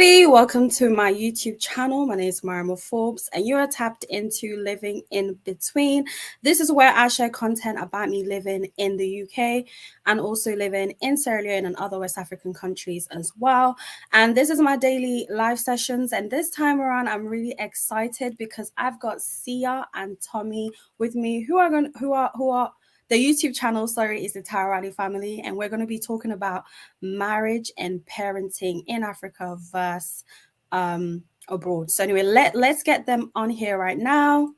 everybody, welcome to my YouTube channel. My name is Mariama Forbes and you are tapped into Living in Between. This is where I share content about me living in the UK and also living in Sierra Leone and other West African countries as well. And this is my daily live sessions, and this time around I'm really excited because I've got Sia and Tommy with me who are the YouTube channel, is the Tarawallie family, and we're going to be talking about marriage and parenting in Africa versus abroad. So anyway, let's get them on here right now.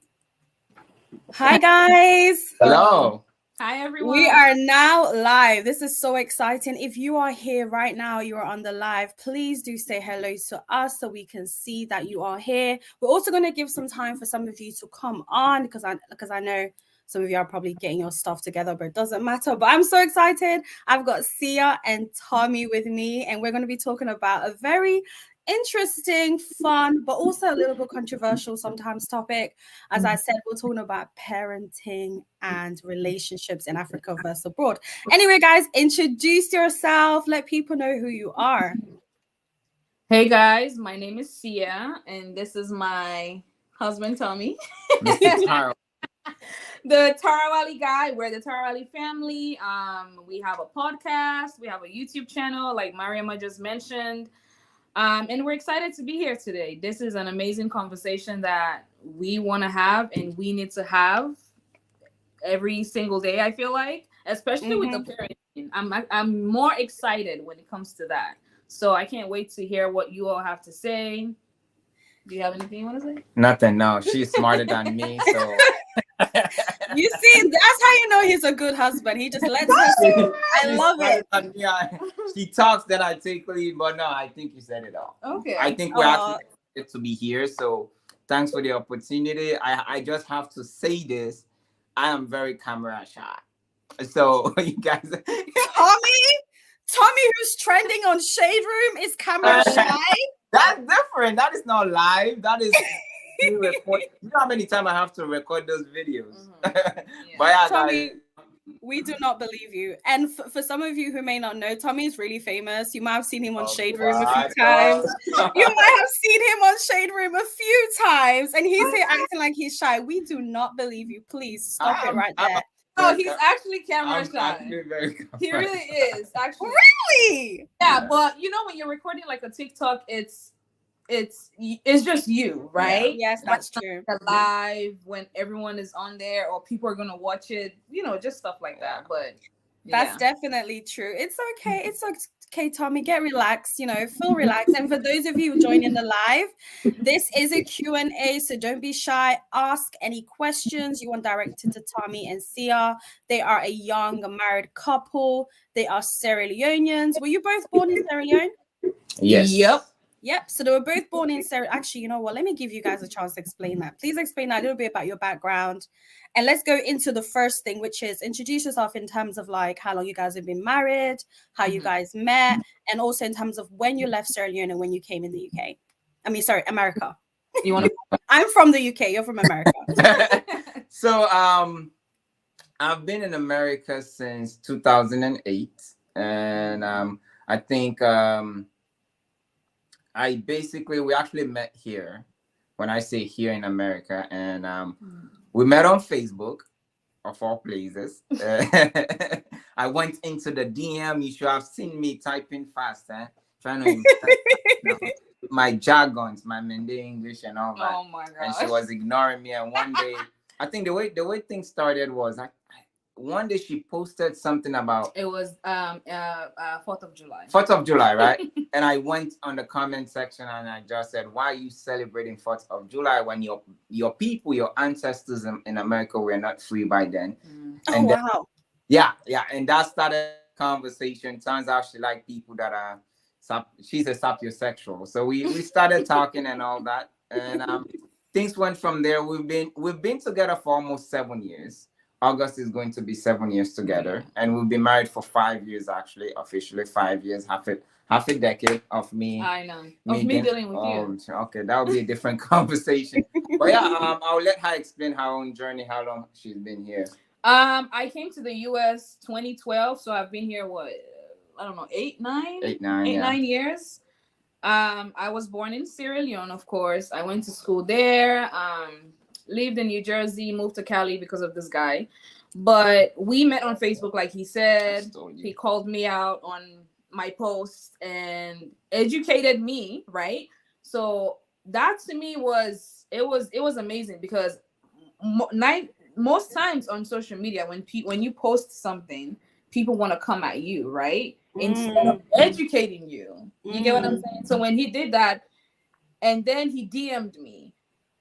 Hi guys. Hello. Hi everyone. We are now live. This is so exciting. If you are here right now, you are on the live, please do say hello to us so we can see that you are here. We're also going to give some time for some of you to come on because I know some of you are probably getting your stuff together, but it doesn't matter. But I'm so excited. I've got Sia and Tommy with me, and we're going to be talking about a very interesting, fun, but also a little bit controversial sometimes topic. As I said, we're talking about parenting and relationships in Africa versus abroad. Anyway, guys, introduce yourself. Let people know who you are. Hey guys, my name is Sia, and this is my husband Tommy. The Tarawallie guy. We're the Tarawallie family. We have a podcast. We have a YouTube channel, like Mariama just mentioned. And we're excited to be here today. This is an amazing conversation that we want to have and we need to have every single day, I feel like, especially with the parenting. I'm more excited when it comes to that. So I can't wait to hear what you all have to say. Do you have anything you want to say? Nothing. No, she's smarter than me. So you see, that's how you know he's a good husband. He just lets us see. I love it. She talks, then I take lead, but no, I think you said it all. Okay. I think we're actually excited to be here. So thanks for the opportunity. I just have to say this. I am very camera shy. So you guys, Tommy, who's trending on Shade Room, is camera shy. That's different. That is not live. That is you know how many times I have to record those videos. Yeah. But yeah, Tommy, we do not believe you. And for some of you who may not know, Tommy is really famous. You might have seen him on Shade Room a few times. You might have seen him on Shade Room a few times. And he's here acting like he's shy. We do not believe you. Please stop it right there. Oh, he's actually camera shy. He really is, actually. Really? Yeah, but you know when you're recording like a TikTok, it's just you, right? Yeah. Yes, that's true. Live when everyone is on there or people are gonna watch it, just stuff like that. But that's definitely true. It's okay. It's okay, Tommy. Get relaxed. Feel relaxed. And for those of you joining the live, this is a Q&A, so don't be shy. Ask any questions you want directed to Tommy and Sia. They are a young married couple. They are Sierra Leoneans. Were you both born in Sierra Leone? Yes. Yep. So they were both born in Sierra. Actually, you know what? Let me give you guys a chance to explain that. Please explain that a little bit about your background. And let's go into the first thing, which is introduce yourself in terms of like how long you guys have been married, how you guys met, and also in terms of when you left Sierra Leone and when you came in the UK. America. You want to? I'm from the UK. You're from America. So I've been in America since 2008, and I think we actually met here. When I say here in America, and we met on Facebook, of all places. I went into the DM. You should have seen me typing fast, trying to my jargons, my Mende English, and all that. Oh my god! And she was ignoring me. And one day, I think the way things started was one day she posted something about it was 4th of July. 4th of July, right? And I went on the comment section and I just said, why are you celebrating 4th of July when your people, your ancestors in America were not free by then? And wow. Yeah. And that started conversation. Turns out she liked people that are she's a sapiosexual. So we started talking and all that. And things went from there. We've been together for almost 7 years. August is going to be 7 years together, and we've been married for 5 years, actually, officially 5 years, half a decade of me. I know. Of me dealing with you. Okay, that would be a different conversation. But yeah, I'll let her explain her own journey, how long she's been here. I came to the US 2012, so I've been here 8, 9 years. I was born in Sierra Leone, of course. I went to school there. Lived in New Jersey, moved to Cali because of this guy. But we met on Facebook, like he said. He called me out on my post and educated me, right? So that to me was amazing because most times on social media when you post something, people want to come at you, right? Instead of educating you. You get what I'm saying? So when he did that, and then he DM'd me,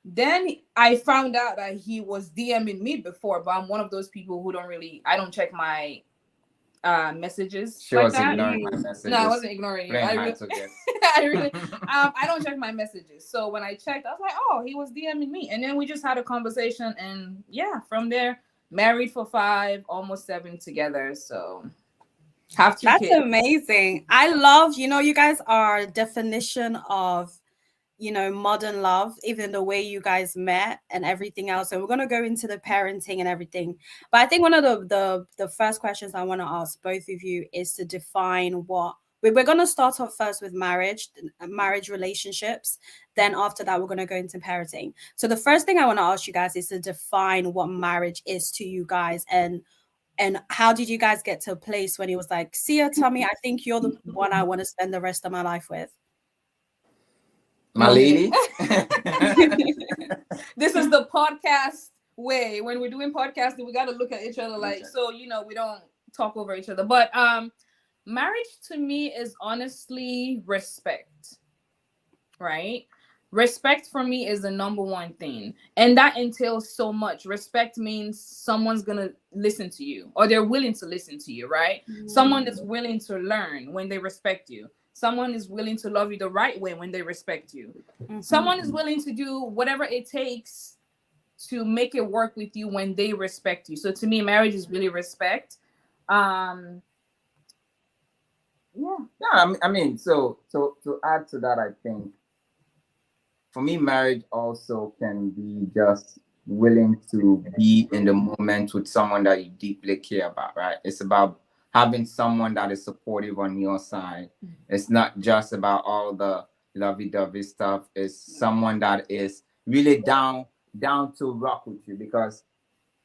then I found out that he was DMing me before, but I'm one of those people who I don't check my messages. She was ignoring my messages. No, I wasn't ignoring you. I don't check my messages. So when I checked, I was like, oh, he was DMing me. And then we just had a conversation, and yeah, from there, married for 5, almost 7 together. So have 2 kids. That's amazing. I love, you guys are definition of modern love, even the way you guys met and everything else. So we're going to go into the parenting and everything. But I think one of the first questions I want to ask both of you is to define what we're going to start off first with marriage relationships. Then after that, we're going to go into parenting. So the first thing I want to ask you guys is to define what marriage is to you guys, and how did you guys get to a place when it was like, Sia, Tommy, I think you're the one I want to spend the rest of my life with? My lady. This is the podcast way. When we're doing podcasting, we got to look at each other like, so, we don't talk over each other. But marriage to me is honestly respect, right? Respect for me is the number one thing. And that entails so much. Respect means someone's going to listen to you, or they're willing to listen to you, right? Someone is willing to learn when they respect you. Someone is willing to love you the right way when they respect you. Someone is willing to do whatever it takes to make it work with you when they respect you. So to me, marriage is really respect. Yeah, I mean, so to add to that, I think for me, marriage also can be just willing to be in the moment with someone that you deeply care about, right? It's about having someone that is supportive on your side. It's not just about all the lovey-dovey stuff. It's someone that is really down to rock with you, because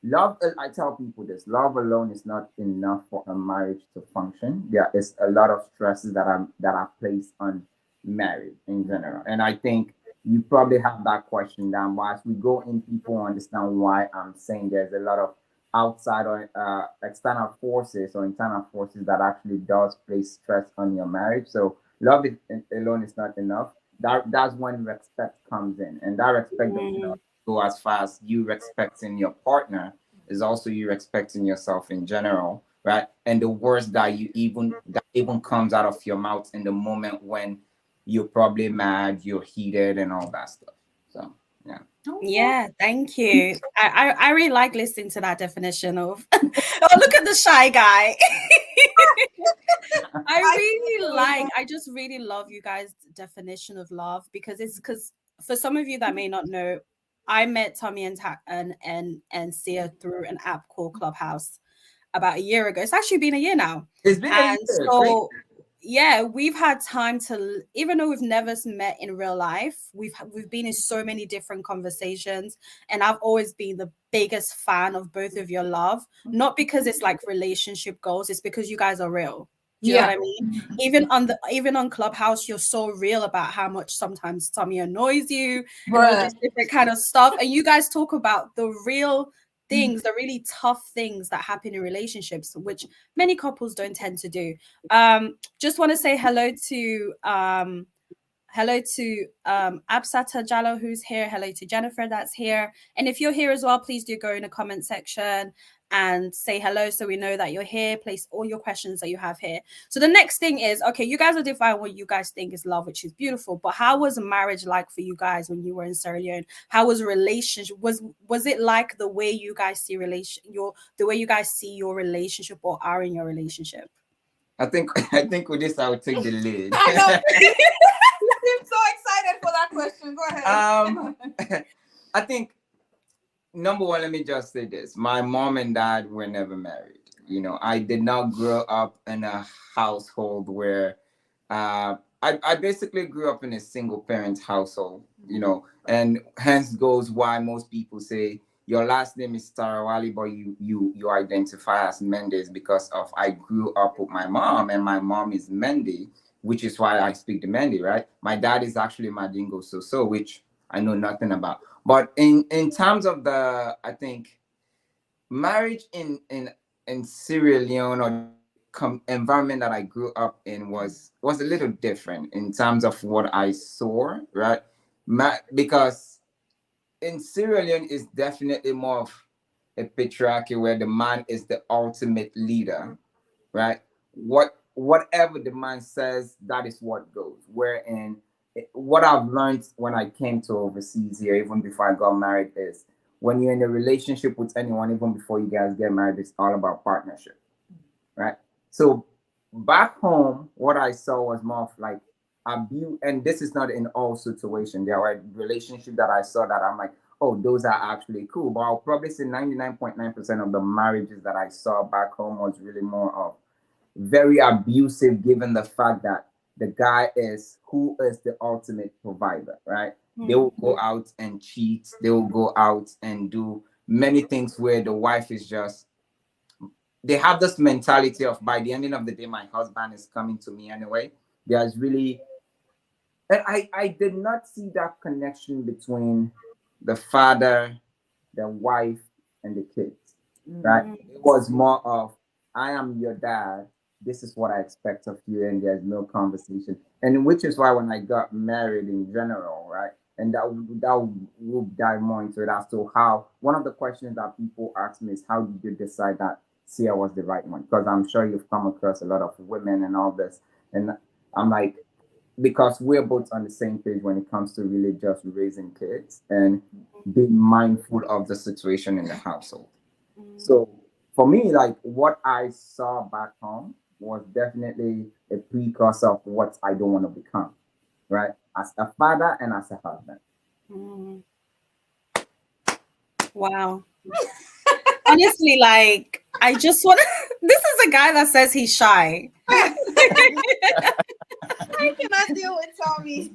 love, I tell people this, love alone is not enough for a marriage to function. There is a lot of stresses that are placed on marriage in general. And I think you probably have that question down. But as we go in, people understand why I'm saying there's a lot of outside or external forces or internal forces that actually does place stress on your marriage. So love alone is not enough. That's when respect comes in, and that respect does not go as far as you respecting your partner. Is also you respecting yourself in general, right? And the words that even comes out of your mouth in the moment when you're probably mad, you're heated, and all that stuff. So yeah. Yeah, thank you. I really like listening to that definition of oh, look at the shy guy. I just really love you guys' definition of love, because for some of you that may not know, I met Tommy and Sia through an app called Clubhouse about a year ago. It's actually been a year now. It's been a year. So yeah, we've had time to, even though we've never met in real life, we've been in so many different conversations, and I've always been the biggest fan of both of your love, not because it's like relationship goals, it's because you guys are real. Do you know what I mean? Even on Clubhouse, you're so real about how much sometimes Tommy annoys you, and all this different kind of stuff, and you guys talk about the real things, the really tough things that happen in relationships, which many couples don't tend to do. Just want to say hello to Absata Jallo, who's here. Hello to Jennifer, that's here. And if you're here as well, please do go in the comment section and say hello so we know that you're here. Place all your questions that you have here. So the next thing is, okay, you guys are defining what you guys think is love, which is beautiful, but how was marriage like for you guys when you were in Sierra Leone? How was relationship? Was it like the way you guys see the way you guys see your relationship or are in your relationship? I think with this I would take the lead. I know. I'm so excited for that question. Go ahead. I think, number one, let me just say this. My mom and dad were never married. I did not grow up in a household where I basically grew up in a single parent household, and hence goes why most people say your last name is Tarawallie, but you identify as Mendes because of I grew up with my mom, and my mom is Mende, which is why I speak the Mende, right? My dad is actually Madingo so, which I know nothing about. But in terms of I think marriage in Sierra Leone or environment that I grew up in was a little different in terms of what I saw, right? Because in Sierra Leone is definitely more of a patriarchy where the man is the ultimate leader, right? Whatever the man says, that is what goes. Wherein what I've learned when I came to overseas here, even before I got married, is when you're in a relationship with anyone, even before you guys get married, it's all about partnership, right? So back home, what I saw was more of like abuse, and this is not in all situations. There were relationships that I saw that I'm like, oh, those are actually cool. But I'll probably say 99.9% of the marriages that I saw back home was really more of very abusive, given the fact that the guy is who is the ultimate provider, right? They will go out and cheat, they will go out and do many things where the wife is just, they have this mentality of by the ending of the day, my husband is coming to me anyway. There's really, and I did not see that connection between the father, the wife, and the kids, right? It was more of, I am your dad. This is what I expect of you, and there's no conversation. And which is why when I got married in general, right? And that will dive more into it as to how one of the questions that people ask me is how did you decide that Sia was the right one? Because I'm sure you've come across a lot of women and all this. And I'm like, because we're both on the same page when it comes to really just raising kids and being mindful of the situation in the household. So for me, like what I saw back home was definitely a precursor of what I don't want to become, right? As a father and as a husband. Wow. Honestly, like I just want this is a guy that says he's shy. I cannot deal with Tommy.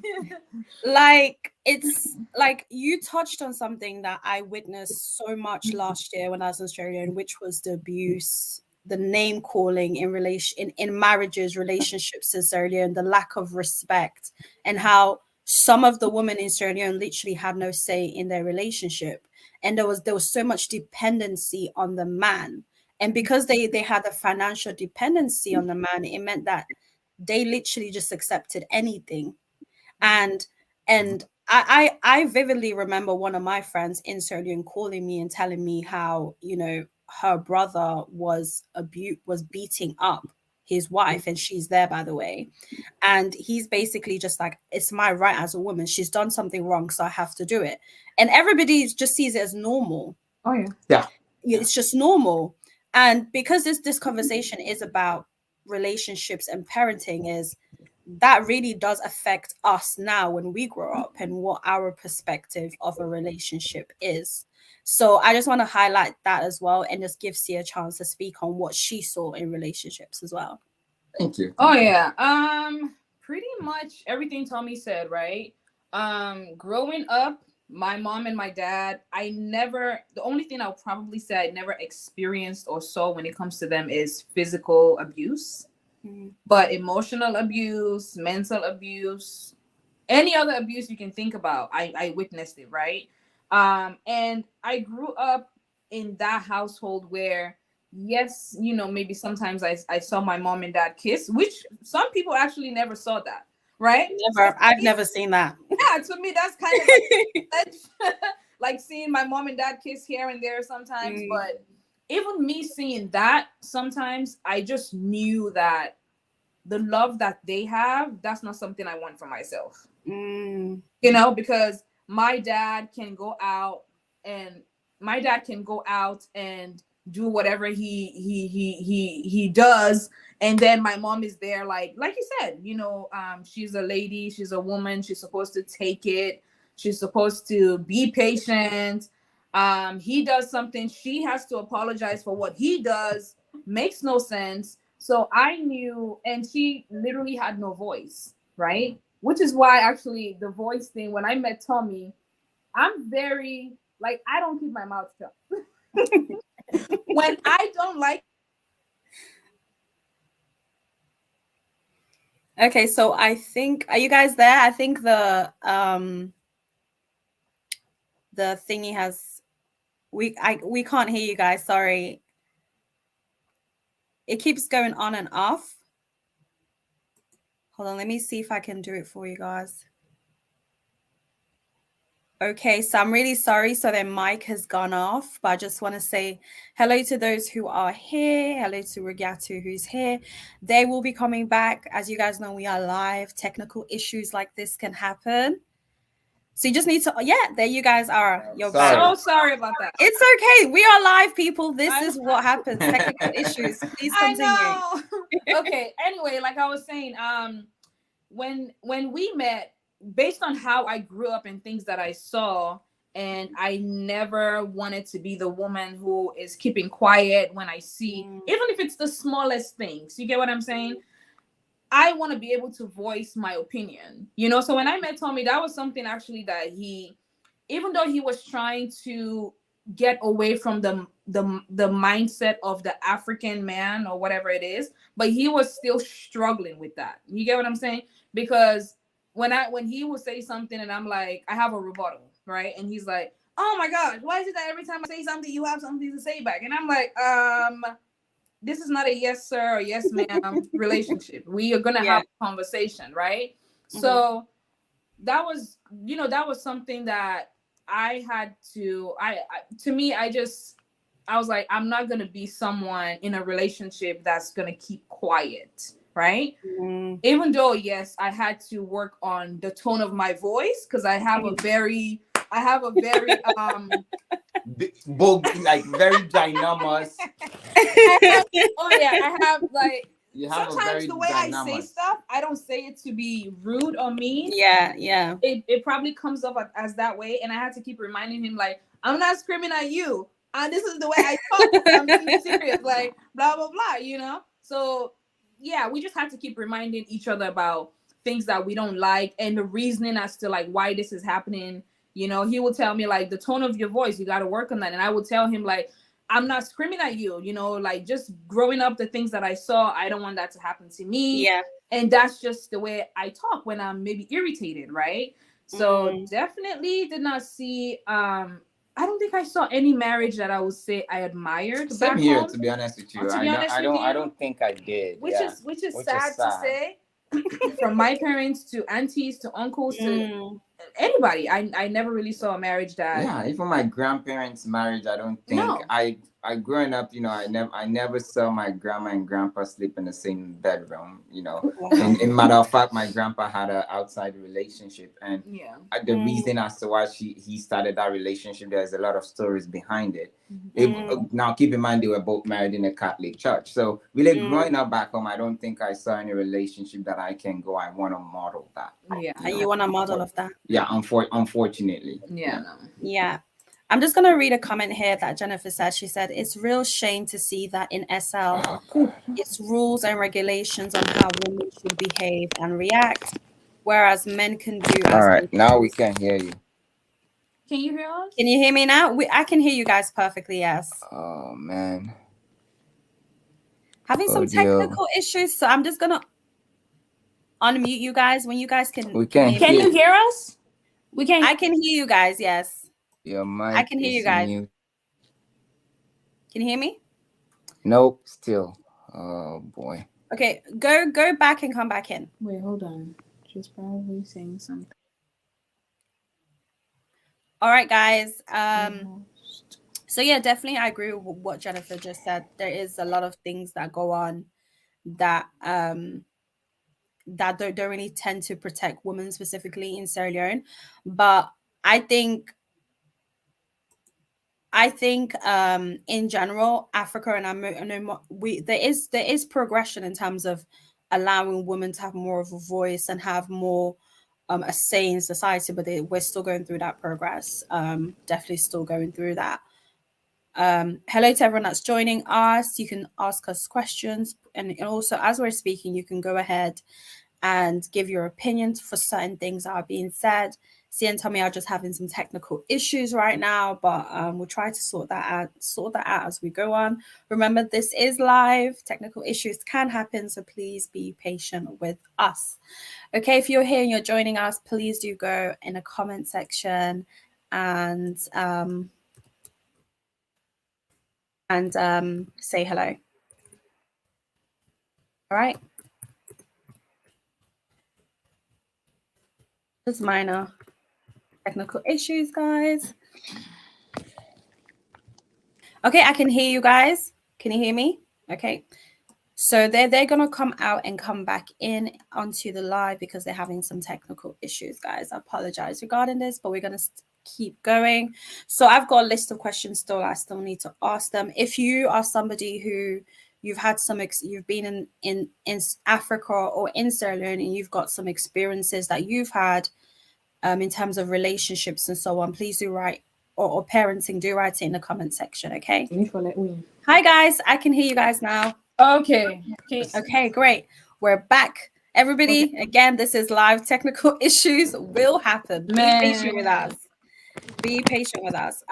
Like it's like you touched on something that I witnessed so much last year when I was in Australia, which was the abuse, the name calling in relation in marriages, relationships in Sierra Leone, the lack of respect, and how some of the women in Sierra Leone literally had no say in their relationship, and there was so much dependency on the man, and because they had a financial dependency on the man, it meant that they literally just accepted anything. And I vividly remember one of my friends in Sierra Leone calling me and telling me how, her brother was beating up his wife, and she's there, by the way. And he's basically just like, it's my right as a woman. She's done something wrong, so I have to do it. And everybody just sees it as normal. Oh yeah. Yeah. It's just normal. And because this conversation is about relationships and parenting, is that really does affect us now when we grow up and what our perspective of a relationship is. So I just want to highlight that as well and just give Sia a chance to speak on what she saw in relationships as well. Thank you. Oh yeah. Pretty much everything Tommy said, right? Growing up, my mom and my dad, the only thing I'll probably say I never experienced or saw when it comes to them is physical abuse. But emotional abuse, mental abuse, any other abuse you can think about, I witnessed it, right? And I grew up in that household where, yes, maybe sometimes I saw my mom and dad kiss, which some people actually never saw that, right? Never. I've never seen that. Yeah, to me, that's kind of like seeing my mom and dad kiss here and there sometimes. But even me seeing that sometimes, I just knew that the love that they have, that's not something I want for myself. Because my dad can go out and do whatever he does, and then my mom is there like you said, she's a lady, she's a woman, she's supposed to take it, she's supposed to be patient. He does something, she has to apologize for what he does. Makes no sense. So I knew, and she literally had no voice. right? Which is why actually the voice thing, when I met Tommy, I'm very like, I don't keep my mouth shut. When I don't like. Okay, so I think, are you guys there? I think the thingy has, we can't hear you guys, sorry. It keeps going on and off. Hold on, let me see if I can do it for you guys. Okay, so I'm really sorry. So their mic has gone off, but I just want to say hello to those who are here. Hello to Regatu who's here. They will be coming back. As you guys know, we are live. Technical issues like this can happen. So you just need to, there you guys are. You're back. So sorry about that. It's okay. We are live, people. This is what happens. Technical issues. Please continue. I know. Okay. Anyway, like I was saying, when we met, based on how I grew up and things that I saw, and I never wanted to be the woman who is keeping quiet when I see, even if it's the smallest things. You get what I'm saying? I want to be able to voice my opinion, you know? So when I met Tommy, that was something actually that he, even though he was trying to get away from the mindset of the African man or whatever it is, but he was still struggling with that. You get what I'm saying? Because when he would say something and I'm like, I have a rebuttal, right? And he's like, oh my gosh, why is it that every time I say something, you have something to say back? And I'm like, this is not a yes sir or yes ma'am relationship. We are gonna have a conversation, right? Mm-hmm. So that was, that was something that I had to, I was like, I'm not gonna be someone in a relationship that's gonna keep quiet, right? Mm-hmm. Even though, yes, I had to work on the tone of my voice because I have a very bold, like very dynamous. I have like, sometimes the way dynamous. I say stuff, I don't say it to be rude or mean. Yeah. It probably comes up as that way, and I had to keep reminding him, like, I'm not screaming at you, and this is the way I talk. I'm being serious, like blah blah blah, So yeah, we just had to keep reminding each other about things that we don't like and the reasoning as to like why this is happening. He would tell me like, the tone of your voice, you got to work on that, and I would tell him like, I'm not screaming at you, like just growing up, the things that I saw, I don't want that to happen to me. Yeah. And that's just the way I talk when I'm maybe irritated, right? So definitely did not see, I don't think I saw any marriage that I would say I admired. Same here, to be honest with you. I don't think I did. Which is sad to say. From my parents to aunties to uncles to anybody, I never really saw a marriage that. Even my grandparents' marriage, I don't think I growing up, I never saw my grandma and grandpa sleep in the same bedroom, And in matter of fact, my grandpa had an outside relationship, and the reason as to why he started that relationship, there's a lot of stories behind it. Now, keep in mind, they were both married in a Catholic church, so really growing up back home, I don't think I saw any relationship that I can go, I want to model that. You want a model of that? Unfortunately. Yeah. I'm just going to read a comment here that Jennifer said. She said, it's real shame to see that in SL, it's rules and regulations on how women should behave and react, whereas men can do. All right, now we can hear you. Can you hear us? Can you hear me now? I can hear you guys perfectly, yes. Oh, man. Having some technical issues, so I'm just going to unmute you guys when you guys can. We can. Can you hear us? I can hear you guys, yes. Your mic, I can hear you guys. Mute. Can you hear me? Nope, still. Oh boy. Okay, go back and come back in. Wait, hold on. She's probably saying something. All right, guys. So yeah, definitely I agree with what Jennifer just said. There is a lot of things that go on that that don't really tend to protect women specifically in Sierra Leone, but I think in general, Africa, and I know there is progression in terms of allowing women to have more of a voice and have more a say in society, but we're still going through that progress. Definitely still going through that. Hello to everyone that's joining us. You can ask us questions, and also as we're speaking, you can go ahead and give your opinions for certain things that are being said. Sie and Tommy are just having some technical issues right now, but we'll try to sort that out as we go on. Remember, this is live. Technical issues can happen, so please be patient with us. Okay, if you're here and you're joining us, please do go in the comment section and say hello. All right. Just minor technical issues, guys. Okay, I can hear you guys. Can you hear me? Okay. So they're gonna come out and come back in onto the live because they're having some technical issues, guys. I apologize regarding this, but we're gonna keep going. So I've got a list of questions still. I still need to ask them. If you are somebody who you've had you've been in Africa or in Sierra Leone and you've got some experiences that you've had in terms of relationships and so on, please do write, or parenting, do write it in the comment section, okay? Hi, guys. I can hear you guys now. Okay. Okay, great. We're back. Everybody, again, this is live. Technical issues will happen. Be patient with us. Be patient with us.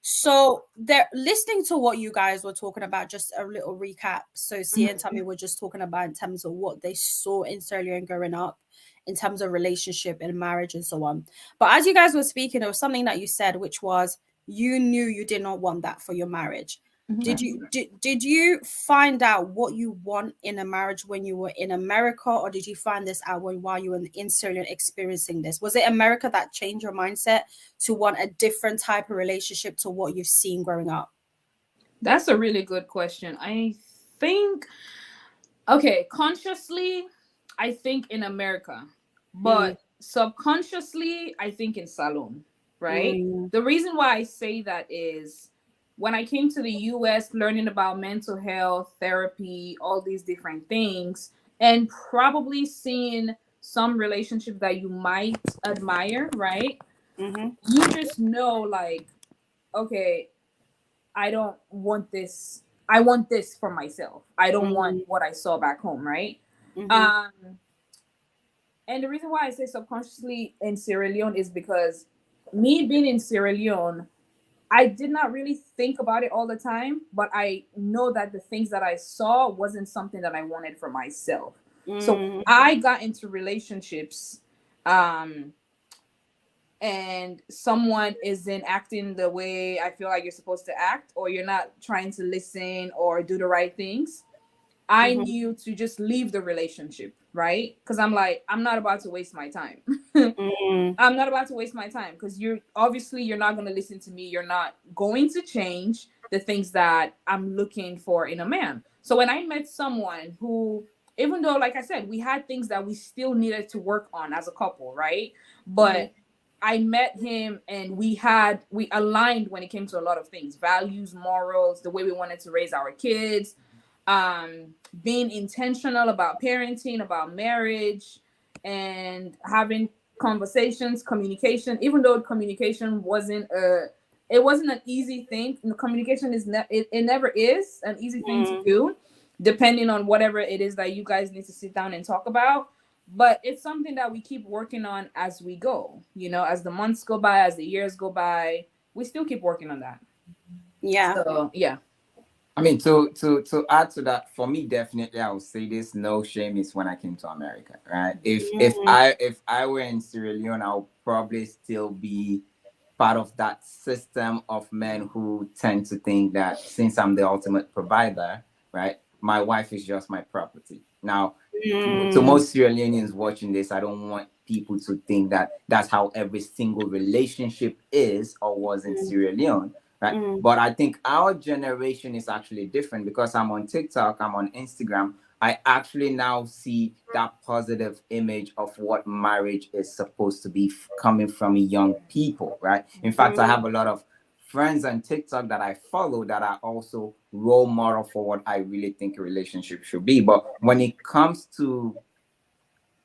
So they're listening to what you guys were talking about, just a little recap. So Sia and Tommy were just talking about in terms of what they saw in Sierra Leone growing up, in terms of relationship and marriage and so on. But as you guys were speaking, there was something that you said, which was you knew you did not want that for your marriage. Did you find out what you want in a marriage when you were in America, or did you find this out while you were in Sierra Leone experiencing this? Was it America that changed your mindset to want a different type of relationship to what you've seen growing up? That's a really good question. I think, consciously, I think in America, but subconsciously, I think in Salon, right? The reason why I say that is when I came to the US, learning about mental health, therapy, all these different things, and probably seeing some relationships that you might admire, right? You just know, like, okay, I don't want this. I want this for myself. I don't want what I saw back home, right? And the reason why I say subconsciously in Sierra Leone is because me being in Sierra Leone, I did not really think about it all the time, but I know that the things that I saw wasn't something that I wanted for myself. So I got into relationships and someone isn't acting the way I feel like you're supposed to act, or you're not trying to listen or do the right things, I knew to just leave the relationship, right? Because I'm like, I'm not about to waste my time. I'm not about to waste my time because you're not going to listen to me. You're not going to change the things that I'm looking for in a man. So when I met someone who, even though, like I said, we had things that we still needed to work on as a couple, right? But I met him and we aligned when it came to a lot of things, values, morals, the way we wanted to raise our kids, being intentional about parenting, about marriage, and having conversations, communication. Even though communication wasn't an easy thing. Communication is it never is an easy thing to do, depending on whatever it is that you guys need to sit down and talk about. But it's something that we keep working on as we go. As the months go by, as the years go by, we still keep working on that. Yeah. So yeah. I mean, to add to that, for me, definitely, I would say this: no shame is when I came to America, right? If I were in Sierra Leone, I would probably still be part of that system of men who tend to think that since I'm the ultimate provider, right, my wife is just my property. Now, to most Sierra Leoneans watching this, I don't want people to think that that's how every single relationship is or was in Sierra Leone. Right. But I think our generation is actually different because I'm on TikTok, I'm on Instagram. I actually now see that positive image of what marriage is supposed to be coming from young people. Right. In fact, I have a lot of friends on TikTok that I follow that are also role model for what I really think a relationship should be. But when it comes to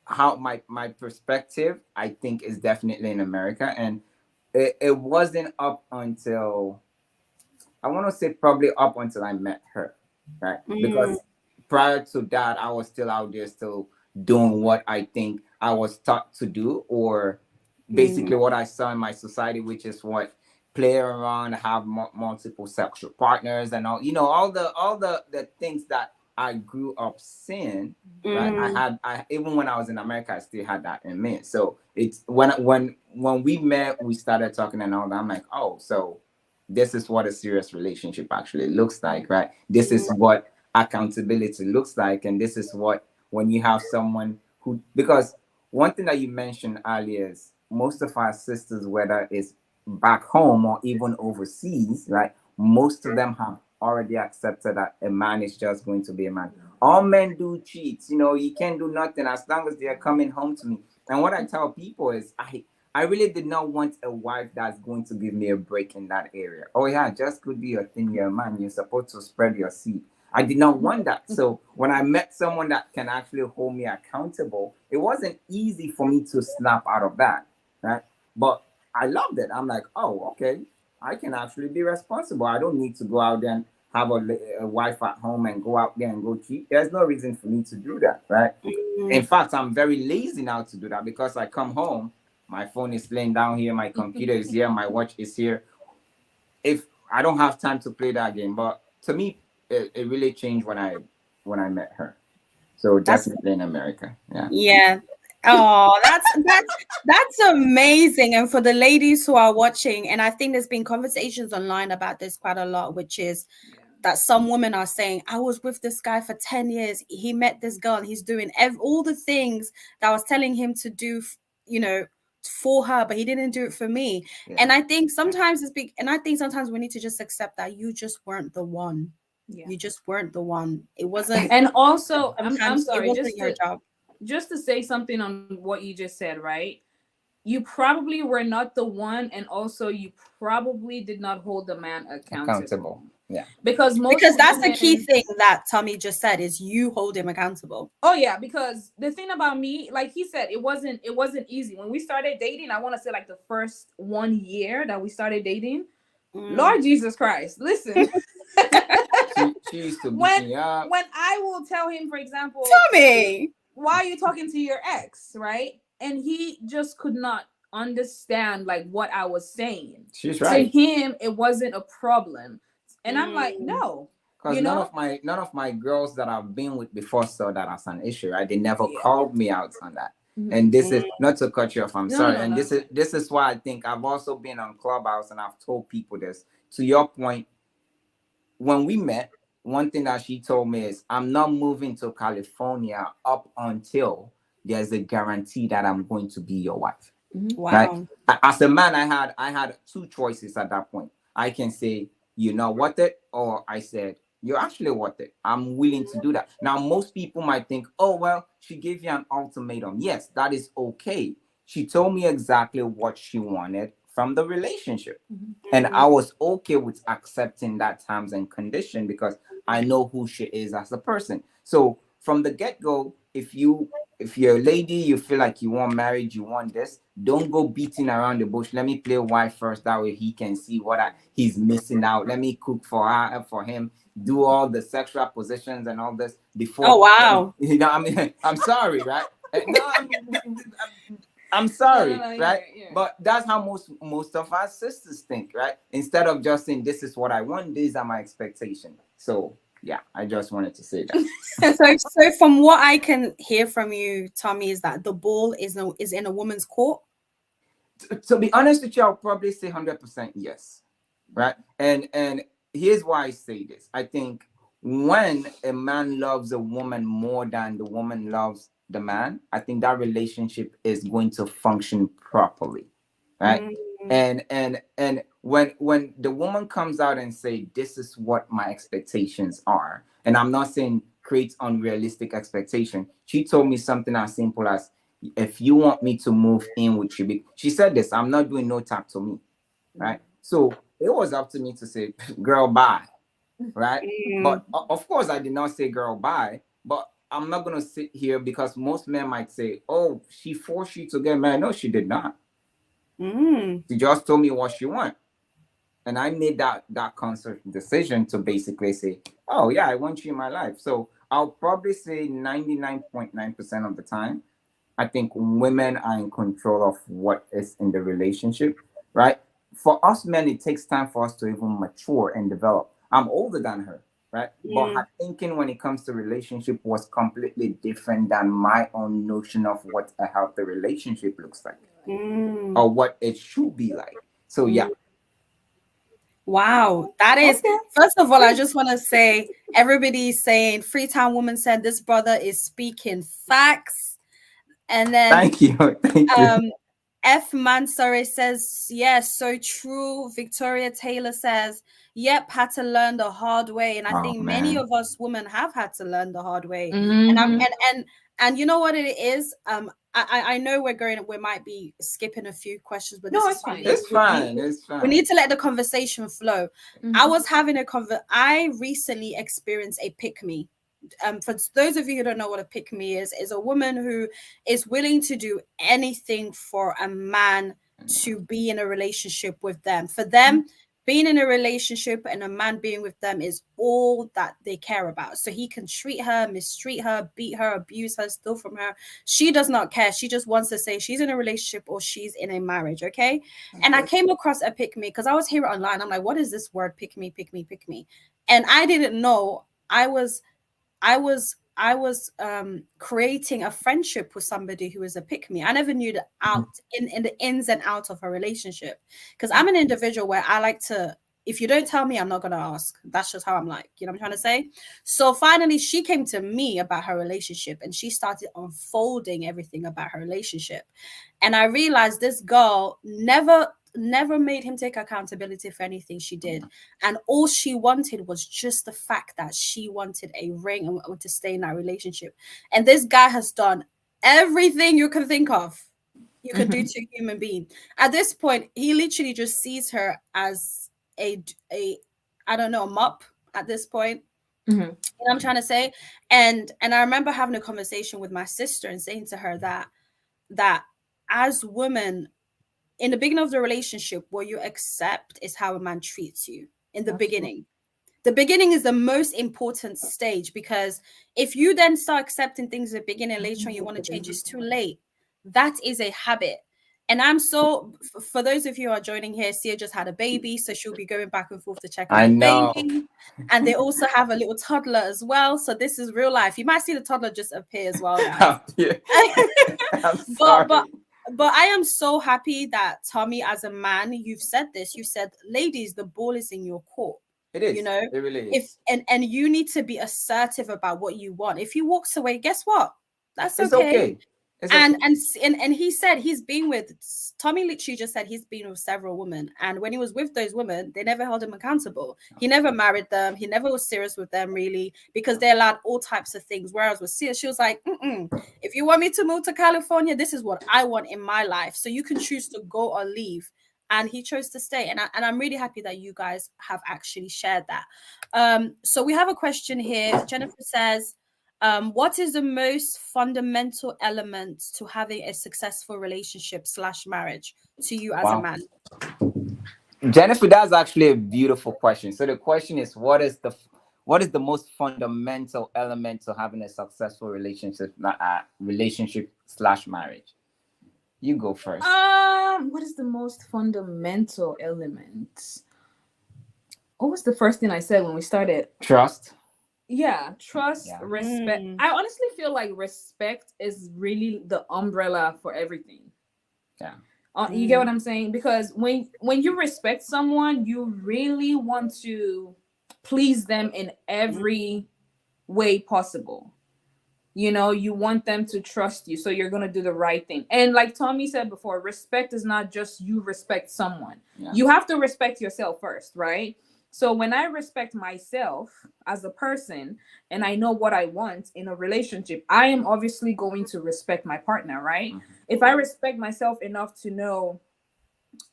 how my perspective, I think is definitely in America. And it wasn't up until, I want to say probably up until I met her, right? Because prior to that, I was still out there, still doing what I think I was taught to do, or basically what I saw in my society, which is what play around, have multiple sexual partners, and all, all the things that I grew up seeing. Right, I even when I was in America, I still had that in me. So it's when we met, we started talking and all that. I'm like, oh, so this is what a serious relationship actually looks like, right? This is what accountability looks like, and this is what, when you have someone who, because one thing that you mentioned earlier is most of our sisters, whether it's back home or even overseas, right? Most of them have already accepted that a man is just going to be a man. All men do cheat, you can't do nothing as long as they are coming home to me. And what I tell people is, I really did not want a wife that's going to give me a break in that area. Oh yeah, just could be a thing, you're a man, you're supposed to spread your seed. I did not want that. So when I met someone that can actually hold me accountable, it wasn't easy for me to snap out of that, right? But I loved it. I'm like, oh, okay, I can actually be responsible. I don't need to go out there and have a wife at home and go out there and go cheat. There's no reason for me to do that, right? In fact, I'm very lazy now to do that, because I come home, my phone is laying down here, my computer is here, my watch is here. If I don't have time to play that game, but to me, it really changed when I met her. So definitely in America, yeah. Yeah. Oh, that's amazing. And for the ladies who are watching, and I think there's been conversations online about this quite a lot, which is that some women are saying, I was with this guy for 10 years. He met this girl and he's doing all the things that I was telling him to do, for her, but he didn't do it for me. Yeah. And I think sometimes sometimes we need to just accept that you just weren't the one. Yeah. You just weren't the one. It wasn't. And also, I'm sorry, it wasn't your job. Just to say something on what you just said, right? You probably were not the one, and also you probably did not hold the man accountable. Yeah. Because that's the key thing that Tommy just said, is you hold him accountable. Oh yeah, because the thing about me, like he said, it wasn't easy. When we started dating, I want to say like the first 1 year that we started dating, Lord Jesus Christ, listen. she used to beat me up. When I will tell him, for example, Tommy, why are you talking to your ex, right? And he just could not understand like what I was saying. She's right. To him, it wasn't a problem. And I'm like, no. Because none of my girls that I've been with before saw that as an issue, right? They never called me out on that. And this is not to cut you off, I'm sorry. And this is why I think I've also been on Clubhouse and I've told people this. To your point, when we met, one thing that she told me is, I'm not moving to California up until there's a guarantee that I'm going to be your wife. Wow. Right? As a man, I had two choices at that point. I can say, you're not worth it, or I said, you're actually worth it. I'm willing to do that. Now, most people might think, oh, well, she gave you an ultimatum. Yes, that is okay. She told me exactly what she wanted from the relationship. And I was okay with accepting that terms and condition, because I know who she is as a person. So from the get-go, if you're a lady, you feel like you want marriage, you want this, don't go beating around the bush. Let me play wife first. That way he can see what he's missing out. Let me cook for her, for him, do all the sexual positions and all this before. Oh, wow. I mean, I'm sorry, right? No, I'm sorry, right? Yeah. But that's how most of our sisters think, right? Instead of just saying, this is what I want, these are my expectations. So yeah, I just wanted to say that. So from what I can hear from you, Tommy, is that the ball is in a woman's court? To be honest with you, I'll probably say 100% yes, right? And here's why I say this. I think when a man loves a woman more than the woman loves the man, I think that relationship is going to function properly, right? And when the woman comes out and say, this is what my expectations are, and I'm not saying create unrealistic expectation. She told me something as simple as, if you want me to move in with you, she said this, I'm not doing no tap to me, right? So it was up to me to say, girl, bye, right? But of course I did not say girl, bye, but I'm not going to sit here, because most men might say, oh, she forced you to get married. No, she did not. She just told me what she wants. And I made that conscious decision to basically say, oh yeah, I want you in my life. So I'll probably say 99.9% of the time, I think women are in control of what is in the relationship, right? For us men, it takes time for us to even mature and develop. I'm older than her, right? But Mm. her thinking when it comes to relationship was completely different than my own notion of what a healthy relationship looks like Mm. or what it should be like. So yeah. Mm. Wow, that is, Okay. first of all, I just want to say everybody's saying Freetown woman said this brother is speaking facts. And then Thank you. Thank you. F Mansore says, yes, so true. Victoria Taylor says, yep, had to learn the hard way. And I Oh think many man. of us women have had to learn the hard way. And I'm Mhm. and you know what it is? I know we might be skipping a few questions, but this No, is it's fine. It's fine. It's we fine. need to let the conversation flow. I Mhm. was having I recently experienced a pick me. For those of you who don't know what a pick me is a woman who is willing to do anything for a man to be in a relationship with them. For them, being in a relationship and a man being with them is all that they care about. So he can treat her, mistreat her, beat her, abuse her, steal from her. She does not care. She just wants to say she's in a relationship or she's in a marriage. Okay. And I came across a pick me because I was here online. I'm like, what is this word? Pick me, pick me, pick me. And I didn't know I was creating a friendship with somebody who was a pick me. I never knew the in the ins and outs of a relationship because I'm an individual where I like to. If you don't tell me, I'm not gonna ask. That's just how I'm like. You know what I'm trying to say? So finally, she came to me about her relationship and she started unfolding everything about her relationship. And I realized this girl never made him take accountability for anything she did. And all she wanted was just the fact that she wanted a ring and wanted to stay in that relationship. And this guy has done everything you can think of you could do to a human being. At this point, he literally just sees her as a I don't know, a mop at this point. Mhm. You know what I'm trying to say? And I remember having a conversation with my sister and saying to her that as women in the beginning of the relationship, what you accept is how a man treats you in the beginning. The beginning is the most important stage because if you then start accepting things at the beginning, later on you want to change, it's too late. That is a habit. And I'm so, for those of you who are joining here, Sia just had a baby, so she'll be going back and forth to check on I the know. baby. And they also have a little toddler as well. So this is real life. You might see the toddler just appear as well, guys. Yeah. I'm but sorry. but but I am so happy that Tommy, as a man, you've said this. You said, ladies, the ball is in your court. It is. You know, It really if is. and you need to be assertive about what you want. If he walks away, guess what? That's It's okay. okay. It's okay. And he said he's been with Tommy literally just said he's been with several women, and when he was with those women, they never held him accountable. He never married them. He never was serious with them really because they allowed all types of things. Whereas with Sia, she was like, if you want me to move to California, this is what I want in my life. So you can choose to go or leave. And he chose to stay, and I'm really happy that you guys have actually shared that. So we have a question here. Jennifer says, what is the most fundamental element to having a successful relationship / marriage to you as a Wow. man? Jennifer, that's actually a beautiful question. So the question is, what is the most fundamental element to having a successful relationship / marriage? You go first. What is the most fundamental element? What was the first thing I said when we started? Trust. Yeah, trust, Yeah. respect. I honestly feel like respect is really the umbrella for everything. Yeah. You get what I'm saying? Because when you respect someone, you really want to please them in every way possible. You know, you want them to trust you, so you're gonna do the right thing. And like Tommy said before, respect is not just you respect someone. Yeah. You have to respect yourself first, right? So when I respect myself as a person and I know what I want in a relationship, I am obviously going to respect my partner, right? If I respect myself enough to know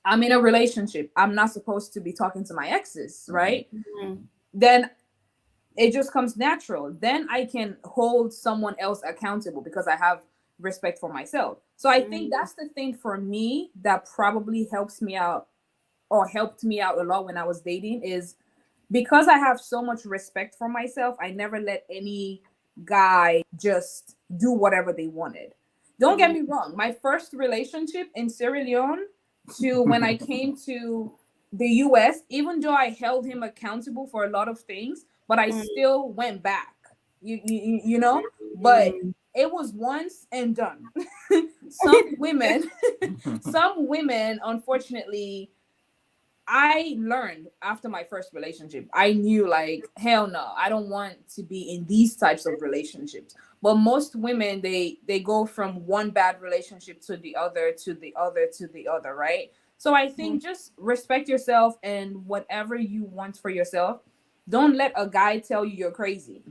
I'm in a relationship, I'm not supposed to be talking to my exes, right? Then it just comes natural. Then I can hold someone else accountable because I have respect for myself. So I think that's the thing for me that probably helps me out or helped me out a lot when I was dating is because I have so much respect for myself. I never let any guy just do whatever they wanted. Don't get me wrong. My first relationship in Sierra Leone to when I came to the US, even though I held him accountable for a lot of things, but I still went back. You know, but it was once and done. some women, some women, unfortunately, I learned after my first relationship. I knew like hell no, I don't want to be in these types of relationships. But most women they go from one bad relationship to the other to the other to the other, right? So I think just respect yourself and whatever you want for yourself. Don't let a guy tell you you're crazy.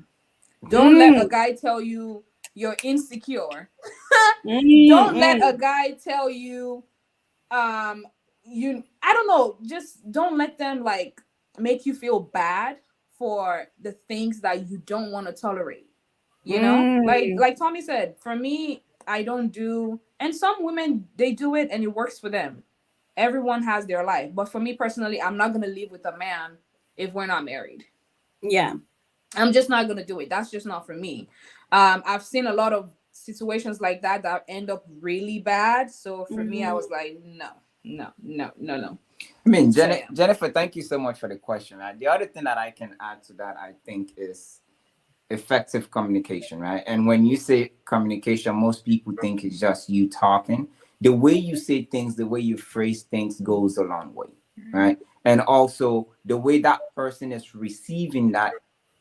Don't let a guy tell you you're insecure. Don't let a guy tell you I don't know, just don't let them like make you feel bad for the things that you don't want to tolerate. You know, like Tommy said, for me, I don't do, and some women they do it and it works for them. Everyone has their life, but for me personally, I'm not gonna live with a man if we're not married. Yeah. I'm just not gonna do it. That's just not for me. I've seen a lot of situations like that that end up really bad. So for me, I was like, no, no, no, no, no. I mean, So, yeah. Jennifer, thank you so much for the question. Right? The other thing that I can add to that, I think, is effective communication, right? And when you say communication, most people think it's just you talking. The way you say things, the way you phrase things goes a long way, right? And also the way that person is receiving that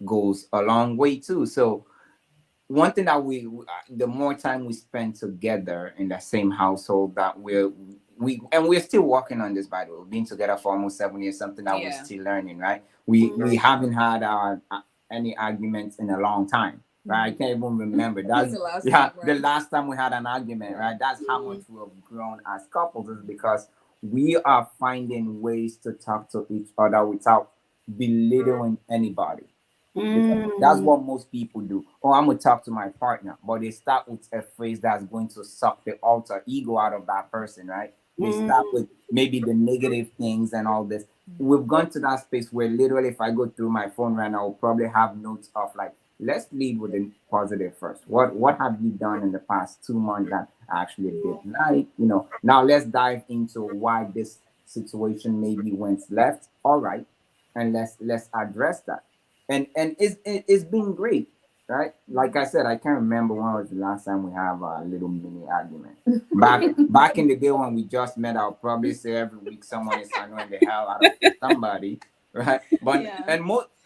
goes a long way too. So one thing that the more time we spend together in the same household, that we're still working on this, by the way. We've been together for almost 7 years, something that we're still learning, right? We haven't had any arguments in a long time, right? I can't even remember. That's the last time we had an argument, right? That's how much we have grown as couples, is because we are finding ways to talk to each other without belittling anybody. That's what most people do. Oh, I'm gonna talk to my partner, but they start with a phrase that's going to suck the alter ego out of that person, right? They start with maybe the negative things and all this. We've gone to that space where literally, if I go through my phone right now, I'll probably have notes of like, let's lead with the positive first. What have you done in the past 2 months that I actually did like? Now let's dive into why this situation maybe went left. All right, and let's address that. And it's been great, right? Like I said, I can't remember when was the last time we have a little mini argument. Back in the day when we just met, I'll probably say every week someone is annoying the hell out of somebody, right? But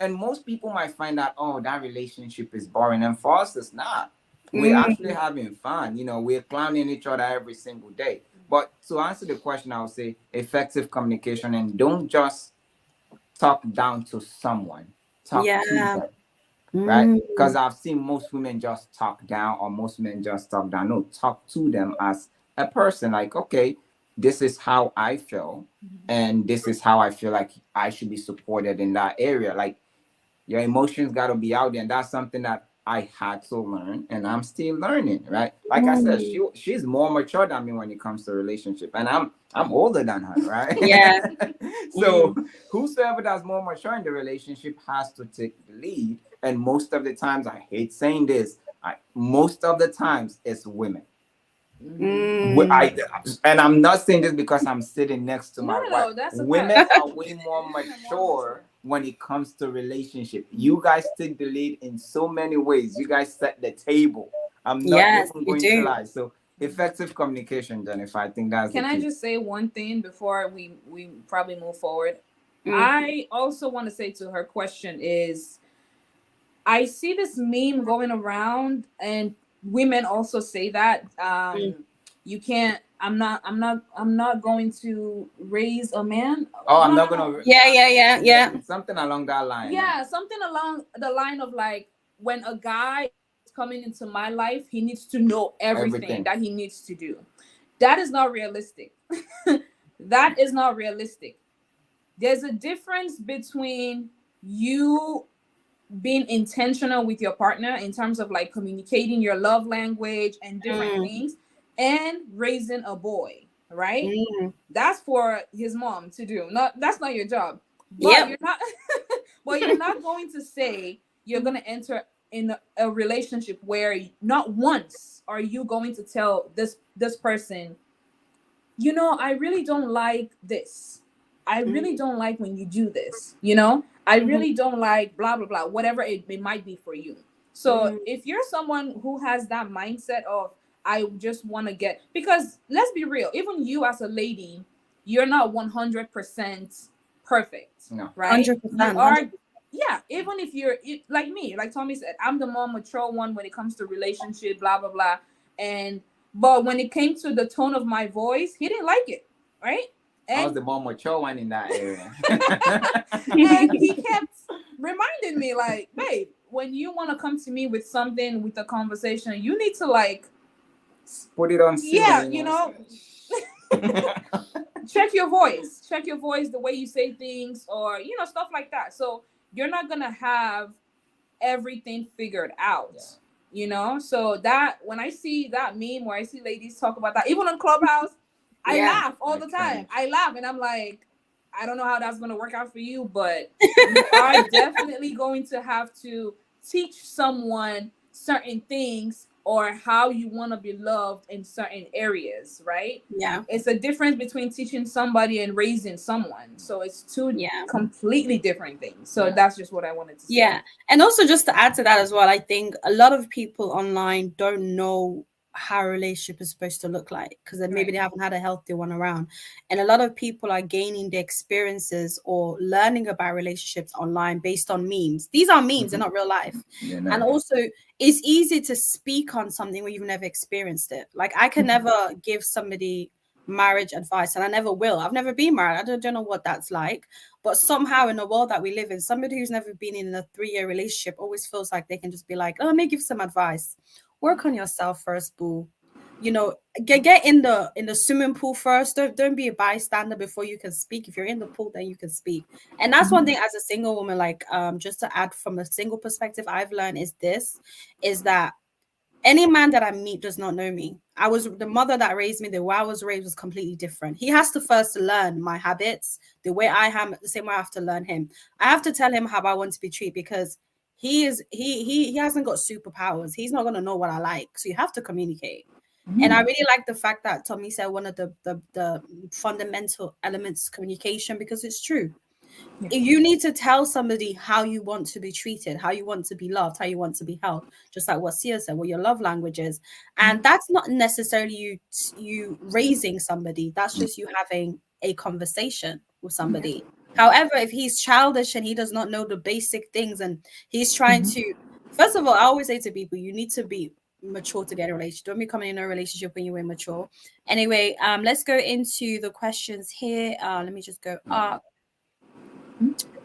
and most people might find out, oh, that relationship is boring, and for us it's not. We're actually having fun. We're clowning each other every single day. But to answer the question, I would say effective communication, and don't just talk down to someone. Talk to them, right? Because I've seen most women just talk down, or most men just talk down. No, talk to them as a person. Like, okay, this is how I feel, and this is how I feel like I should be supported in that area. Like, your emotions got to be out there, and that's something that I had to learn, and I'm still learning, right? Like I said, she's more mature than me when it comes to relationship, and I'm older than her, right? Yeah. So whosoever that's more mature in the relationship has to take the lead, and most of the times, I hate saying this, most of the times it's women. And I'm not saying this because I'm sitting next to my wife. Women are way more mature when it comes to relationship. You guys take the lead in so many ways. You guys set the table. I'm not even going to lie. So effective communication, Jennifer, I think that's Can the key. I just say one thing before we probably move forward? I also want to say to her question is, I see this meme going around, and women also say that you can't. I'm not going to raise a man. Oh, I'm not gonna. Yeah. Something along that line. Yeah, something along the line of like, when a guy is coming into my life, he needs to know everything that he needs to do. That is not realistic. That is not realistic. There's a difference between you being intentional with your partner in terms of like communicating your love language and different things, and raising a boy. right? Mm. That's for his mom to do. That's not your job. But Yep. you're not but you're not going to say you're going to enter in a relationship where not once are you going to tell this person, you know, I really don't like this. I really don't like when you do this, you know? I really don't like blah blah blah, whatever it might be for you. So if you're someone who has that mindset of I just want to get, because let's be real, even you as a lady, you're not 100% perfect, No. right? 100%. You are, yeah. Even if you're like me, like Tommy said, I'm the more mature one when it comes to relationship, blah blah blah, and but when it came to the tone of my voice, he didn't like it, right? I was And the more mature one in that area. and he kept reminding me, like, babe, when you want to come to me with something, with a conversation, you need to like, Put it on ceiling. yeah, you know, check your voice, the way you say things, or you know, stuff like that. So you're not gonna have everything figured out. You know, so that when I see that meme where I see ladies talk about that, even on Clubhouse, I laugh all the time. I laugh and I'm like, I don't know how that's going to work out for you, but you are definitely going to have to teach someone certain things or how you want to be loved in certain areas, right? Yeah. It's a difference between teaching somebody and raising someone. So it's two completely different things. So that's just what I wanted to say. Yeah. And also just to add to that as well, I think a lot of people online don't know how a relationship is supposed to look like because maybe they haven't had a healthy one around. And a lot of people are gaining the experiences or learning about relationships online based on memes. These are memes, they're not real life. And also it's easy to speak on something where you've never experienced it. Like I can never give somebody marriage advice, and I never will. I've never been married. I don't know what that's like. But somehow in the world that we live in, somebody who's never been in a 3-year relationship always feels like they can just be like, oh, let me give some advice. Work on yourself first, boo. You know, get in the swimming pool first. Don't be a bystander before you can speak. If you're in the pool, then you can speak. And that's one thing as a single woman, like just to add from a single perspective, I've learned is that any man that I meet does not know me. I was the mother that raised me. The way I was raised was completely different. He has to first learn my habits, the way I am, the same way I have to learn him. I have to tell him how I want to be treated because he hasn't got superpowers. He's not gonna know what I like. So you have to communicate. And I really like the fact that Tommy said one of the fundamental elements is communication because it's true. You need to tell somebody how you want to be treated, how you want to be loved, how you want to be held, just like what Sia said, what your love language is. And that's not necessarily you raising somebody. That's just you having a conversation with somebody. However, if he's childish and he does not know the basic things and he's trying to, first of all, I always say to people, you need to be mature to get a relationship. Don't be coming in a relationship when you're immature. Anyway, let's go into the questions here. Let me just go up.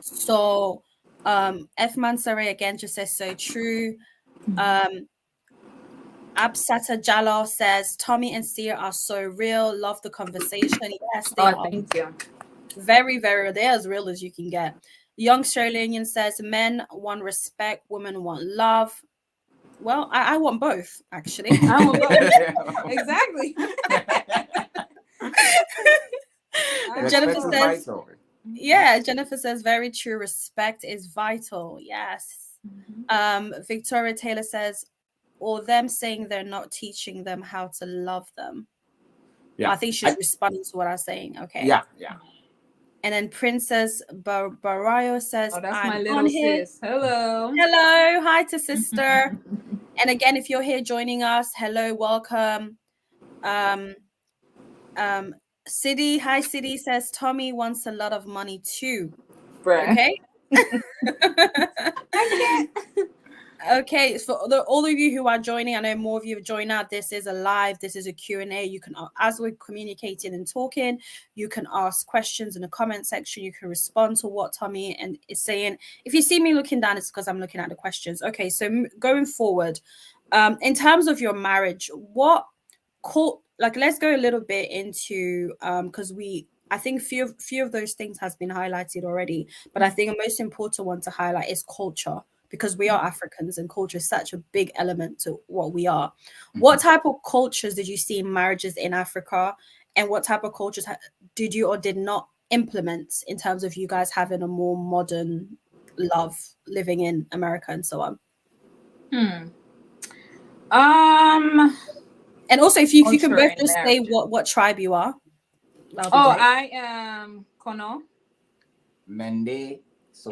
So F Mansare again just says so true. Absata Jalal says Tommy and Sia are so real. Love the conversation. Yes, they are. Thank you. Very, very, they're as real as you can get. Young Australian says men want respect, women want love. Well, I want both, actually. I want both. Exactly. Jennifer says, Jennifer says, very true. Respect is vital. Yes. Victoria Taylor says, or them saying they're not teaching them how to love them. Yeah. I think she's responding to what I'm saying. Okay. Yeah. And then Princess Barayo says, oh, that's I'm my little sis. Hello. Hello. Hi to sister. And again, if you're here joining us, hello, welcome. City, hi City says Tommy wants a lot of money too. Bruh. Okay. Okay, so all of you who are joining, I know more of you have joined now. This is a live, this is a Q&A. You can, as we're communicating and talking, you can ask questions in the comment section. You can respond to what Tommy is saying. If you see me looking down, it's because I'm looking at the questions. Okay, so going forward, in terms of your marriage, let's go a little bit into because I think few of those things has been highlighted already, but I think a most important one to highlight is culture, because we are Africans and culture is such a big element to what we are. What type of cultures did you see in marriages in Africa? and what type of cultures did you or did not implement in terms of you guys having a more modern love living in America and so on? And also, if you can both just say what tribe you are. Oh, great. I am Kono. Mende so.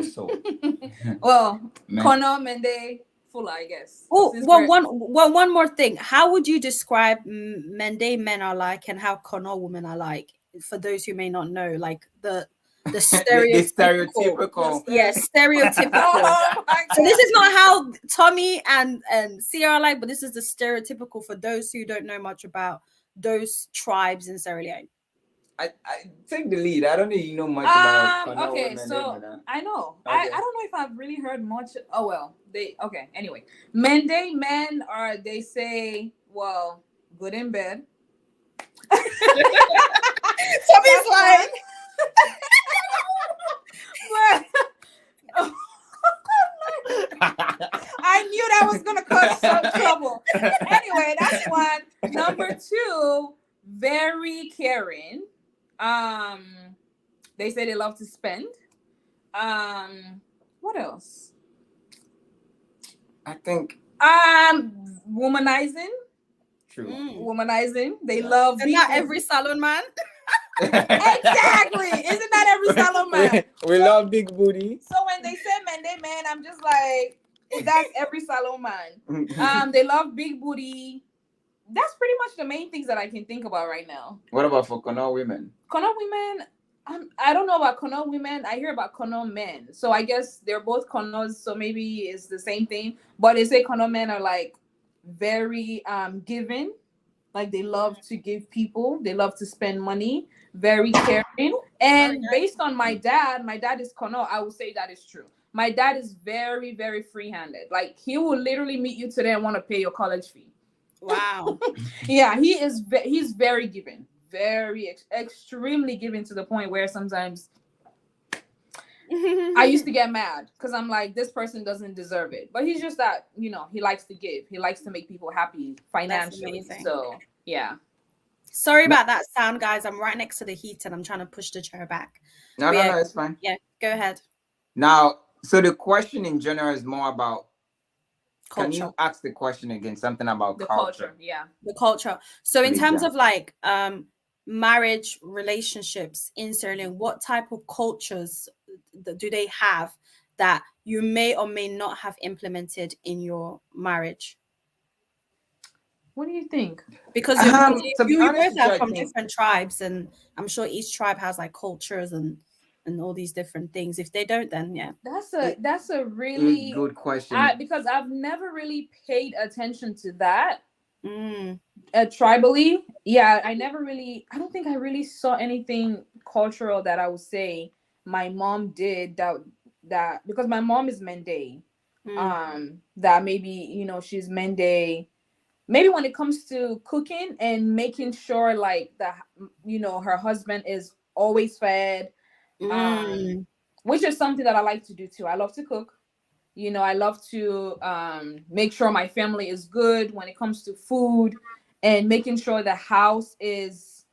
Well, Kono, Mende, Fula, I guess. Oh, one more thing. How would you describe Mende men are like and how Kono women are like? For those who may not know, like the stereotypical. Yes, stereotypical. Oh, so this is not how Tommy and Sierra are like, but this is the stereotypical for those who don't know much about those tribes in Sierra Leone. I take the lead. I don't even know much about Kono okay, women. so I know. Okay. I don't know if I've really heard much. Oh well, anyway. Mende men are, they say, well, good in bed. Tommy's like I knew that was gonna cause some trouble. Anyway, that's one. Number two, very caring. They say they love to spend. What else? I think womanizing. True. Womanizing. They love. And not every salon man. Exactly. Isn't that every salon man? We love big booty. So when they say Mende man, I'm just like, that's every salon man. They love big booty. That's pretty much the main things that I can think about right now. What about for Kono women? Kono women, I don't know about Kono women. I hear about Kono men. So I guess they're both Konos, so maybe it's the same thing. But they say Kono men are like very giving. Like they love to give people. They love to spend money. Very caring. And based on my dad is Kono, I will say that is true. My dad is very, very free-handed. Like he will literally meet you today and want to pay your college fee. Wow. Yeah, he's very giving. Very extremely giving to the point where sometimes I used to get mad because I'm like, this person doesn't deserve it. But he's just that, he likes to give. He likes to make people happy financially. So, yeah. Sorry about that sound, guys. I'm right next to the heat and I'm trying to push the chair back. No, it's fine. Yeah, go ahead. Now, so the question in general is more about culture. Can you ask the question again? Something about the culture. Yeah. The culture. So in terms of like marriage relationships in Sierra Leone, what type of cultures do they have that you may or may not have implemented in your marriage? What do you think? Because you both are from different tribes, and I'm sure each tribe has like cultures and all these different things. If they don't, then yeah. That's a really good question. Because I've never really paid attention to that. Tribally, yeah, I don't think I really saw anything cultural that I would say my mom did that because my mom is Mende. That maybe, she's Mende. Maybe when it comes to cooking and making sure like that, her husband is always fed, which is something that I like to do too. I love to cook. I love to make sure my family is good when it comes to food and making sure the house is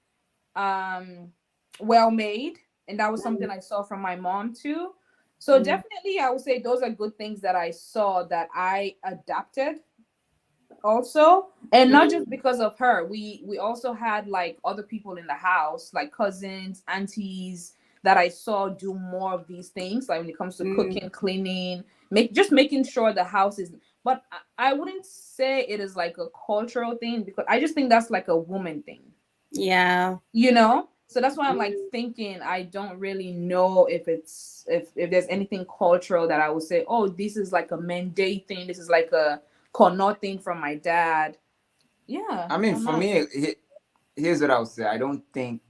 well made. And that was something I saw from my mom too. So definitely I would say those are good things that I saw that I adapted also. And not just because of her. We also had like other people in the house, like cousins, aunties, that I saw do more of these things, like when it comes to cooking, cleaning, making sure the house is. But I wouldn't say it is like a cultural thing because I just think that's like a woman thing. Yeah. So that's why I'm like thinking I don't really know if there's anything cultural that I would say, oh, this is like a Mende thing. This is like a Kono thing from my dad. Yeah. I mean, for me, here's what I would say. I don't think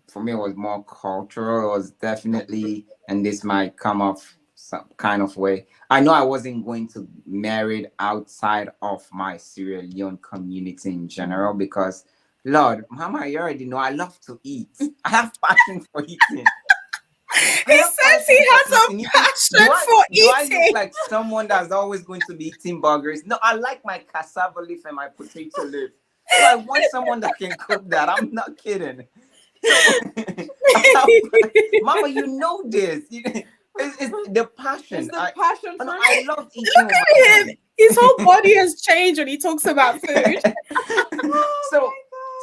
for me it was more cultural. It was definitely, and this might come off some kind of way. I know I wasn't going to marry outside of my Sierra Leone community in general because, Lord, Mama, you already know I love to eat. I have passion for eating. He says he has a passion for eating. Do I look like someone that's always going to be eating burgers? No, I like my cassava leaf and my potato leaf. So I want someone that can cook that. I'm not kidding. So, Mama, you know this. It's the passion. It's the passion for I it. love eating with Look my at him. hands. His whole body has changed when he talks about food. So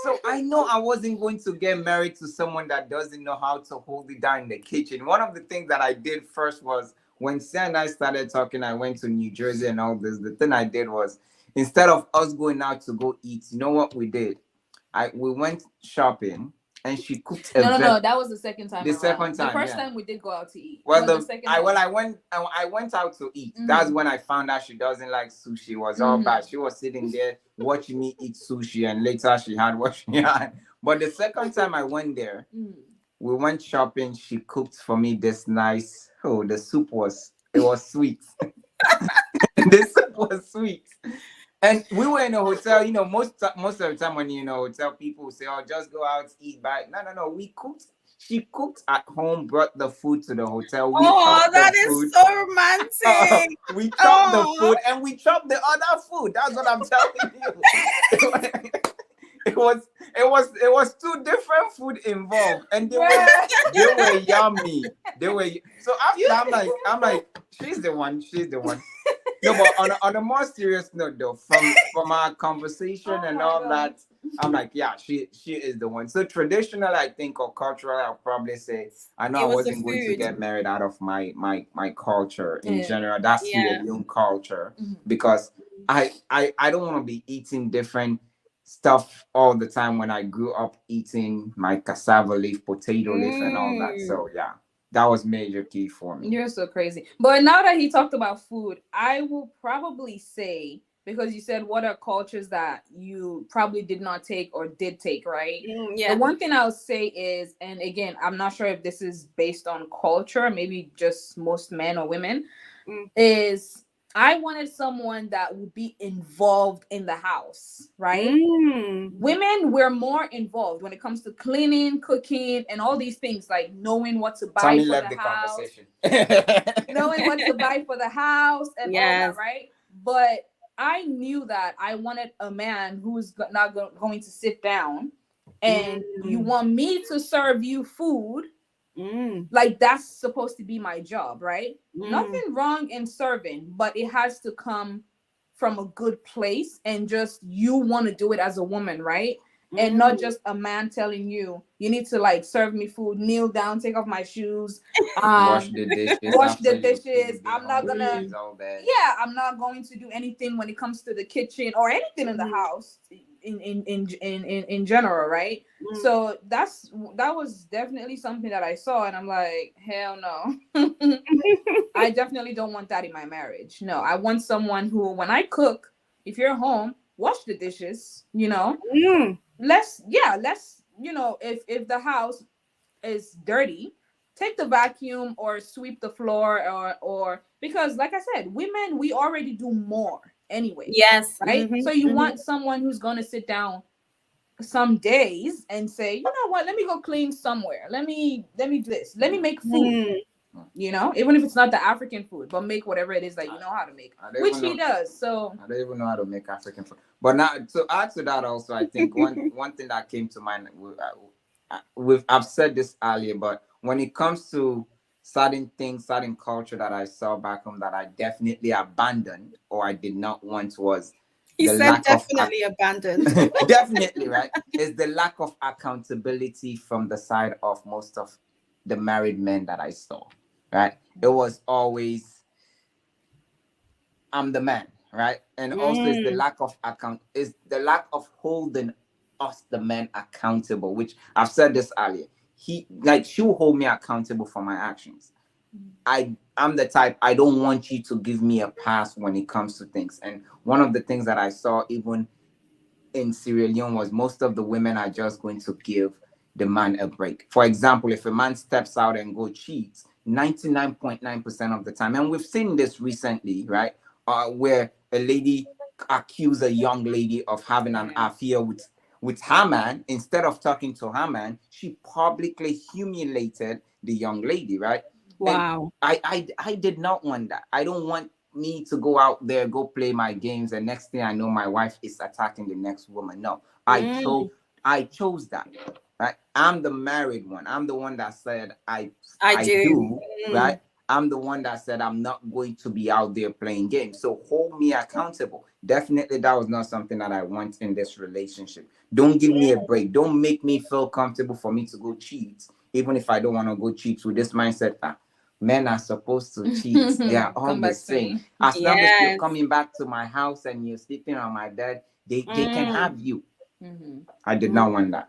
so I know I wasn't going to get married to someone that doesn't know how to hold it down in the kitchen. One of the things that I did first was when Sam and I started talking, I went to New Jersey and all this. The thing I did was instead of us going out to go eat, you know what we did? We went shopping and she cooked a No. That was the second time. The around. second time, The first yeah. time we did go out to eat. Well, The second time. I went out to eat. That's when I found out she doesn't like sushi. It was all bad. She was sitting there watching me eat sushi, and later she had what she had. But the second time I went there, we went shopping. She cooked for me this nice. Oh, the soup was sweet. The soup was sweet. And we were in a hotel, most of the time when you're in a hotel, people say, oh, just go out, eat, buy. No. We cooked. She cooked at home, brought the food to the hotel. We That is so romantic. We chopped the food and we chopped the other food. That's what I'm telling you. It was two different food involved, and they were yummy. So after I'm like, she's the one. No, but on a more serious note, though, from our conversation and all that, I'm like, yeah, she is the one. So traditional, I think, or cultural, I'll probably say, I know I wasn't going to get married out of my culture in general. That's Sierra Leone culture, because I don't want to be eating different stuff all the time when I grew up eating my cassava leaf, potato leaf, and all that. So yeah. That was major key for me. You're so crazy. But now that he talked about food, I will probably say, because you said what are cultures that you probably did not take or did take, right? The one thing I'll say is, and again, I'm not sure if this is based on culture, maybe just most men or women, is I wanted someone that would be involved in the house, right? Women were more involved when it comes to cleaning, cooking, and all these things, like knowing what to buy for the house, knowing what to buy for the house, and all that, right? But I knew that I wanted a man who's not going to sit down and you want me to serve you food. Like that's supposed to be my job, right? Nothing wrong in serving, but it has to come from a good place and just you want to do it as a woman, right? And not just a man telling you need to like serve me food, kneel down, take off my shoes, wash the dishes. I'm not gonna I'm not going to do anything when it comes to the kitchen or anything in the house in general, right? So that was definitely something that I saw and I'm like, hell no. I definitely don't want that in my marriage. No, I want someone who, when I cook, if you're home, wash the dishes, let's if the house is dirty, take the vacuum or sweep the floor or because like I said, women, we already do more anyway. Yes. Right. So you want someone who's going to sit down some days and say, you know what, let me go clean somewhere. Let me do this. Let me make food. Even if it's not the African food, but make whatever it is that you know how to make, which he does. So I don't even know how to make African food. But now to add to that also, I think one thing that came to mind, I've said this earlier, but when it comes to certain things, certain culture that I saw back home that I definitely abandoned or I did not want was he said definitely abandoned. Definitely, right? Is the lack of accountability from the side of most of the married men that I saw, right? It was always, I'm the man, right? And also is the lack of holding us, the men, accountable, which I've said this earlier. She will hold me accountable for my actions. I'm the type, I don't want you to give me a pass when it comes to things. And one of the things that I saw even in Sierra Leone was most of the women are just going to give the man a break. For example, if a man steps out and go cheats, 99.9% of the time, and we've seen this recently, right? Where a lady accused a young lady of having an affair with her man. Instead of talking to her man, she publicly humiliated the young lady, right? Wow. And I did not want that. I don't want me to go out there, go play my games, and next thing I know, my wife is attacking the next woman. No, I chose that. Right? I'm the married one. I'm the one that said I do. right? I'm the one that said I'm not going to be out there playing games. So hold me accountable. Definitely that was not something that I want in this relationship. Don't give me a break. Don't make me feel comfortable for me to go cheat, even if I don't want to go cheat, with this mindset that men are supposed to cheat. They are all the same. As long as you're coming back to my house and you're sleeping on my bed, they can have you. I did not want that.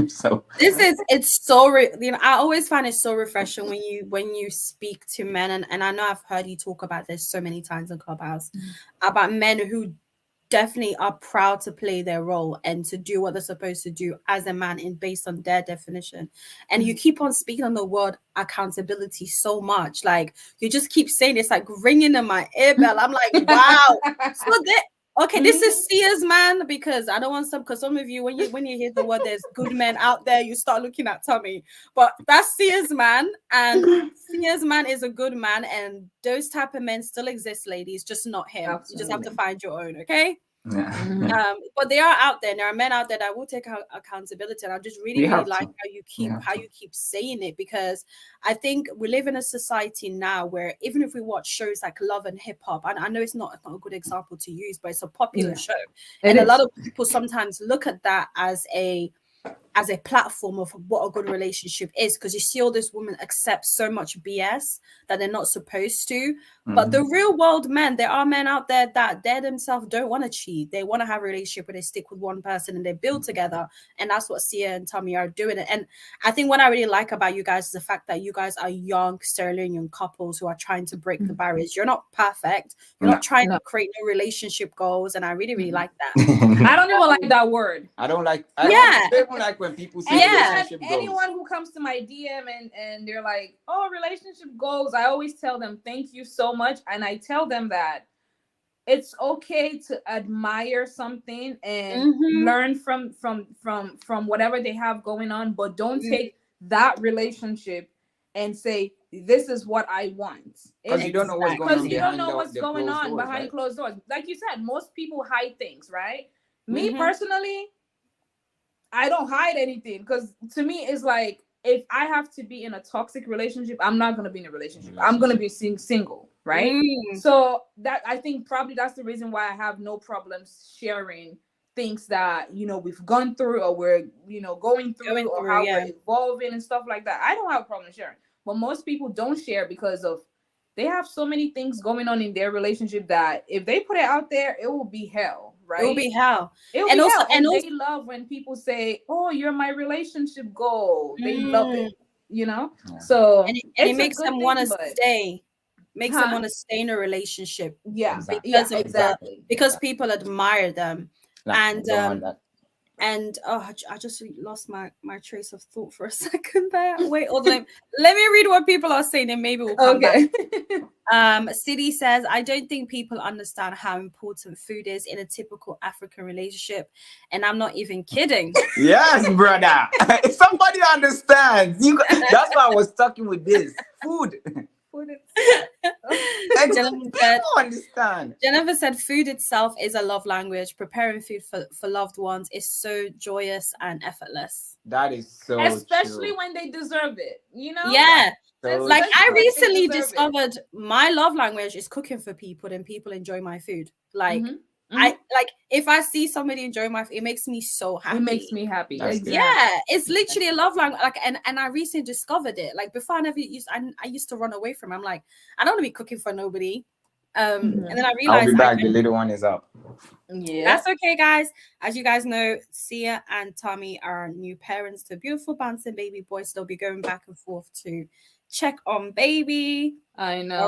So it's so I always find it so refreshing when you speak to men, and I know I've heard you talk about this so many times in Clubhouse about men who definitely are proud to play their role and to do what they're supposed to do as a man in based on their definition. And you keep on speaking on the word accountability so much, like you just keep saying it's like ringing in my ear bell. I'm like, wow. So okay, this is Sia's man, because I don't want because some of you, when you hear the word there's good men out there, you start looking at Tommy. But that's Sia's man, and Sia's man is a good man, and those type of men still exist, ladies, just not him. Absolutely. You just have to find your own, okay? But they are out there, and there are men out there that will take accountability, and I just really like how you keep saying it, because I think we live in a society now where even if we watch shows like Love and Hip Hop, and I know it's not a good example to use, but it's a popular show, and a lot of people sometimes look at that as a platform of what a good relationship is, because you see all this women accept so much BS that they're not supposed to. But the real world men, there are men out there that they themselves don't want to cheat. They want to have a relationship where they stick with one person and they build together. And that's what Sia and Tommy are doing. And I think what I really like about you guys is the fact that you guys are young Sierra Leonean couples who are trying to break the barriers. You're not perfect. You're not trying to create new relationship goals. And I really, really like that. I don't even like that word. I don't like when people say relationship goals. Anyone who comes to my DM and they're like, oh, relationship goals, I always tell them thank you so much. And I tell them that it's okay to admire something and learn from whatever they have going on, but don't take that relationship and say this is what I want. Because you don't know what's going on. Because you don't know what's going on behind closed doors. Like you said, most people hide things, right? Me personally, I don't hide anything, because to me it's like, if I have to be in a toxic relationship, I'm not going to be in a relationship. I'm going to be single, right? So that, I think probably that's the reason why I have no problems sharing things that, we've gone through, or we're, going through, or how we're evolving and stuff like that. I don't have a problem sharing. But most people don't share because of, they have so many things going on in their relationship that if they put it out there, it will be hell, right? It will be hell. And they love when people say, oh, you're my relationship goal. They love it, Yeah. So and it makes them want to stay. Makes them want to stay in a relationship. Yeah. Exactly. Because people admire them. And I just lost my trace of thought for a second there. Wait, let me read what people are saying, and maybe we'll come back. City says, I don't think people understand how important food is in a typical African relationship, and I'm not even kidding. Yes, brother. Somebody understands. That's why I was talking with this food. Jennifer said food itself is a love language. Preparing food for loved ones is so joyous and effortless. That is so especially true. when they deserve it, Yeah. So like I recently discovered my love language is cooking for people, and people enjoy my food. Like I like, if I see somebody enjoy my food, it makes me so happy. It makes me happy. Yeah, it's literally a love language. Like, and I recently discovered it. Like before, I used to run away from it. I'm like, I don't want to be cooking for nobody. And then I realized, I'll be back. The little one is up. Yeah, that's okay, guys. As you guys know, Sia and Tommy are new parents to beautiful bouncing baby boys. They'll be going back and forth to check on baby. I know.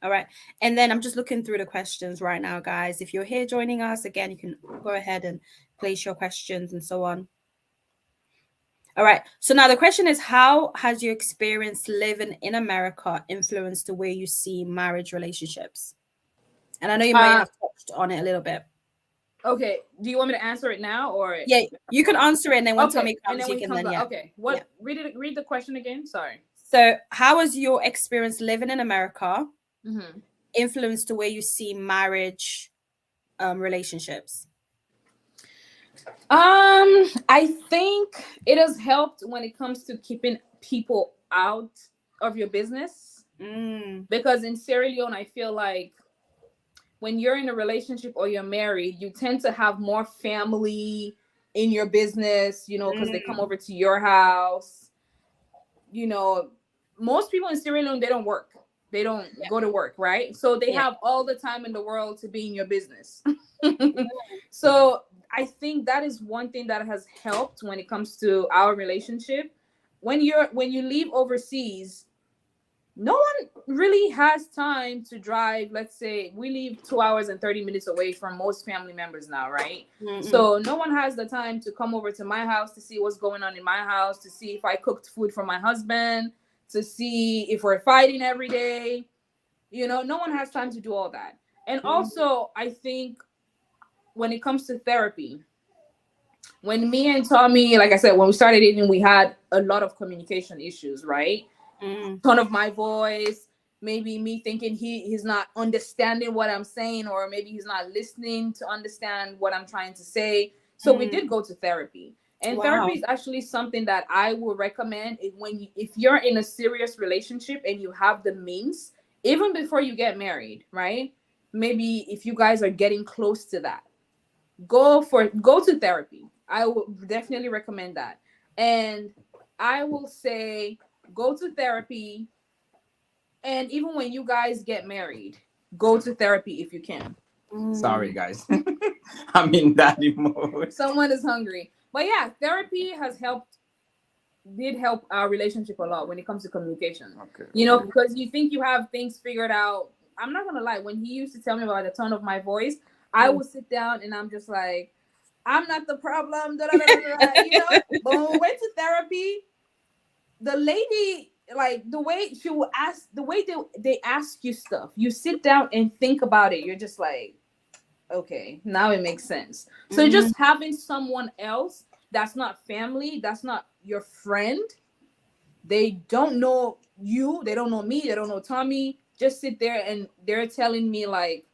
All right. And then I'm just looking through the questions right now, guys. If you're here joining us, again, you can go ahead and place your questions and so on. All right. So now the question is, how has your experience living in America influenced the way you see marriage relationships? And I know you might have touched on it a little bit. Okay. Do you want me to answer it now, or? Yeah, you can answer it, and then when Tommy comes, you can then, Okay. Read the question again. Sorry. So how has your experience living in America influenced the way you see marriage relationships? I think it has helped when it comes to keeping people out of your business. Because in Sierra Leone, I feel like when you're in a relationship or you're married, you tend to have more family in your business, because they come over to your house. Most people in Sierra Leone, they don't work. They don't go to work, right? So they have all the time in the world to be in your business. So I think that is one thing that has helped when it comes to our relationship. When you leave overseas, no one really has time to drive. Let's say we live 2 hours and 30 minutes away from most family members now, right? So no one has the time to come over to my house to see what's going on in my house, to see if I cooked food for my husband, to see if we're fighting every day. No one has time to do all that. And also, I think when it comes to therapy, when me and Tommy, like I said, when we started dating, we had a lot of communication issues, right? Tone of my voice, maybe me thinking he's not understanding what I'm saying, or maybe he's not listening to understand what I'm trying to say. So we did go to therapy. And therapy is actually something that I will recommend if you're in a serious relationship and you have the means, even before you get married, right? Maybe if you guys are getting close to that, go to therapy. I will definitely recommend that. And I will say go to therapy. And even when you guys get married, go to therapy if you can. Sorry, guys. I'm in daddy mode. Someone is hungry. But yeah, therapy did help our relationship a lot when it comes to communication. Okay. Because you think you have things figured out. I'm not gonna lie, when he used to tell me about the tone of my voice, I would sit down and I'm just like, I'm not the problem. Da, da, da, da, da, But when we went to therapy, the lady, like the way she will ask, the way they ask you stuff, you sit down and think about it. You're just like, okay, now it makes sense. So just having someone else that's not family, that's not your friend, they don't know you, they don't know me, they don't know Tommy, just sit there and they're telling me like,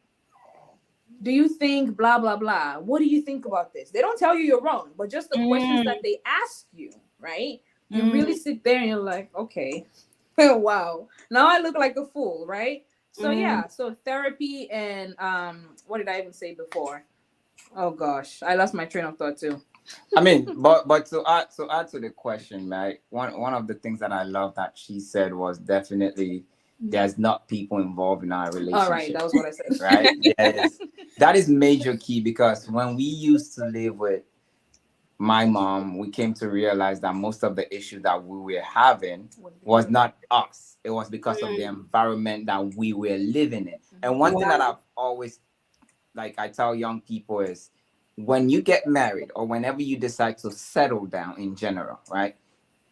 do you think blah blah blah, what do you think about this? They don't tell you you're wrong, but just the questions that they ask you, right? You really sit there and you're like, okay, wow, now I look like a fool, right? So yeah, so therapy and what did I even say before? Oh gosh, I lost my train of thought too. I mean, but to add to the question, right? One of the things that I love that she said was definitely there's not people involved in our relationship. All right, that was what I said. Right? Yes, that is major key, because when we used to live with my mom, we came to realize that most of the issues that we were having was not us. It was because of the environment that we were living in. And one thing that I've always, like I tell young people is, when you get married or whenever you decide to settle down in general, right?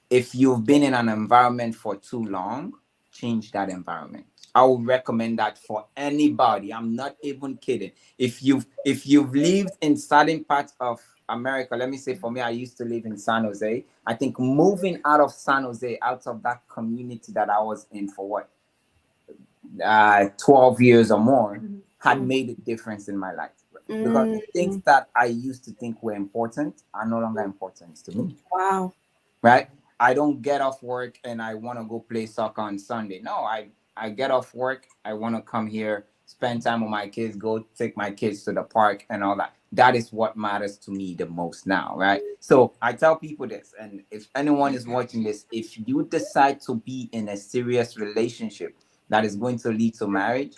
If you've been in an environment for too long, change that environment. I would recommend that for anybody. I'm not even kidding. If you've lived in certain parts of America, let me say for me, I used to live in San Jose. I think moving out of San Jose, out of that community that I was in for 12 years or more, had made a difference in my life. Because the things that I used to think were important are no longer important to me. Wow. Right? I don't get off work and I want to go play soccer on Sunday. No, I get off work. I want to come here, spend time with my kids, go take my kids to the park and all that. That is what matters to me the most now, right? So I tell people this, and if anyone is watching this, if you decide to be in a serious relationship that is going to lead to marriage,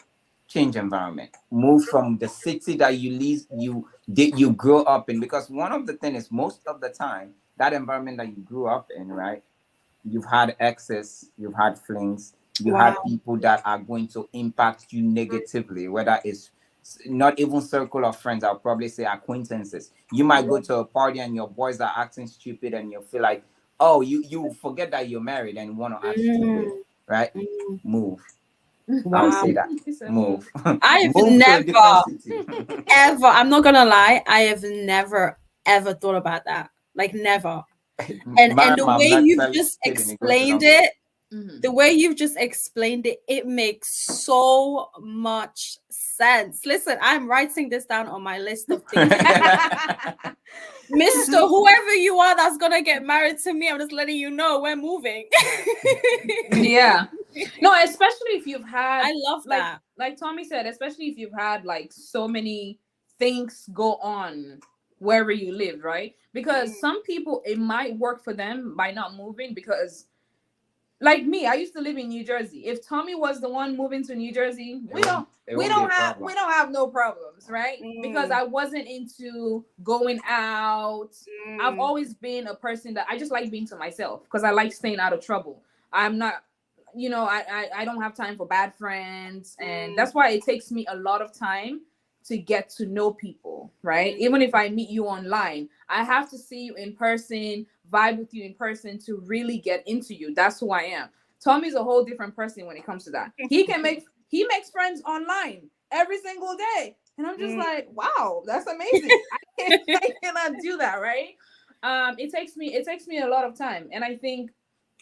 change environment. Move from the city that you grew up in, because one of the things is, most of the time, that environment that you grew up in, right? You've had exes, you've had flings, you had people that are going to impact you negatively, whether it's not even circle of friends, I'll probably say acquaintances. You might go to a party and your boys are acting stupid and you feel like, oh, you forget that you're married and want to act stupid, right? Move. Wow. I would say that. Move. I've Move never, ever, I'm not gonna lie, I have never, ever thought about that. Like, never. And the way you've just explained it, The way you've just explained it, it makes so much sense. Listen, I'm writing this down on my list of things. Mr. Whoever you are that's gonna get married to me, I'm just letting you know we're moving. Yeah. No, especially if you've had, I love that. Like Tommy said, especially if you've had like so many things go on wherever you live, right? Because some people, it might work for them by not moving, because like me, I used to live in New Jersey. If Tommy was the one moving to New Jersey, we don't have no problems, right? Because I wasn't into going out. I've always been a person that I just like being to myself, because I like staying out of trouble. I'm not, I don't have time for bad friends, and that's why it takes me a lot of time to get to know people, right? Even if I meet you online, I have to see you in person, vibe with you in person to really get into you. That's who I am. Tommy's a whole different person when it comes to that. He makes friends online every single day, and I'm just like, wow, that's amazing. I cannot do that, right? It takes me a lot of time, and I think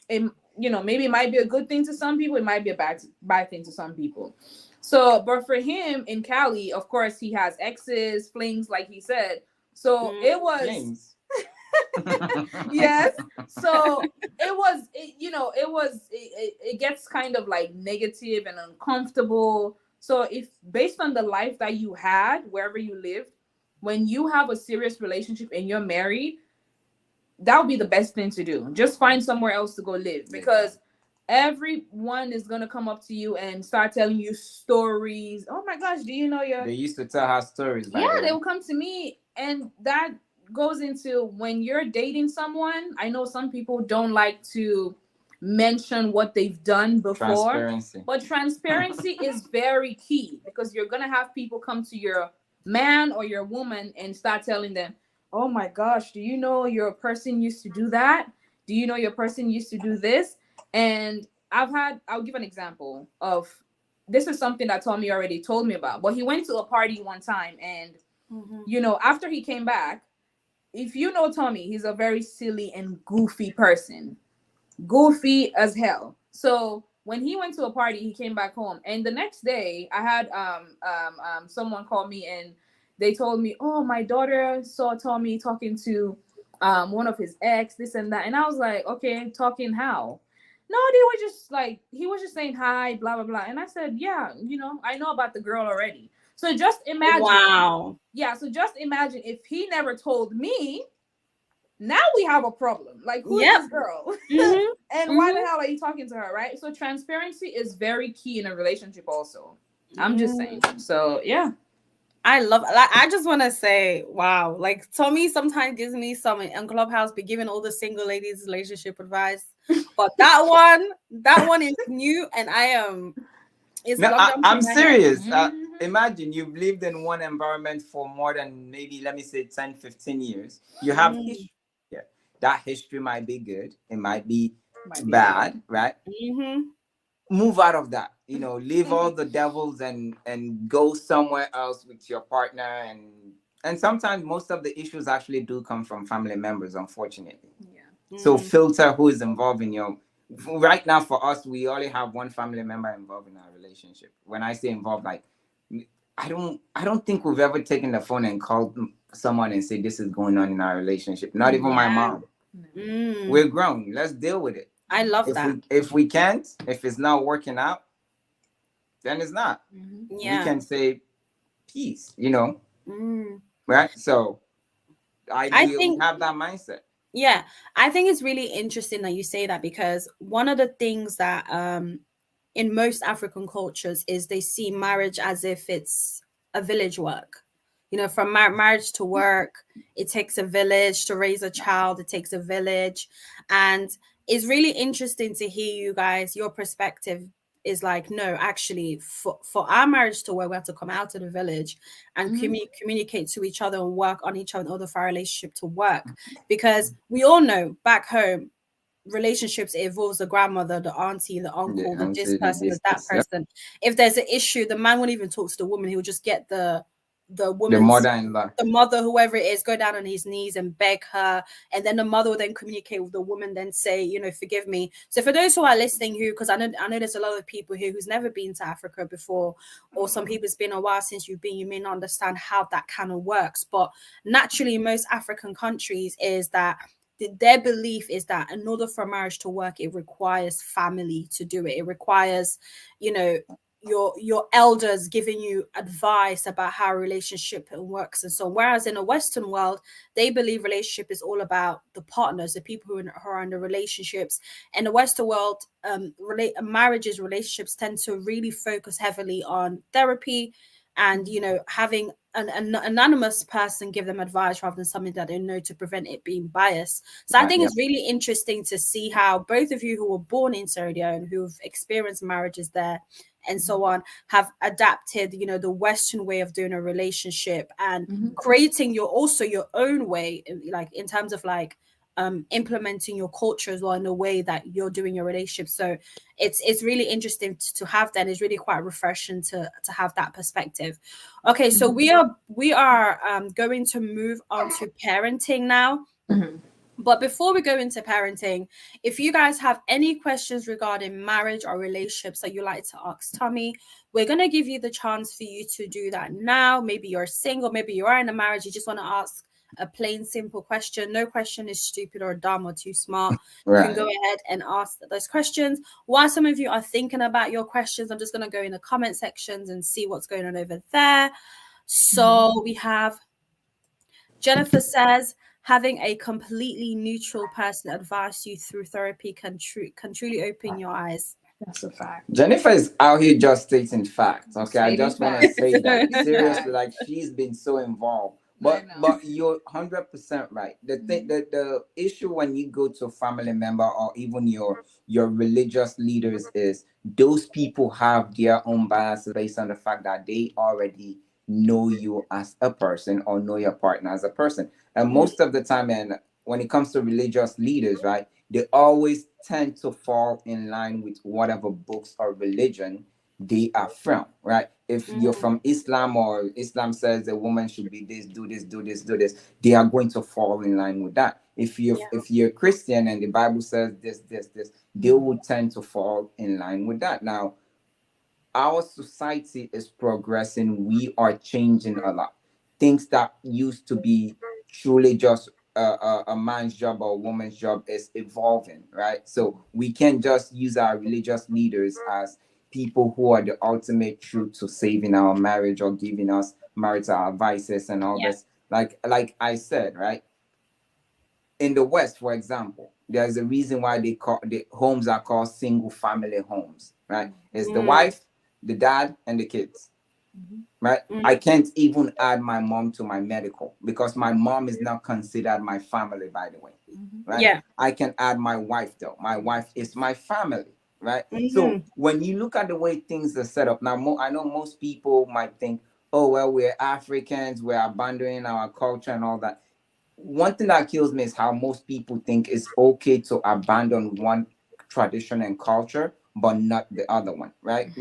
maybe it might be a good thing to some people, it might be a bad thing to some people. So, but for him in Cali, of course, he has exes, flings, like he said. So it was, yes. So it gets kind of like negative and uncomfortable. So if based on the life that you had, wherever you lived, when you have a serious relationship and you're married, that would be the best thing to do. Just find somewhere else to go live, because everyone is gonna come up to you and start telling you stories. Oh my gosh, do you know your? They used to tell her stories. Yeah, they will come to me, and that goes into when you're dating someone. I know some people don't like to mention what they've done before, but transparency is very key, because you're gonna have people come to your man or your woman and start telling them, "Oh my gosh, do you know your person used to do that? Do you know your person used to do this?" And I'll give an example of, this is something that Tommy already told me about, but he went to a party one time, and after he came back, if you know Tommy, he's a very silly and goofy person, goofy as hell. So when he went to a party, he came back home, and the next day I had someone call me, and they told me, "Oh, my daughter saw Tommy talking to one of his ex, this and that." And I was like, "Okay, talking how?" "No, they were just like, he was just saying hi, blah blah blah." And I said, "Yeah, I know about the girl already." So just imagine. Wow. Yeah, so just imagine if he never told me. Now we have a problem. Like, who's this girl? And why the hell are you talking to her, right? So transparency is very key in a relationship also. I'm just saying. So yeah. I just want to say, wow, like Tommy sometimes gives me some in Clubhouse, be giving all the single ladies relationship advice, but that one is new, and I'm serious. Imagine you've lived in one environment for more than maybe, let me say 10, 15 years. You have history. Yeah. That history might be good. It might be bad, right? Move out of that. Leave all the devils and go somewhere else with your partner. And sometimes most of the issues actually do come from family members, unfortunately. Yeah. So filter who is involved in your. Right now, for us, we only have one family member involved in our relationship. When I say involved, like, I don't think we've ever taken the phone and called someone and said this is going on in our relationship. Not even my mom. We're grown. Let's deal with it. I love that. If we can't, if it's not working out, then it's not. Yeah. We can say peace. Right? So I think have that mindset. Yeah, I think it's really interesting that you say that, because one of the things that in most African cultures is they see marriage as if it's a village work. From marriage to work, it takes a village to raise a child. It takes a village. And it's really interesting to hear you guys, your perspective is like, no, actually, for our marriage to work, we have to come out of the village and communicate to each other and work on each other in order for our relationship to work. Because we all know back home, relationships, it involves the grandmother, the auntie, the uncle, the this person, that person. If there's an issue, the man won't even talk to the woman. He will just get the the The woman's mother-in-law. the mother, whoever it is, go down on his knees and beg her, and then the mother will then communicate with the woman, then say, forgive me. So for those who are listening, who, because I know there's a lot of people here who's never been to Africa before, or some people, it's been a while since you've been, you may not understand how that kind of works. But naturally, in most African countries, is that their belief is that in order for marriage to work, it requires family to do it. It requires, your elders giving you advice about how a relationship works and so on. Whereas in a Western world, they believe relationship is all about the partners, the people who are in the relationships. In the Western world, relationships tend to really focus heavily on therapy and having an anonymous person give them advice rather than something that they know, to prevent it being biased. So I think it's really interesting to see how both of you who were born in Sierra Leone, who've experienced marriages there and so on, have adapted the Western way of doing a relationship and creating your own way, like in terms of like implementing your culture as well in the way that you're doing your relationship. So it's really interesting to have that. It's really quite refreshing to have that perspective. Okay, so we are going to move on to parenting now. But before we go into parenting, if you guys have any questions regarding marriage or relationships that you'd like to ask Tommy, we're going to give you the chance for you to do that now. Maybe you're single, maybe you are in a marriage, you just want to ask a plain, simple question. No question is stupid or dumb or too smart. You can go ahead and ask those questions. While some of you are thinking about your questions, I'm just going to go in the comment sections and see what's going on over there. So we have Jennifer says, having a completely neutral person advise you through therapy can truly open your eyes. That's a fact. Jennifer is out here just stating facts. Okay, I just want to say that Stating seriously, facts. like she's been so involved. But you're 100% right. The thing, the issue when you go to a family member or even your religious leaders is those people have their own biases based on the fact that they already know you as a person or know your partner as a person. And most of the time, and when it comes to religious leaders, right, they always tend to fall in line with whatever books or religion they are from, right? If you're from Islam, or Islam says a woman should be this, do this, do this, do this, they are going to fall in line with that. If you're Christian and the Bible says this, this, this, they will tend to fall in line with that. Now, our society is progressing. We are changing a lot. Things that used to be truly just a man's job or a woman's job is evolving, right? So we can't just use our religious leaders as people who are the ultimate truth to saving our marriage or giving us marital advices and all this. Like I said, right? In the West, for example, there's a reason why the homes are called single family homes, right? It's the wife, the dad, and the kids, right? I can't even add my mom to my medical because my mom is not considered my family, by the way, right? I can add my wife though. My wife is my family, right? So when you look at the way things are set up now, I know most people might think, oh, well, we're Africans, we're abandoning our culture and all that. One thing that kills me is how most people think it's okay to abandon one tradition and culture but not the other one, right?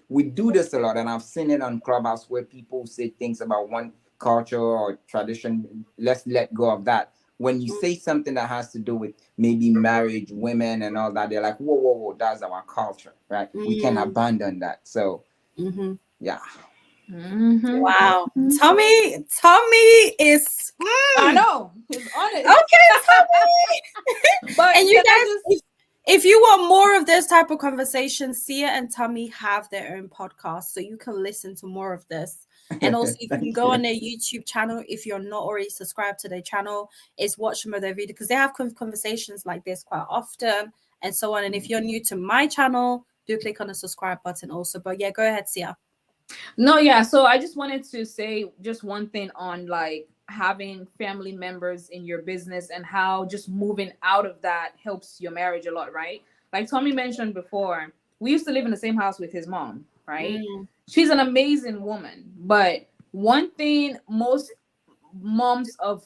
We do this a lot, and I've seen it on Clubhouse where people say things about one culture or tradition. Let's let go of that. When you say something that has to do with maybe marriage, women, and all that, they're like, whoa, whoa, whoa, that's our culture, right? We can abandon that. So, yeah. Wow. Tommy is I know he's on it. Okay, Tommy. But and you guys, if you want more of this type of conversation, Sia and Tommy have their own podcast, so you can listen to more of this. And also, you can go on their YouTube channel if you're not already subscribed to their channel. Is watch some of their videos because they have conversations like this quite often and so on. And if you're new to my channel, do click on the subscribe button also. But yeah, go ahead, Sia. No, yeah. So I just wanted to say just one thing on like having family members in your business and how just moving out of that helps your marriage a lot, right? Like Tommy mentioned before, we used to live in the same house with his mom, right? She's an amazing woman. But one thing most moms of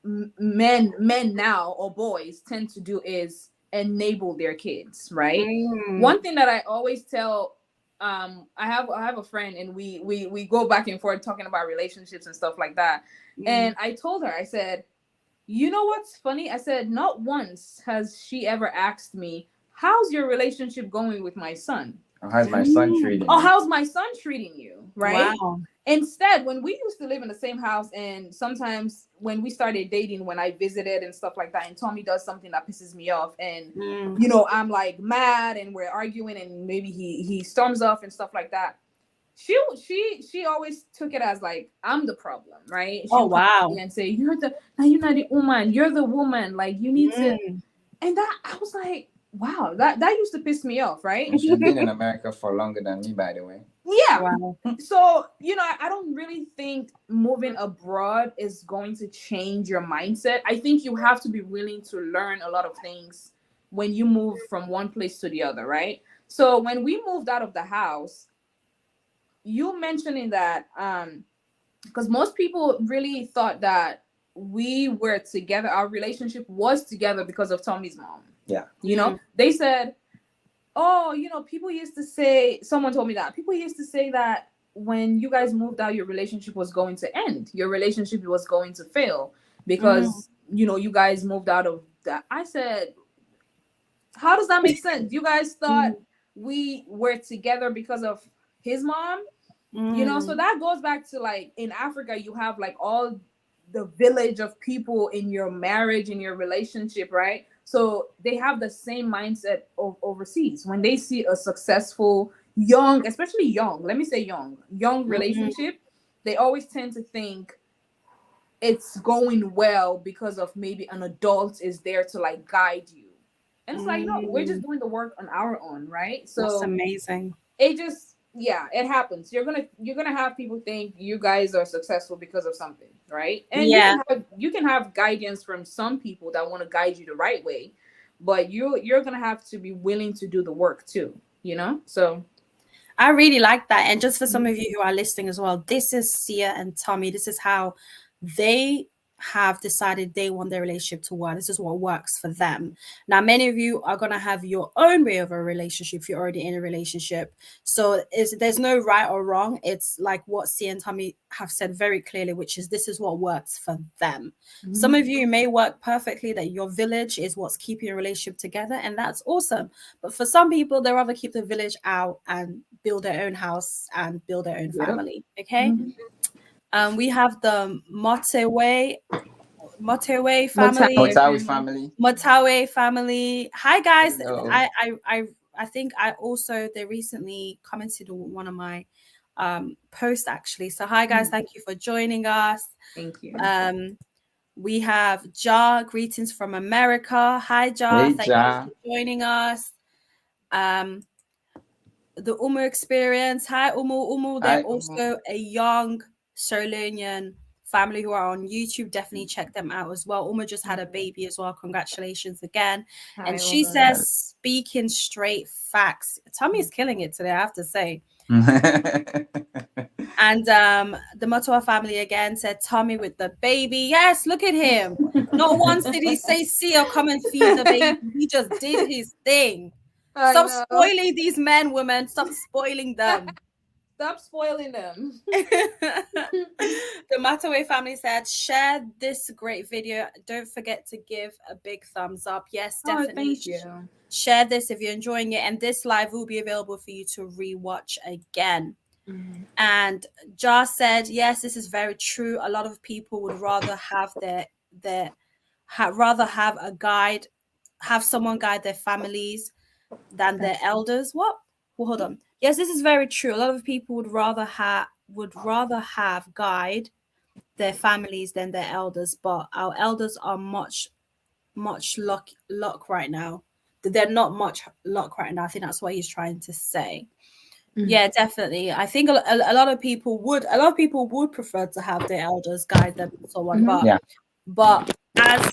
men now or boys tend to do is enable their kids, right? One thing that I always tell I have a friend, and we go back and forth talking about relationships and stuff like that. And I told her, I said, you know what's funny? I said, not once has she ever asked me, how's your relationship going with my son? Or how's my son treating you? Oh, how's my son treating you? Right? Wow. Instead, when we used to live in the same house, and sometimes when we started dating, when I visited and stuff like that, and Tommy does something that pisses me off, and you know, I'm like mad, and we're arguing, and maybe he storms off and stuff like that. She always took it as like, I'm the problem, right? Oh wow. And say, you're not the woman, you're the woman, like you need to. And that, I was like, wow, that used to piss me off, right? And she's been in America for longer than me, by the way. Yeah. Wow. So, you know, I don't really think moving abroad is going to change your mindset. I think you have to be willing to learn a lot of things when you move from one place to the other, right? So when we moved out of the house, you mentioning that, because most people really thought that we were together, our relationship was together because of Tommy's mom. Yeah. You know, they said, oh, you know, people used to say, someone told me that people used to say that when you guys moved out, your relationship was going to end. Your relationship was going to fail because, you know, you guys moved out of that. I said, how does that make sense? You guys thought we were together because of his mom? You know, so that goes back to like in Africa, you have like all the village of people in your marriage, in your relationship, right? So they have the same mindset overseas. When they see a successful, young, especially young, let me say young relationship, they always tend to think it's going well because of maybe an adult is there to like guide you. And it's like, no, we're just doing the work on our own, right? So that's amazing. It just, yeah, it happens. You're gonna have people think you guys are successful because of something, right? And you can have guidance from some people that want to guide you the right way, but you're gonna have to be willing to do the work too, you know? So I really like that. And just for some of you who are listening as well, this is Sia and Tommy. This is how they have decided they want their relationship to work. This is what works for them. Now, many of you are going to have your own way of a relationship if you're already in a relationship. So there's no right or wrong. It's like what Sia and Tommy have said very clearly, which is this is what works for them. Some of you may work perfectly, that your village is what's keeping your relationship together, and that's awesome. But for some people, they rather keep the village out and build their own house and build their own family. Okay. We have the Motewe family. Motawe family. Hi guys. I think they recently commented on one of my posts actually. So hi guys, thank you for joining us. Thank you. We have Ja, greetings from America. Hi Ja, thank you for joining us. The Umu experience. Hi Umu. They're also a young Sierra Leonean family who are on YouTube. Definitely check them out as well. Umu just had a baby as well. Congratulations again. And she says, speaking straight facts. Tommy is killing it today, I have to say. And the Motoa family again said, Tommy with the baby. Yes, look at him. Not once did he say, see or come and feed the baby. He just did his thing. Stop spoiling these men, women. Stop spoiling them. Stop spoiling them. The Mataway family said, share this great video. Don't forget to give a big thumbs up. Yes, definitely. Thank you. Share this if you're enjoying it. And this live will be available for you to rewatch again. And Jar said, yes, this is very true. A lot of people would rather have have someone guide their families than their elders. What? Well, hold on. Yes, this is very true. A lot of people would rather have guide their families than their elders, but our elders are much luck right now. They're not much luck right now. I think that's what he's trying to say. Yeah, definitely. I think a lot of people would prefer to have their elders guide them and so on. But as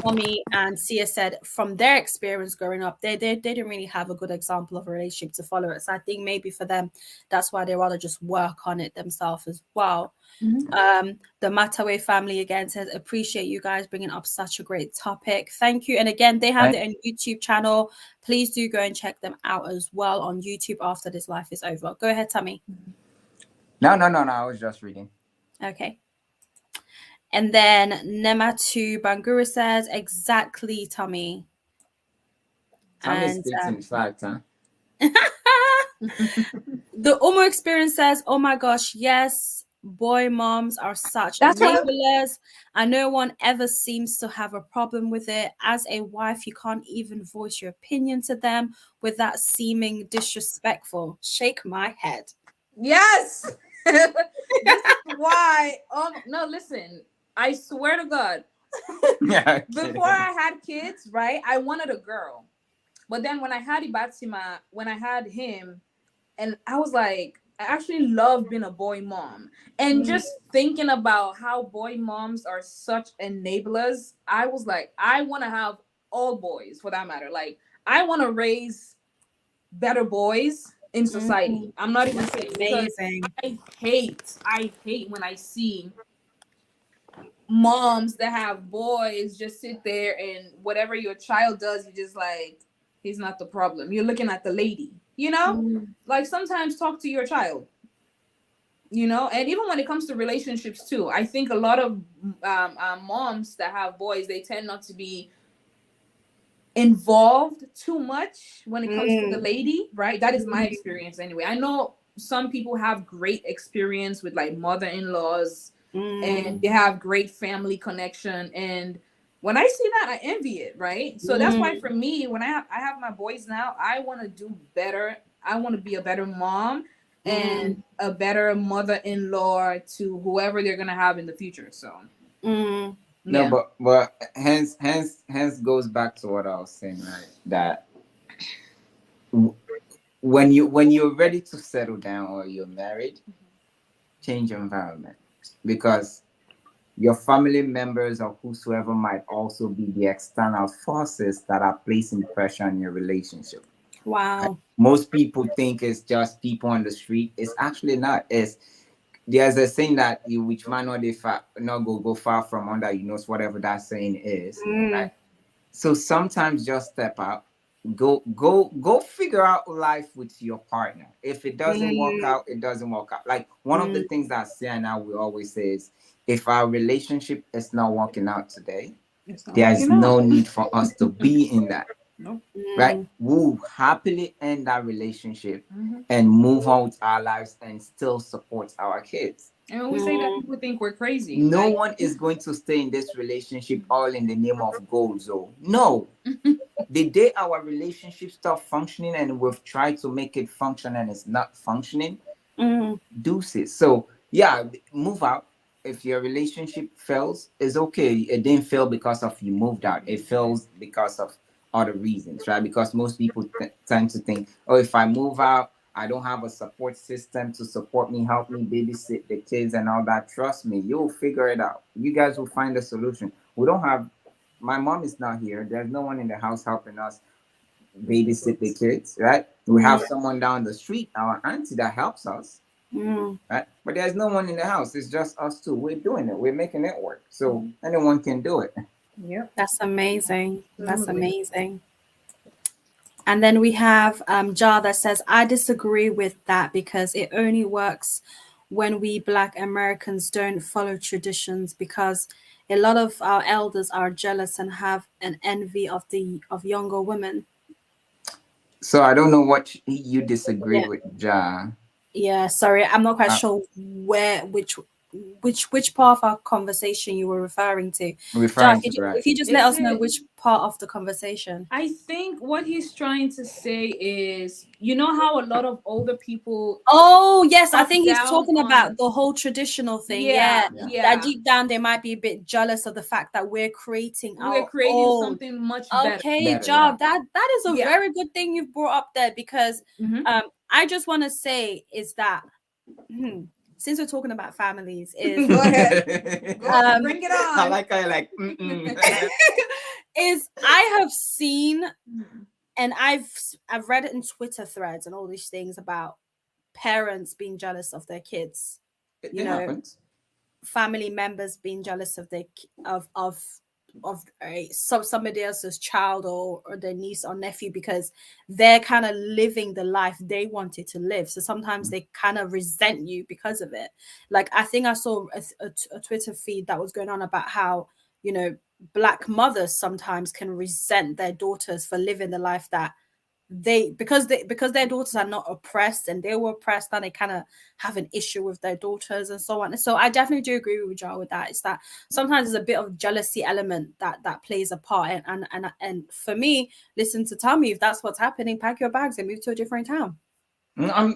Mommy and Sia said from their experience growing up, they didn't really have a good example of a relationship to follow it. So I think maybe for them, that's why they rather just work on it themselves as well. The Mataway family again says, appreciate you guys bringing up such a great topic. Thank you. And again, they have their own YouTube channel. Please do go and check them out as well on YouTube after this live is over. Go ahead, Tammy. No. I was just reading. Okay. And then Nematu Bangura says, exactly, Tommy. Tommy speaks in fact, huh? The Umo experience says, oh my gosh, yes, boy moms are such enablers, and no one ever seems to have a problem with it. As a wife, you can't even voice your opinion to them without seeming disrespectful. Shake my head. Yes. This is why. No, listen. I swear to God. Before I had kids, right? I wanted a girl, but then when I had Ibatsima, when I had him, and I was like, I actually love being a boy mom, and just thinking about how boy moms are such enablers. I was like, I want to have all boys for that matter. Like, I want to raise better boys in society. I'm not even saying amazing. I hate when I see moms that have boys just sit there and whatever your child does, you just like, he's not the problem. You're looking at the lady, you know? Like, sometimes talk to your child, you know? And even when it comes to relationships too, I think a lot of moms that have boys, they tend not to be involved too much when it comes to the lady, right? That is my experience anyway. I know some people have great experience with like mother-in-laws and they have great family connection, and when I see that, I envy it, right? So that's why for me, when I have my boys now, I want to do better. I want to be a better mom and a better mother-in-law to whoever they're gonna have in the future. So no, but hence goes back to what I was saying, right? That when you're ready to settle down or you're married, change your environment, because your family members or whosoever might also be the external forces that are placing pressure on your relationship. Wow. Most people think it's just people on the street. It's actually not. There's a saying that you which might not go far from under your nose, whatever that saying is. Right? So sometimes just step out, go figure out life with your partner. If it doesn't work out, it doesn't work out. Like one of the things that Sierra and I will always say is, if our relationship is not working out today, there's no need for us to be in that. Right? We'll happily end that relationship and move on with our lives and still support our kids. And when we say that, people think we're crazy. No one is going to stay in this relationship all in the name of goals. No. The day our relationship stop functioning and we've tried to make it function and it's not functioning, deuces. So yeah, move out. If your relationship fails, it's okay. It didn't fail because of you moved out. It fails because of other reasons, right? Because most people tend to think, oh, if I move out, I don't have a support system to support me, help me babysit the kids and all that. Trust me, you'll figure it out. You guys will find a solution. My mom is not here. There's no one in the house helping us babysit the kids, right? We have someone down the street, our auntie, that helps us, right? But there's no one in the house. It's just us two. We're doing it. We're making it work. So anyone can do it. Yeah, that's amazing. That's amazing. And then we have Jar that says, I disagree with that because it only works when we Black Americans don't follow traditions, because a lot of our elders are jealous and have an envy of younger women. So I don't know what you disagree with, Jar. Yeah, sorry, I'm not quite sure which part of our conversation you were referring to. If you just let us know which part of the conversation. I think what he's trying to say is, you know how a lot of older people. Oh yes, I think he's talking about the whole traditional thing. Yeah. That deep down they might be a bit jealous of the fact that we're creating something much better. Okay, Job. That is a very good thing you've brought up there, because I just want to say is that. Since we're talking about families, is go ahead, bring it on. I like how you're like. is I have seen, and I've read it in Twitter threads and all these things about parents being jealous of their kids. It happens. Family members being jealous of their somebody else's child or their niece or nephew because they're kind of living the life they wanted to live. So sometimes they kind of resent you because of it. Like I think I saw a Twitter feed that was going on about how Black mothers sometimes can resent their daughters for living the life that because their daughters are not oppressed and they were oppressed, and they kind of have an issue with their daughters and so on. So I definitely do agree with Joe with that. It's that sometimes there's a bit of jealousy element that plays a part, and for me, listen, to tell me if that's what's happening, pack your bags and move to a different town. I'm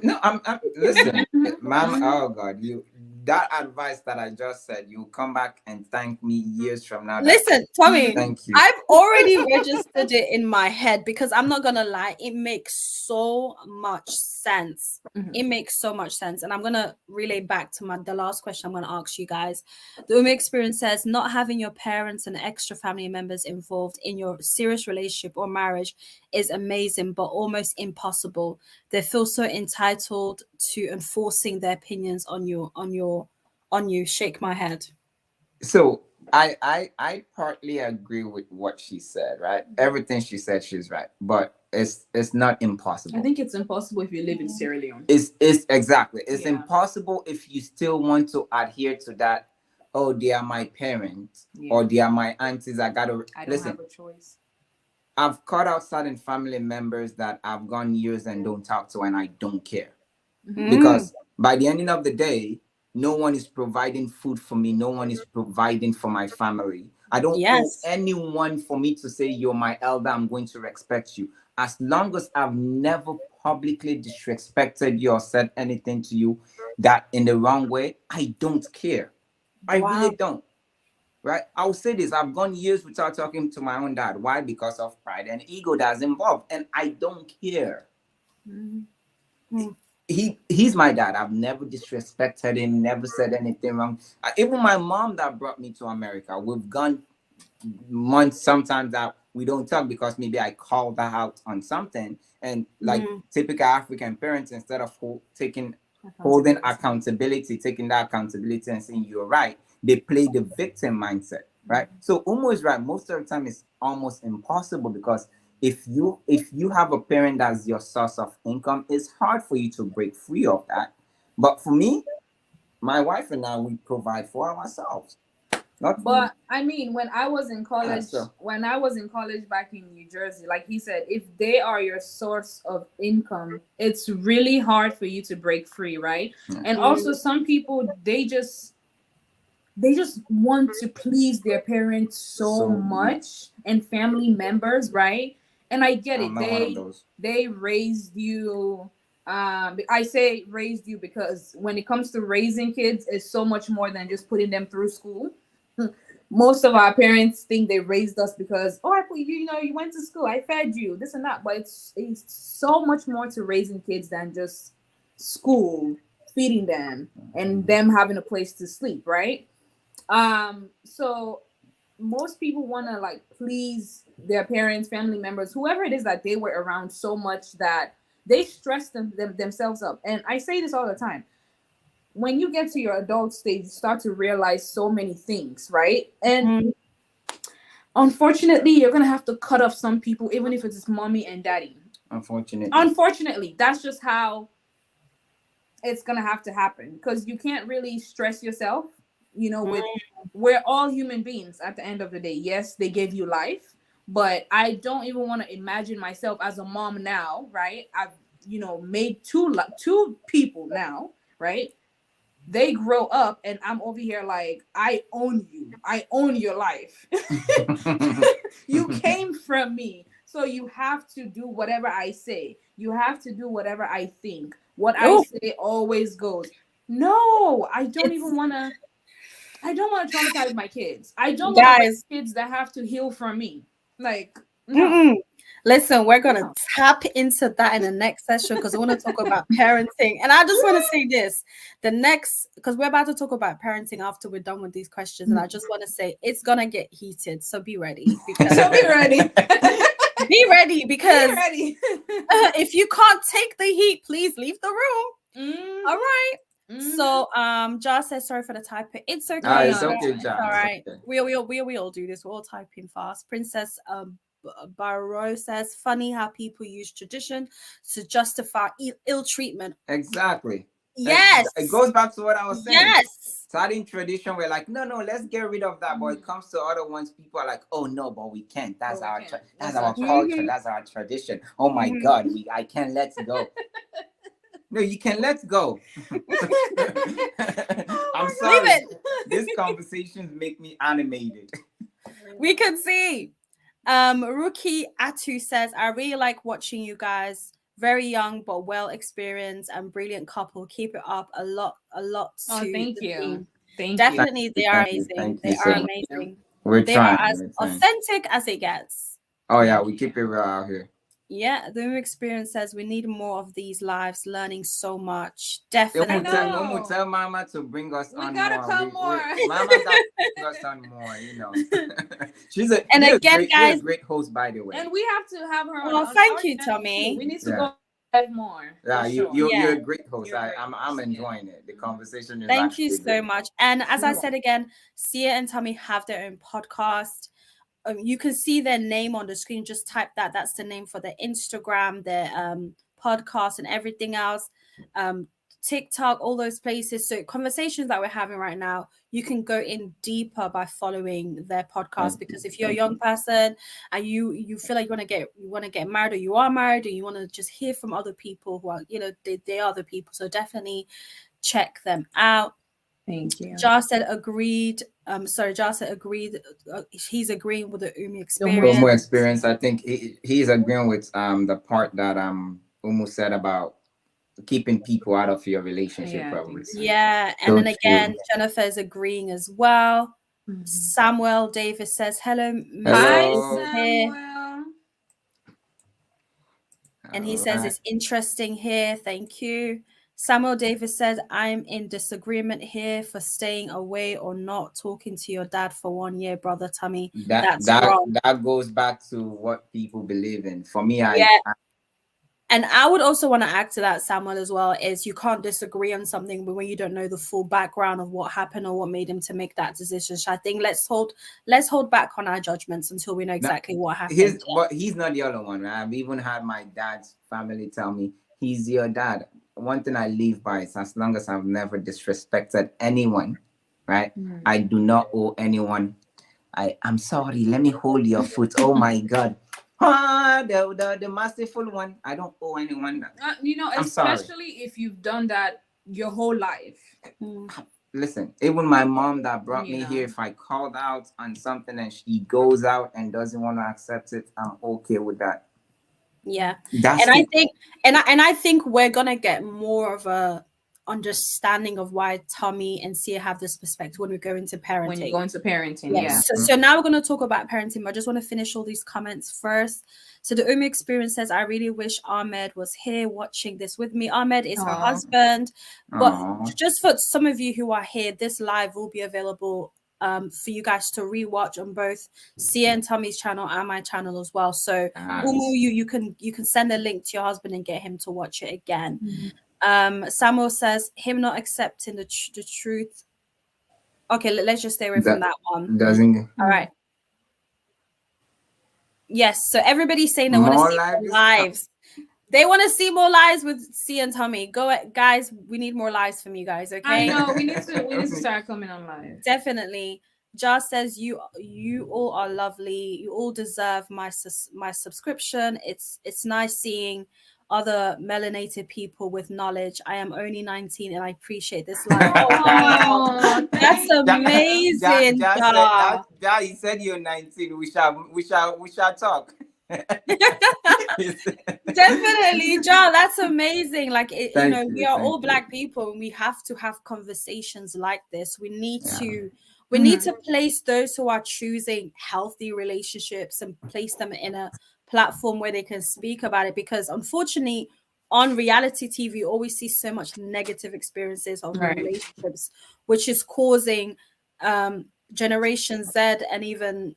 listen, ma'am. Oh God, that advice that I just said, you come back and thank me years from now. Listen, Tommy, thank you. I've already registered it in my head because I'm not gonna lie, it makes so much sense. It makes so much sense. And I'm gonna relay back to the last question I'm gonna ask you guys. The Umi experience says not having your parents and extra family members involved in your serious relationship or marriage is amazing, but almost impossible. They feel so entitled to enforcing their opinions on you. Shake my head. So I partly agree with what she said, right? Everything she said, she's right, but it's not impossible. I think it's impossible if you live in Sierra Leone. It's exactly. It's impossible if you still want to adhere to that. Oh, they are my parents, or they are my aunties. I don't have a choice. I've cut out certain family members that I've gone years and don't talk to, and I don't care. Because by the ending of the day, no one is providing food for me. No one is providing for my family. I don't owe anyone for me to say, you're my elder, I'm going to respect you. As long as I've never publicly disrespected you or said anything to you that in the wrong way, I don't care. I really don't. Right? I'll say this. I've gone years without talking to my own dad. Why? Because of pride and ego that's involved. And I don't care. He's my dad. I've never disrespected him, never said anything wrong. Even my mom that brought me to America, we've gone months sometimes that we don't talk because maybe I called her out on something. And like typical African parents, instead of holding accountability, taking that accountability and saying you're right, they play the victim mindset, right? So Umo is right. Most of the time it's almost impossible because if you have a parent that's your source of income, it's hard for you to break free of that. But for me, my wife and I, we provide for ourselves. But I mean, when I was in college, back in New Jersey, like he said, if they are your source of income, it's really hard for you to break free, right? And also some people, they just want to please their parents so much and family members, right? And I get it. They raised you. I say raised you because when it comes to raising kids, it's so much more than just putting them through school. Most of our parents think they raised us because, you went to school, I fed you, this and that. But it's so much more to raising kids than just school, feeding them, and them having a place to sleep, right? So most people want to like please their parents, family members, whoever it is that they were around so much that they stress themselves up. And I say this all the time. When you get to your adult stage, you start to realize so many things, right? And unfortunately, you're going to have to cut off some people, even if it's mommy and daddy. Unfortunately, that's just how it's going to have to happen because you can't really stress yourself. We're all human beings at the end of the day. Yes, they gave you life, but I don't even want to imagine myself as a mom now, right? I've, made two people now, right? They grow up and I'm over here like, I own you. I own your life. You came from me. So you have to do whatever I say. You have to do whatever I think. What I say always goes. No, I don't want to traumatize my kids. I don't want kids that have to heal from me. Like, no. Listen, we're going to tap into that in the next session because I want to talk about parenting. And I just want to say this, because we're about to talk about parenting after we're done with these questions. And I just want to say it's going to get heated. So be ready. So be ready. Be ready because Be ready. if you can't take the heat, please leave the room. All right. So Jar says sorry for the typing. It's okay. It's okay, It's Jar. all right. Okay. We all do this. We're all typing fast. Princess Barrow says funny how people use tradition to justify ill treatment. Exactly. Yes. It goes back to what I was saying. Yes. Starting tradition, we're like, no, let's get rid of that. But it comes to other ones, people are like, oh no, but we can't. That's our culture. That's our tradition. Oh my God, I can't let go. No, you can let go. I'm sorry. These conversations make me animated. We can see. Ruki Atu says, I really like watching you guys. Very young but well experienced and brilliant couple. Keep it up. A lot Oh, thank you. Definitely, they are amazing. They are amazing. They are as authentic as it gets. Oh yeah, we keep it real out here. Yeah, the experience says we need more of these lives, learning so much. Definitely. Tell Mama to bring us on more. We gotta come more. Mama gotta bring us on more, you know. She's a great host, by the way. And we have to have her on. Well, thank you, Tommy. We need to go live more. Yeah, you're a great host. I'm enjoying it. The conversation is Thank you so much. And as I said again, Sia and Tommy have their own podcast. You can see their name on the screen. Just type that. That's the name for their Instagram, their podcast, and everything else. TikTok, all those places. So conversations that we're having right now, you can go in deeper by following their podcast. Because if you're a young person and you feel like you want to get married, or you are married, and you want to just hear from other people who are, they are the people. So definitely check them out. Thank you. Jar said agreed. Jar said agreed. He's agreeing with the Umu experience. I think he's agreeing with the part that Umu said about keeping people out of your relationship. Yeah, and then again, Jennifer is agreeing as well. Samuel Davis says hello. Hi, Samuel. And he says it's interesting here. Thank you. Samuel Davis said, I'm in disagreement here for staying away or not talking to your dad for 1 year, brother Tommy. That's wrong. That goes back to what people believe in. For me, and I would also want to add to that, Samuel, as well, is you can't disagree on something when you don't know the full background of what happened or what made him to make that decision. So I think let's hold back on our judgments until we know exactly what happened. But he's not the only one, right? I've even had my dad's family tell me, he's your dad. One thing I live by is as long as I've never disrespected anyone, right? I do not owe anyone. I'm sorry, let me hold your foot. Oh my God. The merciful one. I don't owe anyone that. Especially if you've done that your whole life. Listen, even my mom that brought me here, if I called out on something and she goes out and doesn't want to accept it, I'm okay with that. Yeah. I think we're gonna get more of a understanding of why Tommy and Sia have this perspective when we go into parenting. When you go into parenting, yeah. So now we're going to talk about parenting, but I just want to finish all these comments first. So the Umu experience says, I really wish Ahmed was here watching this with me. Ahmed is her husband. But just for some of you who are here, this live will be available for you guys to rewatch on both Sia and Tommy's channel and my channel as well. So Umu, you can send a link to your husband and get him to watch it again. Samuel says him not accepting the truth. Okay, let's just stay away from that one. All right. Yes, so everybody's saying they want to see more lives. They want to see more lives with Sia and Tommy. Guys, we need more lives from you guys, okay? I know, we need to start coming on live. Definitely. Jar says you all are lovely. You all deserve my subscription. It's nice seeing other melanated people with knowledge. I am only 19 and I appreciate this life. That's amazing. Jar, you said you're 19. We shall talk. Definitely, Jar, that's amazing. Like we are all Black people and we have to have conversations like this. We need to place those who are choosing healthy relationships and place them in a platform where they can speak about it, because unfortunately on reality TV you always see so much negative experiences of Right. relationships, which is causing Generation Z and even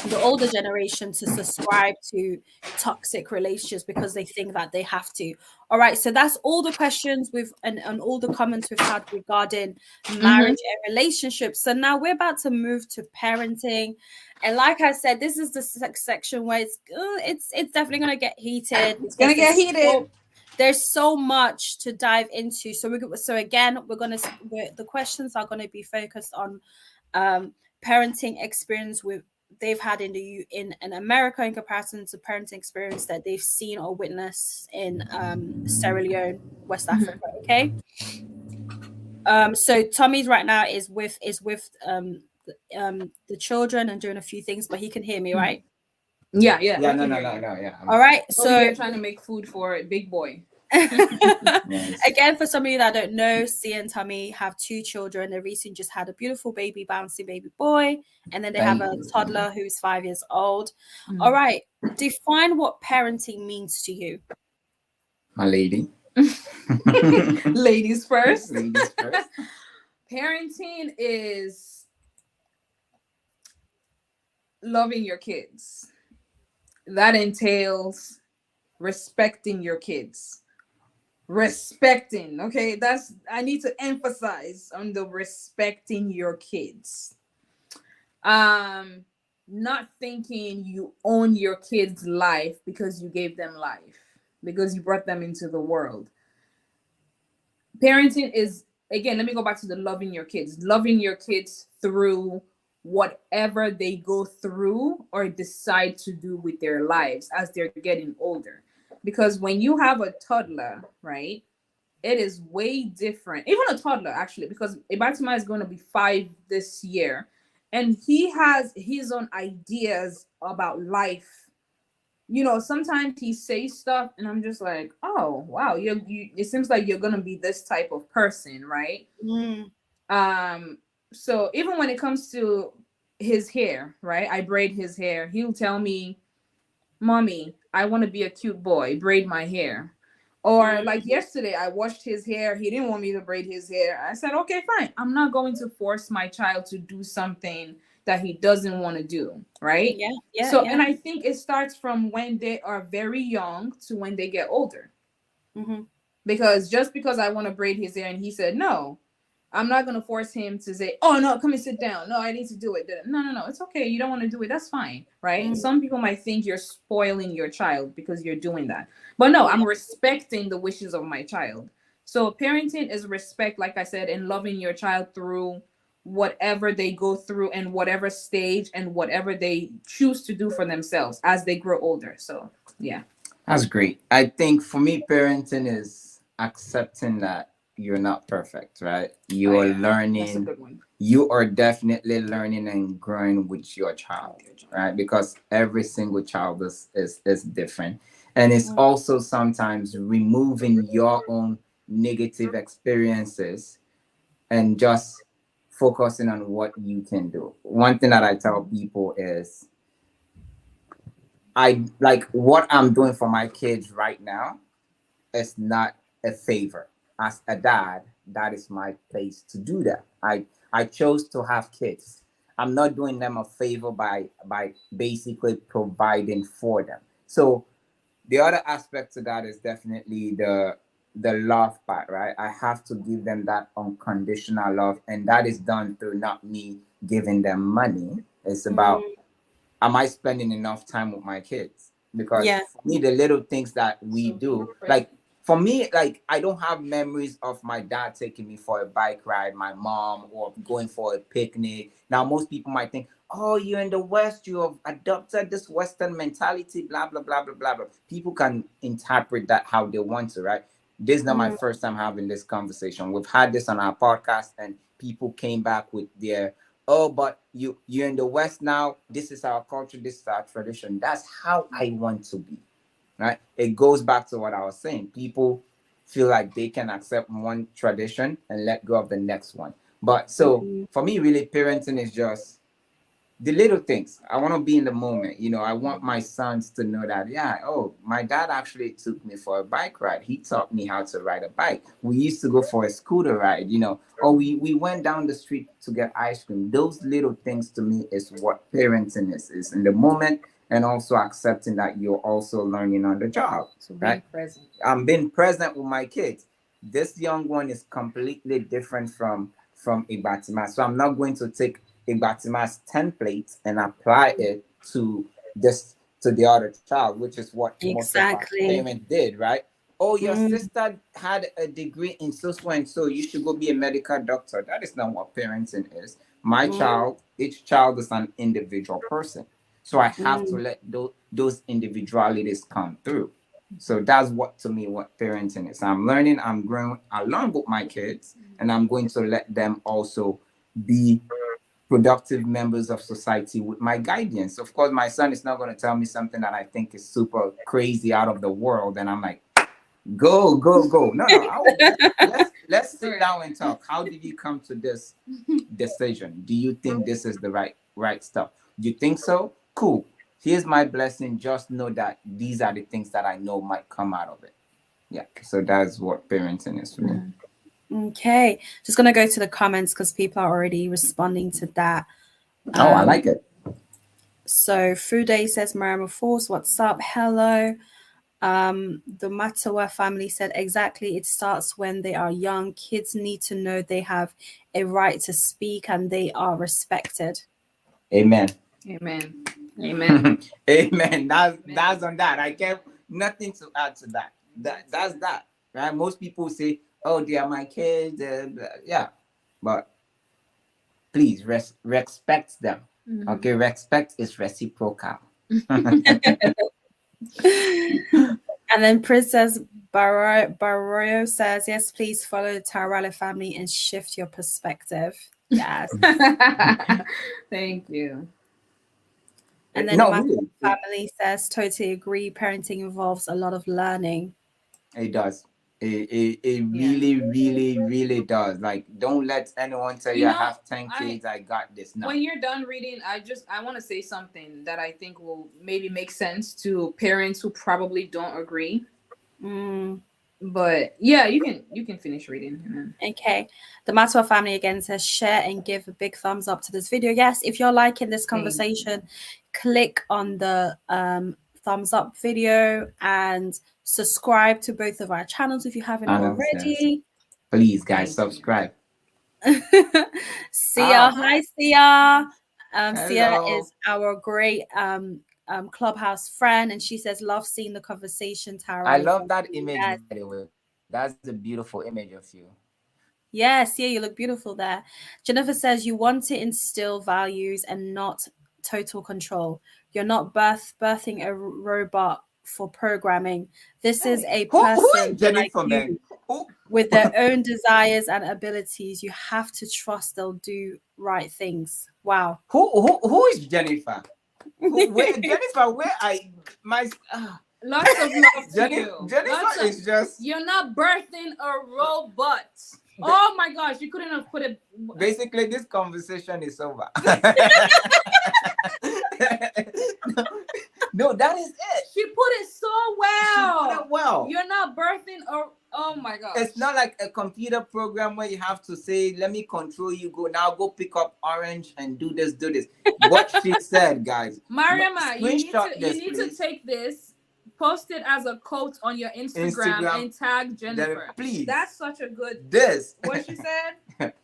the older generation to subscribe to toxic relationships because they think that they have to. All right, so that's all the questions we've and all the comments we've had regarding marriage and relationships. So now we're about to move to parenting, and like I said, this is the section where it's definitely gonna get heated. It's gonna get heated. There's so much to dive into. So again, the questions are gonna be focused on parenting experience they've had in America in comparison to parenting experience that they've seen or witnessed in Sierra Leone, West Africa. Okay. So Tommy's right now is with the children and doing a few things, but he can hear me, right? Yeah. Yeah. All right. So you're trying to make food for Big Boy. Nice. Again, for some of you that don't know, Sia and Tommy have 2 children. They recently just had a beautiful bouncy baby boy, and then they have a toddler who's 5 years old. All right, define what parenting means to you, my lady. Ladies first. Ladies first. Parenting is loving your kids. That entails respecting your kids. Respecting, okay? I need to emphasize on the respecting your kids. Not thinking you own your kids' life because you gave them life, because you brought them into the world. Parenting is, again, let me go back to the loving your kids. Loving your kids through whatever they go through or decide to do with their lives as they're getting older. Because when you have a toddler, right, it is way different. Even a toddler, actually, because Ibatima is going to be 5 this year, and he has his own ideas about life. You know, sometimes he says stuff, and I'm just like, oh, wow, you. It seems like you're going to be this type of person, right? So even when it comes to his hair, right, I braid his hair. He'll tell me, Mommy, I want to be a cute boy, braid my hair. Or like yesterday, I washed his hair. He didn't want me to braid his hair. I said, okay, fine. I'm not going to force my child to do something that he doesn't want to do, right? Yeah. And I think it starts from when they are very young to when they get older. Because just because I want to braid his hair and he said no, I'm not going to force him to say, oh, no, come and sit down. No, I need to do it. No. It's okay. You don't want to do it. That's fine. Right. Some people might think you're spoiling your child because you're doing that. But no, I'm respecting the wishes of my child. So parenting is respect, like I said, and loving your child through whatever they go through and whatever stage and whatever they choose to do for themselves as they grow older. So, yeah. That's great. I think for me, parenting is accepting that you're not perfect, right? You are learning. That's a good one. You are definitely learning and growing with your child, right? Because every single child is different. And it's also sometimes removing your own negative experiences and just focusing on what you can do. One thing that I tell people is I like what I'm doing for my kids right now is not a favor. As a dad, that is my place to do that. I chose to have kids. I'm not doing them a favor by basically providing for them. So the other aspect to that is definitely the love part, right? I have to give them that unconditional love, and that is done through not me giving them money. It's about am I spending enough time with my kids? Because for me, the little things that we do, like for me, like I don't have memories of my dad taking me for a bike ride, my mom, or going for a picnic. Now, most people might think, oh, you're in the West, you have adopted this Western mentality, blah, blah, blah, blah, blah, blah. People can interpret that how they want to, right? This is not my first time having this conversation. We've had this on our podcast, and people came back with their, oh, but you're in the West now. This is our culture. This is our tradition. That's how I want to be. Right? It goes back to what I was saying. People feel like they can accept one tradition and let go of the next one. But so for me, really, parenting is just the little things. I want to be in the moment. I want my sons to know that, yeah, oh, my dad actually took me for a bike ride. He taught me how to ride a bike. We used to go for a scooter ride, or we went down the street to get ice cream. Those little things to me is what parenting is in the moment, and also accepting that you're also learning on the job. So being right? present. I'm being present with my kids. This young one is completely different from Ibatima. So I'm not going to take Ibatima's template and apply it to this to the other child, which is what most of our Exactly. parents did, right? Oh, your Mm. sister had a degree in so and so. You should go be a medical doctor. That is not what parenting is. My child, each child is an individual person. So I have to let those individualities come through. So that's what to me what parenting is. I'm learning, I'm growing along with my kids, and I'm going to let them also be productive members of society with my guidance. Of course, my son is not going to tell me something that I think is super crazy out of the world, and I'm like, go, go, go. No, let's sit down and talk. How did you come to this decision? Do you think this is the right stuff? Do you think so? Cool. Here's my blessing. Just know that these are the things that I know might come out of it. Yeah. So that's what parenting is for me. Okay, just gonna go to the comments because people are already responding to that. Oh, I like it. So Fude says, Mariama Forbes, what's up? Hello. The Matawa family said, exactly, it starts when they are young. Kids need to know they have a right to speak and they are respected. Amen. Amen. Amen. Amen. That's on that. I can't nothing to add to that. That's that. Right? Most people say, oh, they are my kids. Yeah. But please respect them. Mhm. Okay, respect is reciprocal. And then Princess Barroyo says, yes, please follow the Tarawallie family and shift your perspective. Yes. Thank you. And then No, the really, family says, totally agree. Parenting involves a lot of learning. it does. It really, really, really does. Like, don't let anyone tell you, I have 10 kids, I got this. No. When you're done reading, I want to say something that I think will maybe make sense to parents who probably don't agree. But yeah, you can finish reading. Okay. The Matwa family again says, share and give a big thumbs up to this video. Yes, if you're liking this conversation, click on the thumbs up video and subscribe to both of our channels if you haven't already. Please, guys, subscribe. Sia, hi Sia. Sia Hello. is our great clubhouse friend, and she says, love seeing the conversation, Tara. I love that image, by the way. That's a beautiful image of you. Yes, yeah, you look beautiful there. Jennifer says, you want to instill values and not total control. You're not birthing a robot for programming. This is a person Jennifer, like you with their own desires and abilities. You have to trust they'll do right things. Wow. Who is Jennifer? Jennifer, where I my lots of love to you. Jennifer is just, you're not birthing a robot. Oh my gosh, you couldn't have put it. Basically, this conversation is over. No, that is it. She put it so well. She put it well. You're not birthing a. Oh my gosh. It's not like a computer program where you have to say, let me control you. Go pick up orange and do this. What she said, guys. Mariama, you need to take this, post it as a quote on your Instagram and tag Jennifer. Please. That's such a good. What she said.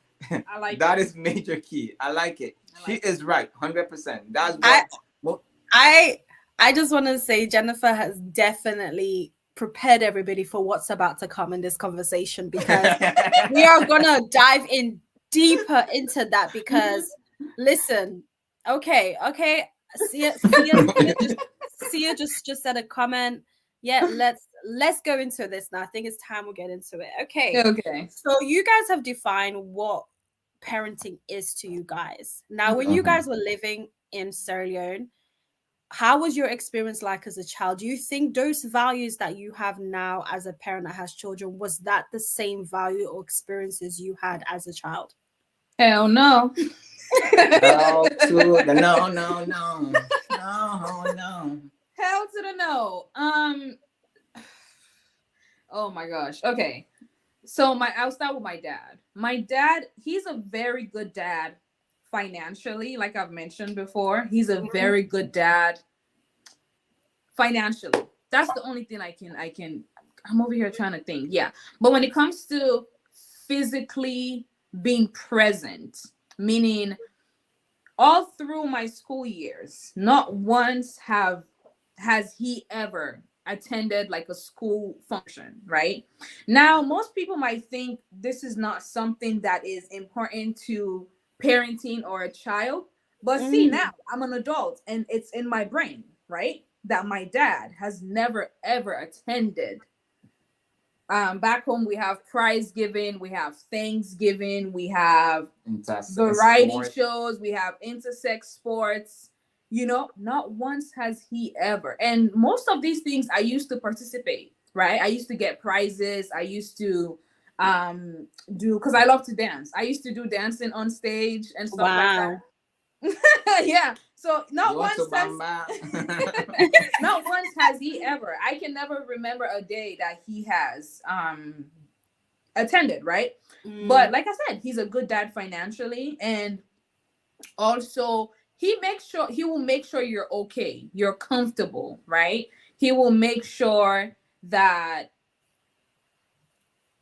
I like that. Is major key. I like it. She is right, 100%. That's what. I just want to say Jennifer has definitely prepared everybody for what's about to come in this conversation, because we are gonna dive in deeper into that. Because listen, okay, Sia just said a comment. Yeah, let's go into this now. I think it's time we get into it. Okay. So you guys have defined what parenting is to you guys. Now, when you guys were living in Sierra Leone, how was your experience like as a child? Do you think those values that you have now as a parent that has children, was that the same value or experiences you had as a child? Hell no. Hell to the no, no, no, no, no. Hell to the no. Oh my gosh. Okay. So I'll start with my dad. My dad, he's a very good dad financially, like I've mentioned before. He's a very good dad financially. That's the only thing I'm over here trying to think. Yeah. But when it comes to physically being present, meaning all through my school years, not once has he ever attended like a school function, right? Now, most people might think this is not something that is important to parenting or a child, but see, now I'm an adult and it's in my brain, right? That my dad has never ever attended. Back home we have prize giving, we have Thanksgiving, we have variety shows, we have intersex sports. You know, not once has he ever. And most of these things I used to participate, right? I used to get prizes. I used to do, because I love to dance. I used to do dancing on stage and stuff like that. Yeah. So not once has he ever. I can never remember a day that he has attended, right? But like I said, he's a good dad financially, and also he will make sure you're okay, you're comfortable, right? He will make sure that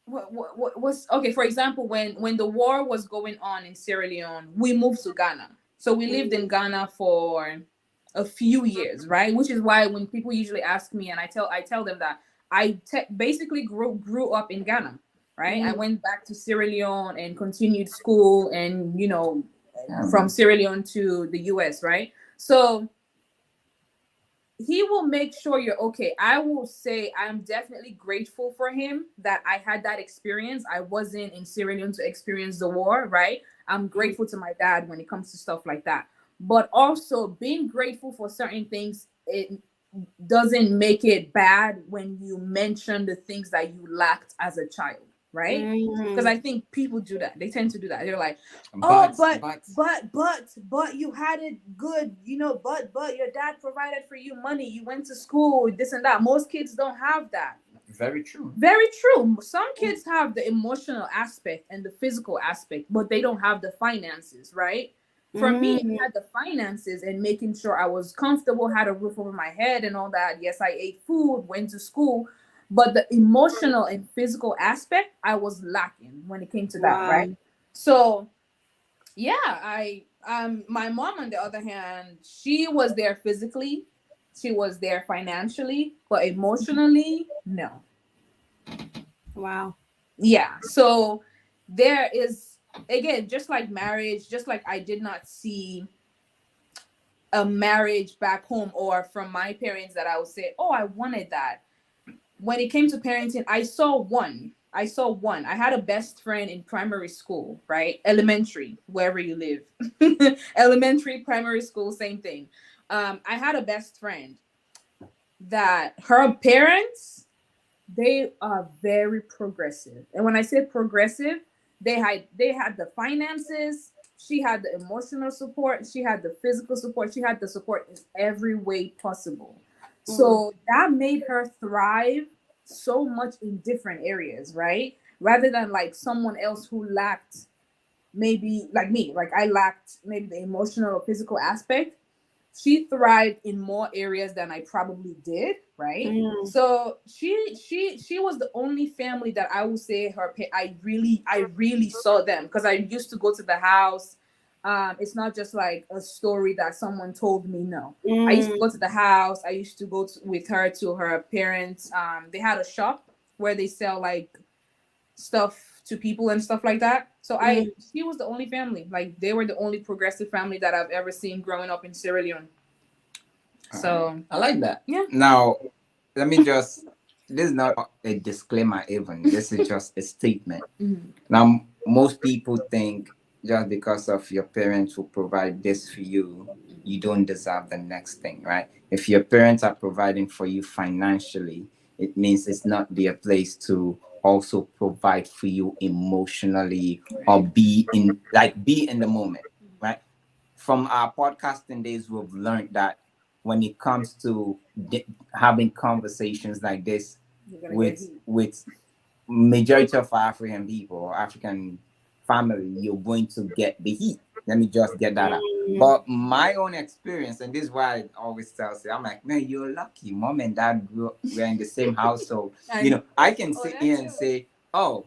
what was okay. For example, when the war was going on in Sierra Leone, we moved to Ghana. So we lived in Ghana for a few years, right? Which is why when people usually ask me, and I tell them that I basically grew up in Ghana, right? I went back to Sierra Leone and continued school, and from Sierra Leone to the US, right? So he will make sure you're okay. I will say I'm definitely grateful for him that I had that experience. I wasn't in Sierra Leone to experience the war, right? I'm grateful to my dad when it comes to stuff like that. But also being grateful for certain things, it doesn't make it bad when you mention the things that you lacked as a child, right? Because I think people do that. They tend to do that. They're like, but you had it good, but your dad provided for you money. You went to school, this and that. Most kids don't have that. Very true. Very true. Some kids have the emotional aspect and the physical aspect, but they don't have the finances, right? For me, I had the finances and making sure I was comfortable, had a roof over my head and all that. Yes, I ate food, went to school, but the emotional and physical aspect, I was lacking when it came to that, right? So, yeah, my mom, on the other hand, she was there physically, she was there financially, but emotionally, no. Wow. Yeah. So there is, again, just like marriage, just like I did not see a marriage back home or from my parents that I would say, oh, I wanted that. When it came to parenting, I saw one. I had a best friend in primary school, right? Elementary, wherever you live. Elementary, primary school, same thing. I had a best friend that her parents, they are very progressive. And when I say progressive, they had the finances, she had the emotional support, she had the physical support, she had the support in every way possible. So that made her thrive so much in different areas, right? Rather than like someone else who lacked, maybe like me, like I lacked maybe the emotional or physical aspect. She thrived in more areas than I probably did, right? So she was the only family that I would say I really saw them, because I used to go to the house. It's not just like a story that someone told me. No, I used to go to the house. I used to go with her to her parents. They had a shop where they sell like stuff to people and stuff like that. So she was the only family. Like they were the only progressive family that I've ever seen growing up in Sierra Leone. So I like that. Yeah. Now, let me just. This is not a disclaimer, even. This is just a statement. Now, most people think just because of your parents who provide this for you, you don't deserve the next thing, right? If your parents are providing for you financially, it means it's not their place to also provide for you emotionally or be in the moment, right? from our podcasting days, we've learned that when it comes to having conversations like this with majority of African people or African family, you're going to get the heat. Let me just get that out. But my own experience, and this is why I always tell you, I'm like, man, you're lucky. Mom and dad grew up, we're in the same household. You know, I can sit here and say, oh,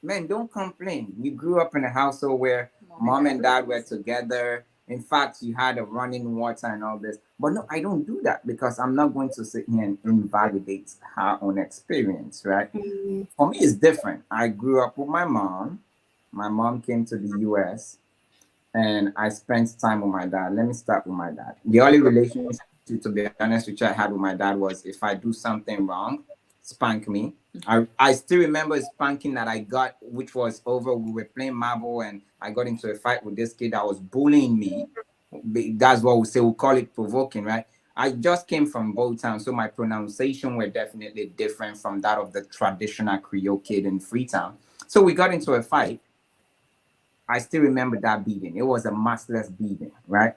man, don't complain. We grew up in a household where mom and dad were together. In fact, you had a running water and all this. But no, I don't do that because I'm not going to sit here and invalidate her own experience, right? For me, it's different. I grew up with my mom. My mom came to the US and I spent time with my dad. Let me start with my dad. The only relationship, to be honest with you, I had with my dad was if I do something wrong, spank me. I still remember a spanking that I got, which was over. We were playing marble and I got into a fight with this kid that was bullying me. That's what we say. We call it provoking, right? I just came from Bowtown, so my pronunciation were definitely different from that of the traditional Creole kid in Freetown. So we got into a fight. I still remember that beating. It was a massless beating, right?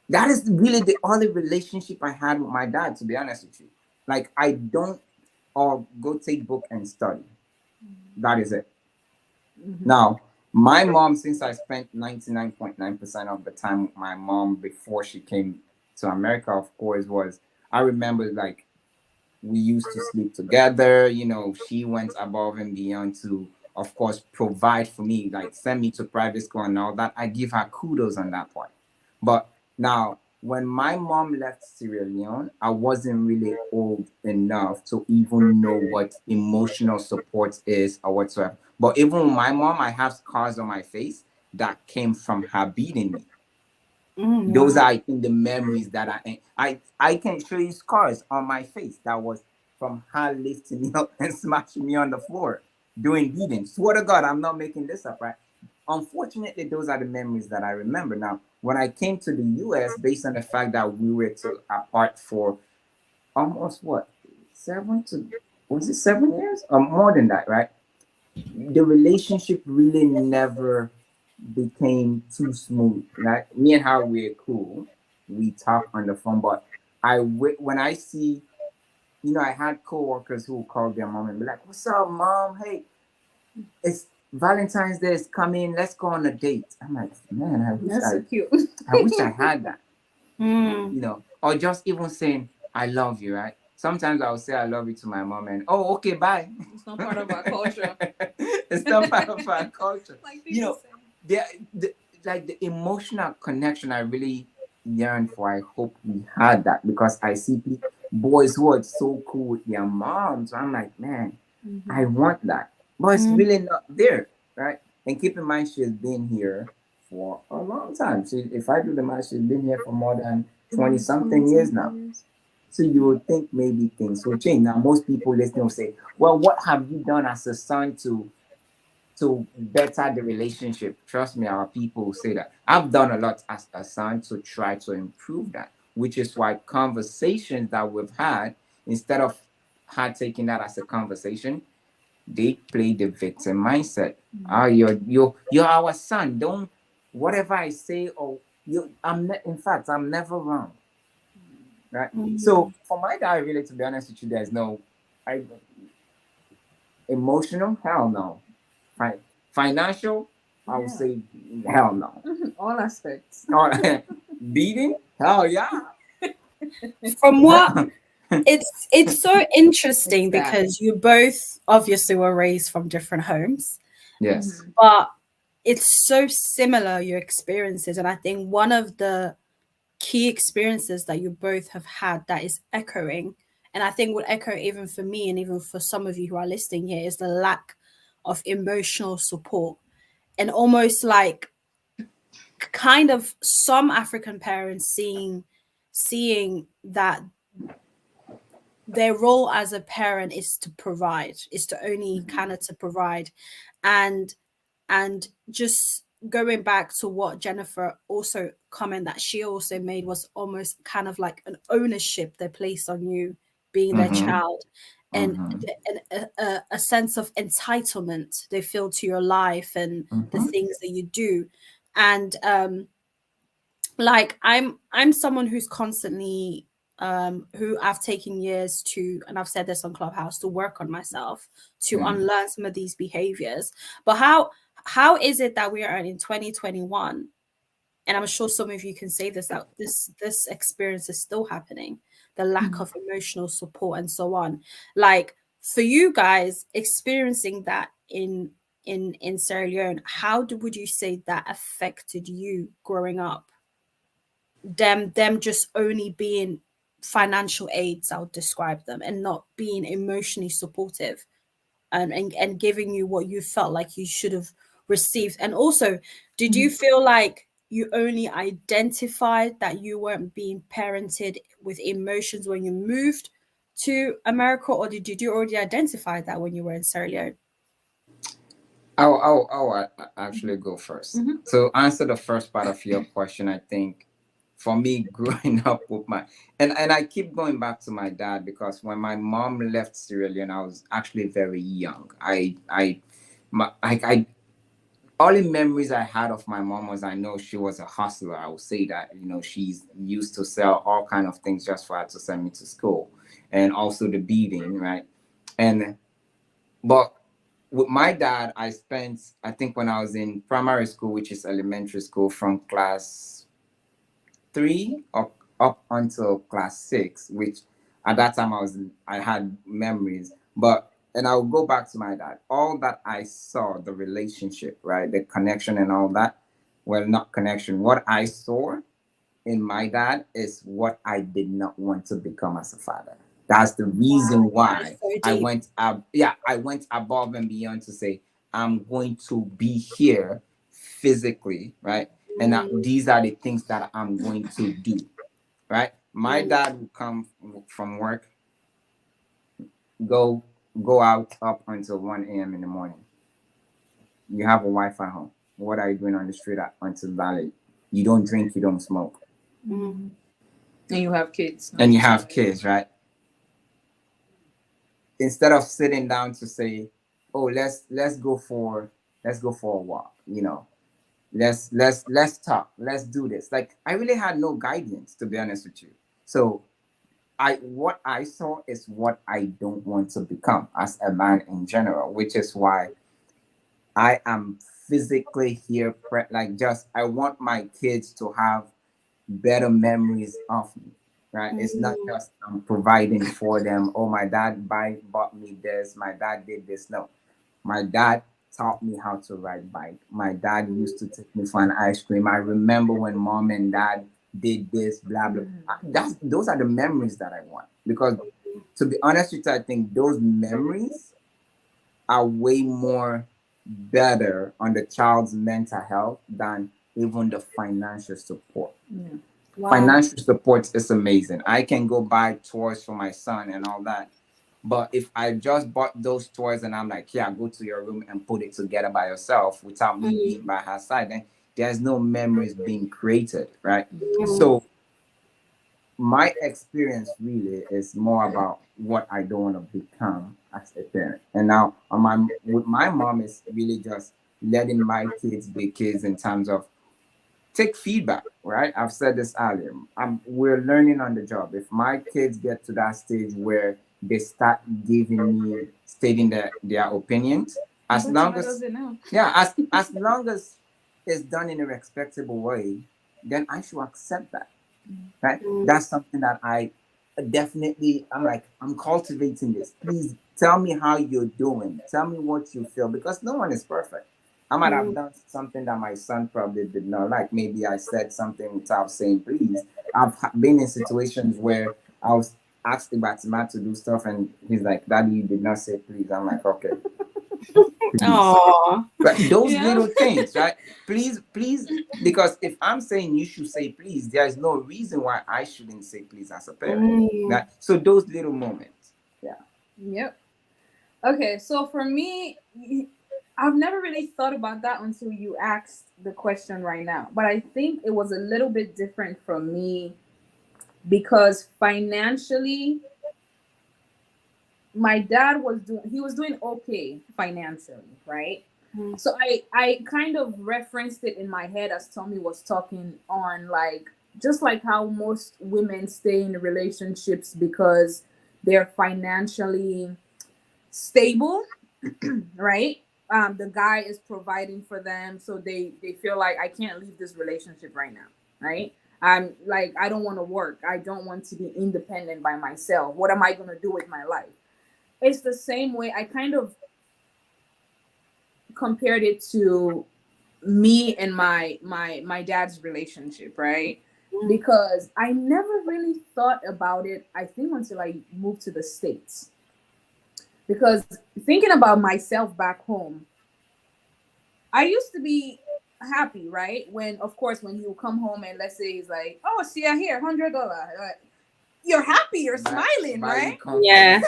That is really the only relationship I had with my dad, to be honest with you. Like, I don't or go take book and study. That is it. Now, my mom, since I spent 99.9% of the time with my mom before she came to America, of course, I remember like we used to sleep together. You know, she went above and beyond to, of course, provide for me, like send me to private school and all that. I give her kudos on that part. But now, when my mom left Sierra Leone, I wasn't really old enough to even know what emotional support is or whatsoever. But even with my mom, I have scars on my face that came from her beating me. Those are, I think, the memories that I can show you scars on my face that was from her lifting me up and smashing me on the floor doing beating. Swear to God, I'm not making this up, right? Unfortunately, those are the memories that I remember. Now, when I came to the US, based on the fact that we were apart for almost 7 years or more than that, right? The relationship really never became too smooth. Right? Me and her were cool. We talk on the phone, but when I see, I had coworkers who would call their mom and be like, "What's up, mom? Hey, it's Valentine's Day is coming. Let's go on a date." I'm like, man, That's so cute. I wish I had that. Or just even saying, "I love you," right? Sometimes I'll say I love you to my mom and, "Oh, okay, bye." It's not part of our culture. It's not part of our culture. Like the emotional connection I really yearn for. I hope we had that because I see boys who are so cool with their moms. I'm like, man, I want that. But it's really not there, right? And keep in mind, she has been here for a long time. If I do the math, she's been here for more than 20-something years now. So you would think maybe things will change. Now, most people listening will say, well, what have you done as a son to better the relationship? Trust me, our people say that. I've done a lot as a son to try to improve that, which is why conversations that we've had, instead of her taking that as a conversation, they play the victim mindset. You're our son. Don't whatever I say or in fact, I'm never wrong. Right? So for my guy, really, to be honest with you, there's no emotional, hell no. Financial, I would say hell no. All aspects. Beating, hell yeah. From what it's so interesting because you both obviously were raised from different homes. Yes. But it's so similar, your experiences. And I think one of the key experiences that you both have had that is echoing, and I think would echo even for me and even for some of you who are listening here, is the lack of emotional support. And almost like kind of some African parents seeing that their role as a parent is to provide, is to only kind of to provide. And just going back to what Jennifer also comment that she also made was almost kind of like an ownership they place on you being their child, and a sense of entitlement they feel to your life and the things that you do. And like I'm someone who's constantly who I've taken years to, and I've said this on Clubhouse, to work on myself, to unlearn some of these behaviors. But how is it that we are in 2021, and I'm sure some of you can say this, that this experience is still happening, the lack of emotional support and so on. Like, for you guys experiencing that in Sierra Leone, would you say that affected you growing up? Them just only being financial aids, I would describe them, and not being emotionally supportive, and giving you what you felt like you should have received. And also, did you feel like you only identified that you weren't being parented with emotions when you moved to America, or did you already identify that when you were in Sierra Leone? I'll actually go first. So answer the first part of your question. I think for me, growing up with my and I keep going back to my dad, because when my mom left Sierra Leone, I was actually very young. I all the memories I had of my mom was, I know she was a hustler. I would say that, she's used to sell all kind of things just for her to send me to school, and also the beating, right? And but with my dad, I think when I was in primary school, which is elementary school, from class 3 up until class 6, which at that time I had memories. But and I'll go back to my dad. All that I saw, the relationship, right, the connection and all that. Well, not connection. What I saw in my dad is what I did not want to become as a father. That's the reason why So I deep. went up. Yeah, I went above and beyond to say I'm going to be here physically, right? And these are the things that I'm going to do, right? My dad would come from work, go go out up until 1 a.m. in the morning. You have a wife at home. What are you doing on the street until that late? You don't drink, you don't smoke. And you have kids. And you have kids, right? Instead of sitting down to say, "Oh, let's go for a walk," let's talk, let's do this. Like, I really had no guidance, to be honest with you. So what I saw is what I don't want to become as a man in general, which is why I am physically here. Like, just I want my kids to have better memories of me, right? It's not just I'm providing for them. Oh, my dad bought me this. My dad did this. No, my dad taught me how to ride bike. My dad used to take me for an ice cream. I remember when mom and dad did this, blah blah. Those are the memories that I want. Because, to be honest with you, I think those memories are way more better on the child's mental health than even the financial support. Wow. Financial support is amazing. I can go buy toys for my son and all that. But if I just bought those toys and I'm like, yeah, go to your room and put it together by yourself without me being by her side, then there's no memories being created, right? So my experience really is more about what I don't want to become as a parent. And now with my mom is really just letting my kids be kids in terms of take feedback, right? I've said this earlier. We're learning on the job. If my kids get to that stage where they start stating their opinions, as long as it's done in a respectable way, then I should accept that, right? That's something that I'm cultivating this. Please tell me how you're doing. Tell me what you feel, because no one is perfect. I might have done something that my son probably did not like. Maybe I said something without saying please. I've been in situations where I was asked about to do stuff, and he's like, "Daddy, you did not say please." I'm like, "Okay." Aww. But those little things, right? Please, because if I'm saying you should say please, there's no reason why I shouldn't say please as a parent. Right? So those little moments. Yeah. Yep. Okay, so for me, I've never really thought about that until you asked the question right now. But I think it was a little bit different from me because financially, my dad was doing okay financially, right? So I kind of referenced it in my head as Tommy was talking on, like, just like how most women stay in relationships because they're financially stable, right? The guy is providing for them, so they feel like I can't leave this relationship right now, right? I'm like, I don't want to work. I don't want to be independent by myself. What am I gonna do with my life? It's the same way. I kind of compared it to me and my dad's relationship, right? Because I never really thought about it, I think, until I moved to the States. Because thinking about myself back home, I used to be happy, right? When, of course, when he would come home and let's say he's like, "Oh, see, I here, $100." You're happy, you're smiling, right? Yeah.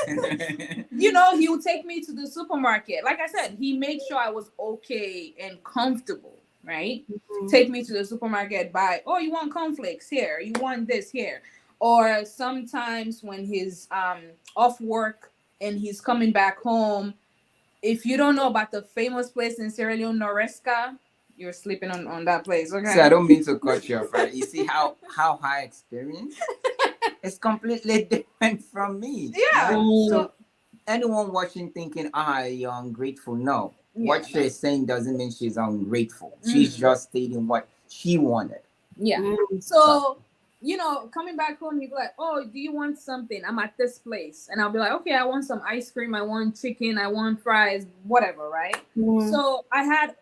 You know, he would take me to the supermarket. Like I said, he made sure I was okay and comfortable, right? Take me to the supermarket, buy, oh, you want cornflakes here, you want this here. Or sometimes when he's off work and he's coming back home, if you don't know about the famous place in Sierra Leone, Noresca, you're sleeping on that place, okay? So I don't mean to cut you off, right? You see how I experience? It's completely different from me. Yeah. Right? So anyone watching thinking, you're ungrateful. No. What she's saying doesn't mean she's ungrateful. She's just stating what she wanted. Yeah. So, you know, coming back home, he'd be like, "Oh, do you want something? I'm at this place." And I'll be like, "Okay, I want some ice cream. I want chicken. I want fries, whatever," right? So I had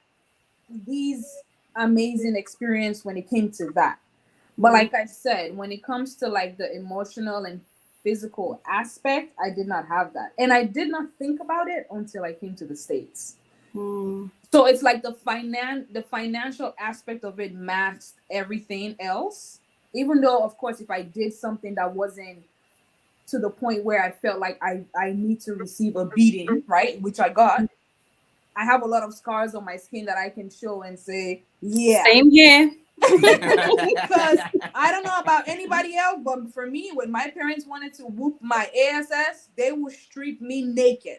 these amazing experience when it came to that. But like I said, when it comes to like the emotional and physical aspect, I did not have that. And I did not think about it until I came to the States. So it's like the financial aspect of it masked everything else. Even though, of course, if I did something that wasn't to the point where I felt like I need to receive a beating, right? Which I got. I have a lot of scars on my skin that I can show and say, yeah. Same here. Because I don't know about anybody else, but for me, when my parents wanted to whoop my ass, they would strip me naked.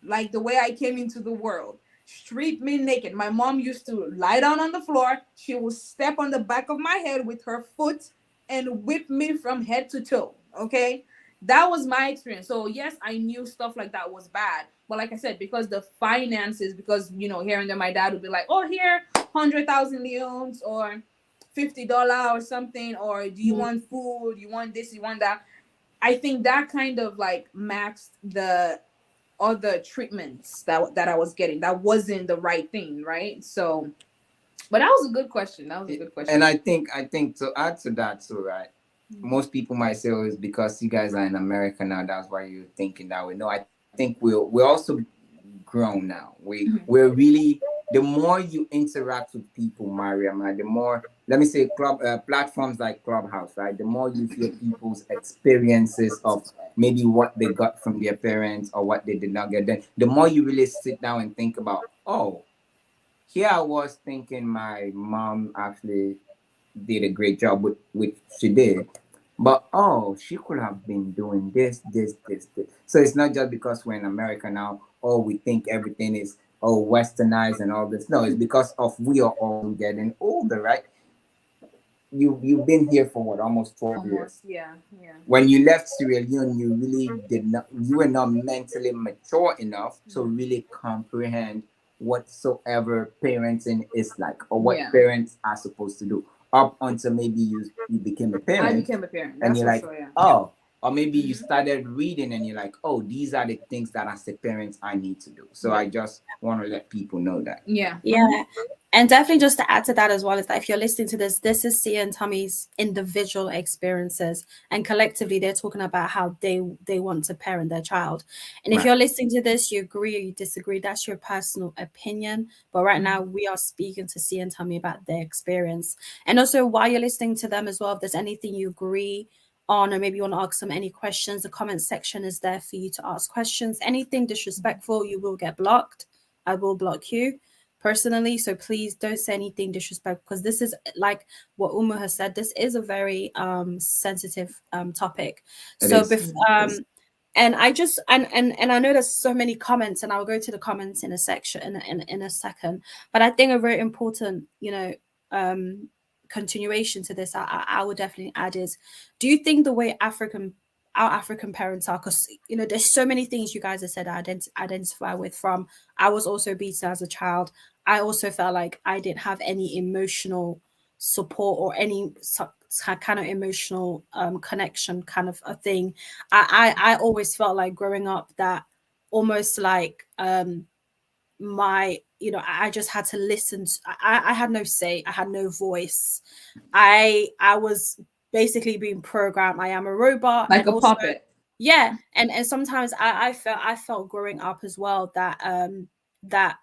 Like the way I came into the world. Strip me naked. My mom used to lie down on the floor. She would step on the back of my head with her foot and whip me from head to toe. Okay? That was my experience. So yes, I knew stuff like that was bad. But like I said, because the finances, because you know, here and there my dad would be like, "Oh, here, 100,000 leones or $50 or something, or do you want food? You want this, you want that." I think that kind of like maxed the other treatments that I was getting. That wasn't the right thing, right? So, but that was a good question. And I think to add to that too, right? Most people might say, "Oh, it's because you guys are in America now. That's why you're thinking that way." No, I think we're also grown now. We're really, the more you interact with people, Mariama, the more, let me say, platforms like Clubhouse, right? The more you hear people's experiences of maybe what they got from their parents or what they did not get, then the more you really sit down and think about, oh, here I was thinking my mom actually did a great job with which she did. But she could have been doing this. So it's not just because we're in America now, we think everything is westernized and all this. No, it's because of we are all getting older, right? You've been here for what, almost 12 years. Yeah. When you left Sierra Leone, you were not mentally mature enough to really comprehend whatsoever parenting is like or what parents are supposed to do. Up until maybe you became a parent. I became a parent. And you're like, or maybe you started reading and you're like, oh, these are the things that as a parent I need to do. So I just want to let people know that. Yeah. And definitely just to add to that as well is that if you're listening to this is Sia and Tommy's individual experiences, and collectively they're talking about how they want to parent their child. And if you're listening to this, you agree or you disagree, that's your personal opinion. But right now we are speaking to Sia and Tommy about their experience. And also while you're listening to them as well, if there's anything you agree on or maybe you want to ask them any questions, the comment section is there for you to ask questions. Anything disrespectful, you will get blocked. I will block you personally, so please don't say anything disrespectful, because this is, like what Umu has said, this is a very sensitive topic. So And I just and I know there's so many comments, and I'll go to the comments in a section in a second. But I think a very important, continuation to this, I would definitely add is, do you think the way our African parents are, because there's so many things you guys have said I identify with. From I was also beaten as a child. I also felt like I didn't have any emotional support or any kind of emotional connection kind of a thing. I always felt like growing up that almost like I just had to listen I had no say, I had no voice. I was basically being programmed. I am a robot, like and a also, puppet. yeah, and sometimes I felt growing up as well that that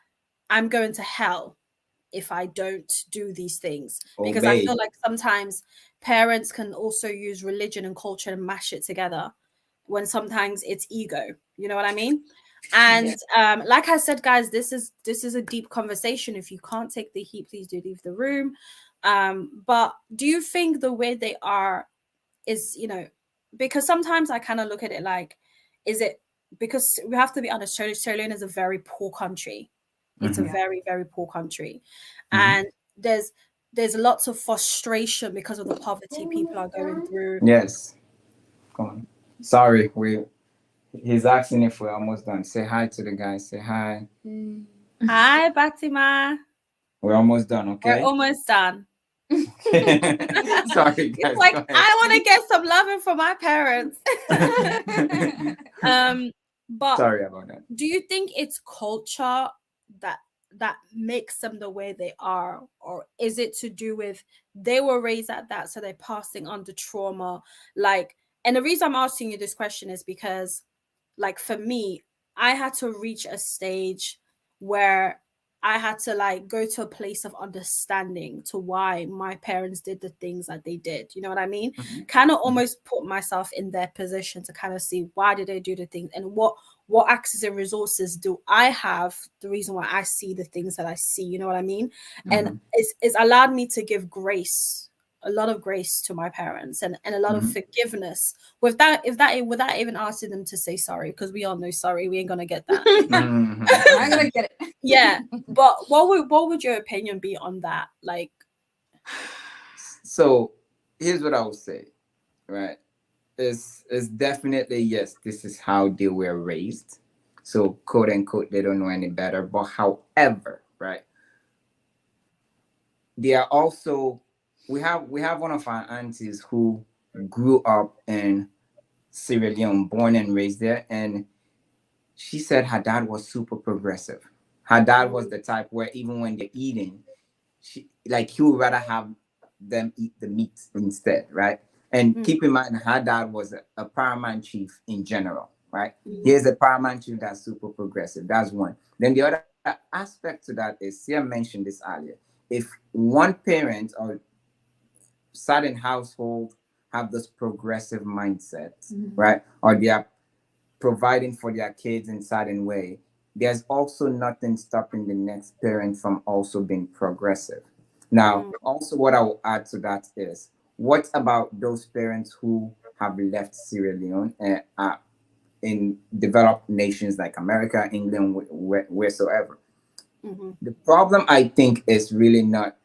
I'm going to hell if I don't do these things, because I Obey. feel like sometimes parents can also use religion and culture and mash it together, when sometimes it's ego. You know what I mean? And like I said, guys, this is a deep conversation. If you can't take the heat, please do leave the room. But do you think the way they are is, because sometimes I kind of look at it like, is it because we have to be honest, Sierra Leone is a very poor country. It's a very, very poor country. And there's lots of frustration because of the poverty people are going through. Yes. Come on. Sorry, he's asking if we're almost done. Say hi to the guys. Say hi. Hi, Batima. We're almost done, We're okay? almost done. Sorry, guys. It's like, go ahead. I want to get some loving from my parents. But Sorry about that. do you think it's culture that makes them the way they are, or is it to do with they were raised at that, so they're passing on the trauma? Like, and the reason I'm asking you this question is because, like, for me, I had to reach a stage where I had to like go to a place of understanding to why my parents did the things that they did. You know what I mean? Kind of almost put myself in their position to kind of see, why did they do the things, and what access and resources do I have, the reason why I see the things that I see. You know what I mean? And it's allowed me to give grace, a lot of grace to my parents, and a lot of forgiveness without even asking them to say sorry, because we all know sorry, we ain't gonna get that. I'm not gonna get it. Yeah, but what would your opinion be on that? Like, So here's what I would say, right? It's definitely, yes, this is how they were raised. So quote unquote, they don't know any better. But however, right? They are also, we have one of our aunties who grew up in Sierra Leone, born and raised there, and she said her dad was super progressive. Her dad was the type where even when they're eating, he would rather have them eat the meat instead, right? And keep in mind, her dad was a paramount chief in general, right? Here's a paramount chief that's super progressive. That's one. Then the other aspect to that is, Sia mentioned this earlier. If one parent or certain household have this progressive mindset, right? Or they are providing for their kids in certain way, there's also nothing stopping the next parent from also being progressive. Now, also what I will add to that is, what about those parents who have left Sierra Leone in developed nations like America, England, wheresoever? The problem, I think, is really not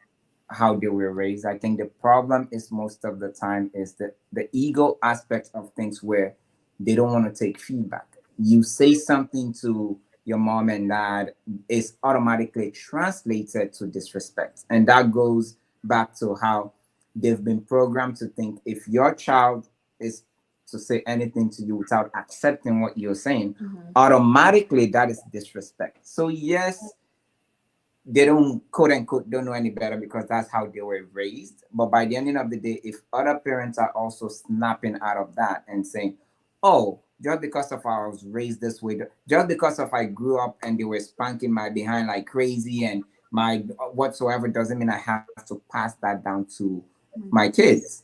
how they were raised. I think the problem is most of the time is the ego aspect of things, where they don't want to take feedback. You say something to your mom and dad, is automatically translated to disrespect. And that goes back to how they've been programmed to think, if your child is to say anything to you without accepting what you're saying, automatically that is disrespect. So yes, they don't, quote unquote, don't know any better because that's how they were raised. But by the end of the day, if other parents are also snapping out of that and saying, oh, just because of I was raised this way, just because of I grew up and they were spanking my behind like crazy and my whatsoever, doesn't mean I have to pass that down to my kids.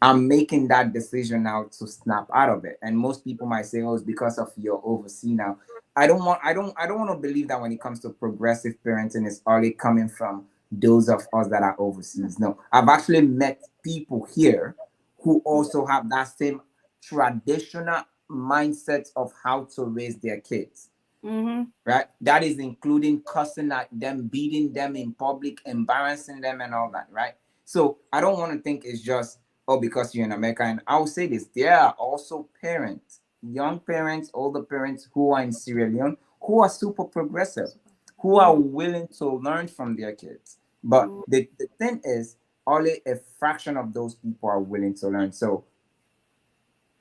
I'm making that decision now to snap out of it. And most people might say, oh, it's because of your oversee now. I don't want to believe that when it comes to progressive parenting, it's only coming from those of us that are overseas. No, I've actually met people here who also have that same traditional mindset of how to raise their kids. Mm-hmm. Right? That is including cussing at them, beating them in public, embarrassing them, and all that. Right? So I don't want to think it's just, oh, because you're in America. And I'll say this: there are also parents, young parents, older parents who are in Sierra Leone who are super progressive, who are willing to learn from their kids. But the thing is, only a fraction of those people are willing to learn. So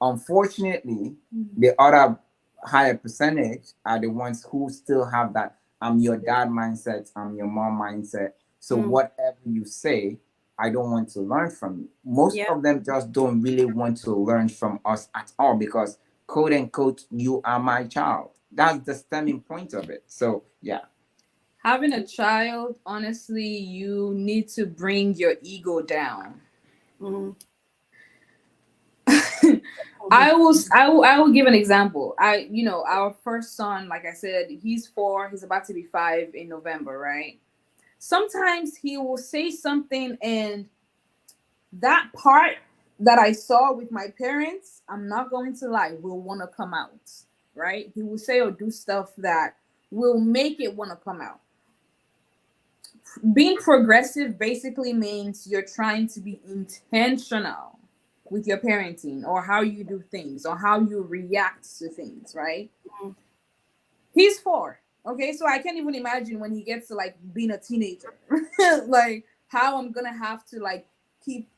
unfortunately, the other higher percentage are the ones who still have that I'm your dad mindset, I'm your mom mindset. So whatever you say, I don't want to learn from you. Most Yeah. of them just don't really want to learn from us at all because, quote unquote, you are my child. That's the stemming point of it. So yeah. Having a child, honestly, you need to bring your ego down. Mm-hmm. I will give an example. Our first son, like I said, he's 4, he's about to be 5 in November, right? Sometimes he will say something, and that part that I saw with my parents, I'm not going to lie, will want to come out, right? He will say or do stuff that will make it want to come out. Being progressive basically means you're trying to be intentional with your parenting or how you do things or how you react to things, right? He's 4. Okay, so I can't even imagine when he gets to like being a teenager, like how I'm gonna have to like keep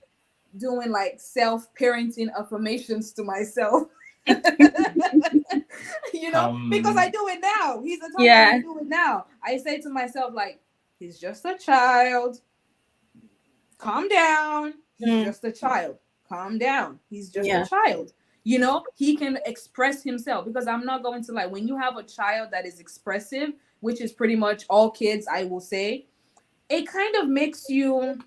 doing like self-parenting affirmations to myself. Because I do it now. He's a toddler, I do it now. I say to myself, like, he's just a child. Calm down. He's just a child. Calm down. He's just a child. He can express himself, because I'm not going to lie. When you have a child that is expressive, which is pretty much all kids, I will say, it kind of makes you,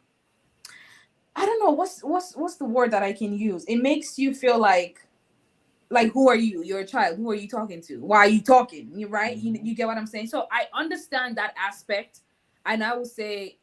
I don't know, what's the word that I can use? It makes you feel like who are you? You're a child. Who are you talking to? Why are you talking? You right? You get what I'm saying? So I understand that aspect, and I would say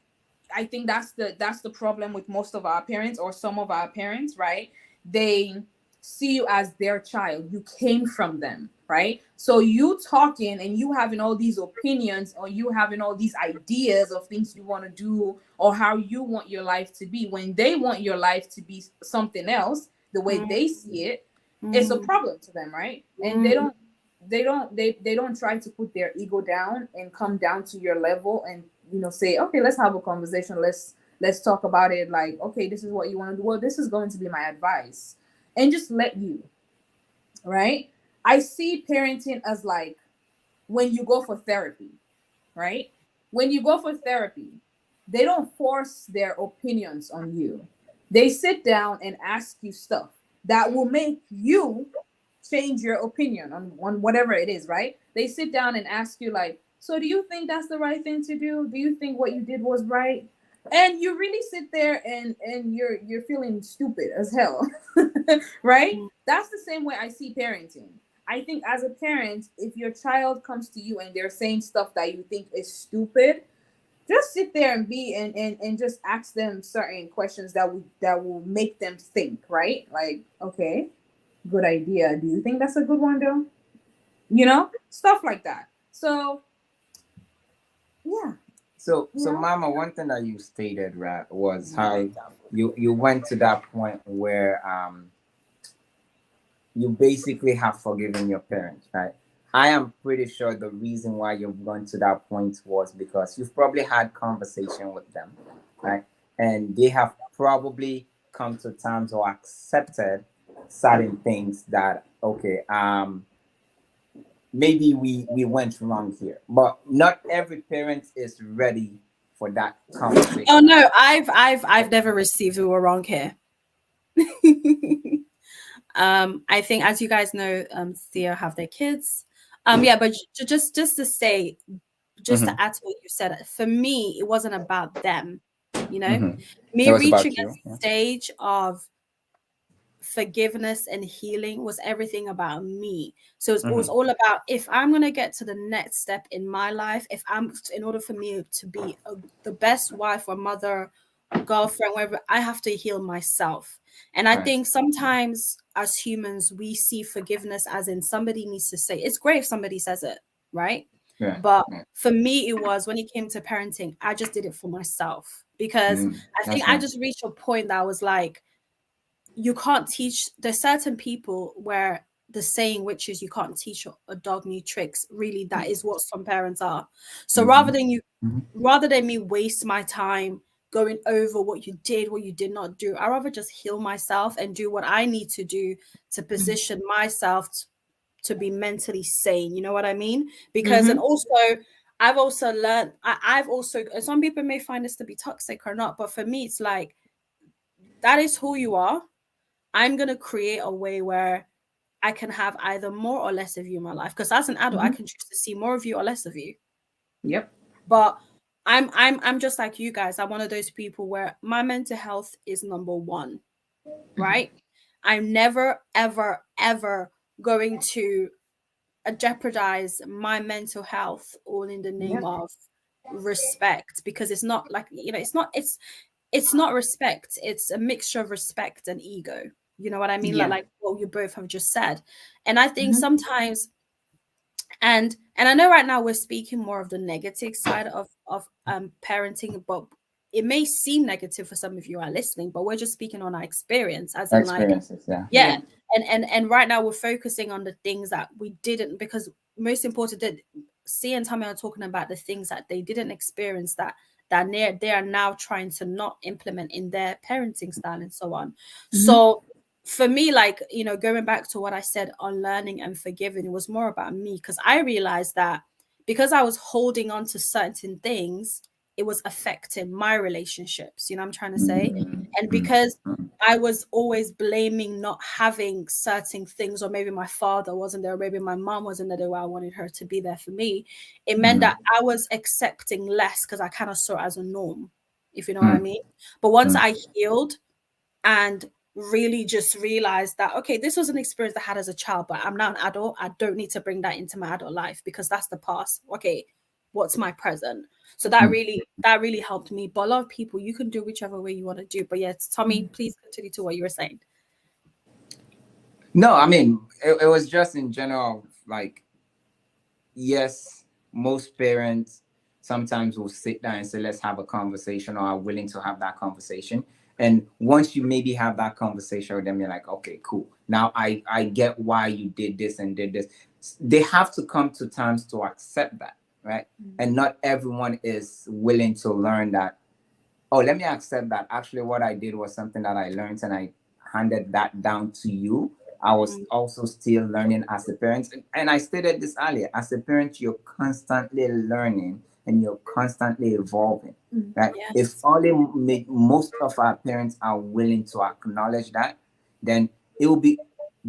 I think that's the problem with most of our parents, or some of our parents, right? They see you as their child. You came from them, right? So you talking and you having all these opinions, or you having all these ideas of things you want to do or how you want your life to be, when they want your life to be something else, the way they see it, it's a problem to them, right? And they don't try to put their ego down and come down to your level and say, okay, let's have a conversation, let's talk about it, like, okay, this is what you want to do, well, this is going to be my advice, and just let you, right? I see parenting as like when you go for therapy, right? When you go for therapy, they don't force their opinions on you. They sit down and ask you stuff that will make you change your opinion on whatever it is, right? They sit down and ask you, like, so do you think that's the right thing to do? Do you think what you did was right? And you really sit there and you're feeling stupid as hell, right? That's the same way I see parenting. I think as a parent, if your child comes to you and they're saying stuff that you think is stupid, just sit there and and just ask them certain questions that will make them think, right? Like, okay, good idea. Do you think that's a good one though? Stuff like that. So yeah. So Mama, one thing that you stated, right, was how you went to that point where you basically have forgiven your parents, right? I am pretty sure the reason why you've gone to that point was because you've probably had conversation with them, right? And they have probably come to terms or accepted certain things that, okay, maybe we went wrong here. But not every parent is ready for that conversation. Oh no, I've never received "we were wrong here." I think, as you guys know, Thea have their kids. Yeah, but just to say, just to add to what you said, for me, it wasn't about them. Me It was about reaching you. a stage of forgiveness and healing was everything about me. So it was all about, if I'm going to get to the next step in my life, in order for me to be the best wife or mother girlfriend, wherever, I have to heal myself. And I Right. think sometimes as humans, we see forgiveness as in somebody needs to say, it's great if somebody says it, right? Yeah. But Yeah. for me, it was when it came to parenting, I just did it for myself because I That's think I right. just reached a point that I was like, you can't teach, there's certain people where the saying, which is you can't teach a dog new tricks, really that is what some parents are. So rather than me waste my time going over what you did, what you did not do, I rather just heal myself and do what I need to do to position myself to be mentally sane. You know what I mean? Because and also I've also learned, I've also, and some people may find this to be toxic or not, but for me it's like, that is who you are. I'm going to create a way where I can have either more or less of you in my life. Because as an adult, I can choose to see more of you or less of you. Yep. But I'm just like you guys. I'm one of those people where my mental health is number one, right? I'm never, ever, ever going to jeopardize my mental health all in the name of respect, because it's not like, it's not respect, it's a mixture of respect and ego. You know what I mean? Yeah. Like what you both have just said. And I think sometimes, and I know right now we're speaking more of the negative side of parenting, but it may seem negative for some of you who are listening, but we're just speaking on our experience, as in like, Experiences. Yeah. yeah. And right now we're focusing on the things that we didn't, because most important, that C and Tommy are talking about the things that they didn't experience, that they are now trying to not implement in their parenting style and so on. So for me, like, going back to what I said on learning and forgiving, it was more about me, because I realized that because I was holding on to certain things, it was affecting my relationships. You know what I'm trying to say? And because I was always blaming not having certain things, or maybe my father wasn't there, or maybe my mom wasn't there the way I wanted her to be there for me, it meant that I was accepting less because I kind of saw it as a norm, if you know what I mean. But once I healed and really just realized that, okay, this was an experience I had as a child, but I'm now an adult, I don't need to bring that into my adult life because that's the past. Okay, what's my present? So that really helped me. But a lot of people, you can do whichever way you want to do. But yes, Tommy, please continue to what you were saying. No, I mean, it was just in general, like, yes, most parents sometimes will sit down and say, let's have a conversation, or are willing to have that conversation. And once you maybe have that conversation with them, you're like, okay, cool. Now I get why you did this and did this. They have to come to terms to accept that, right? And not everyone is willing to learn that, oh, let me accept that. Actually, what I did was something that I learned, and I handed that down to you. I was also still learning as a parent. And I stated this earlier, as a parent, you're constantly learning and you're constantly evolving. Right? Yes. If only most of our parents are willing to acknowledge that, then it will be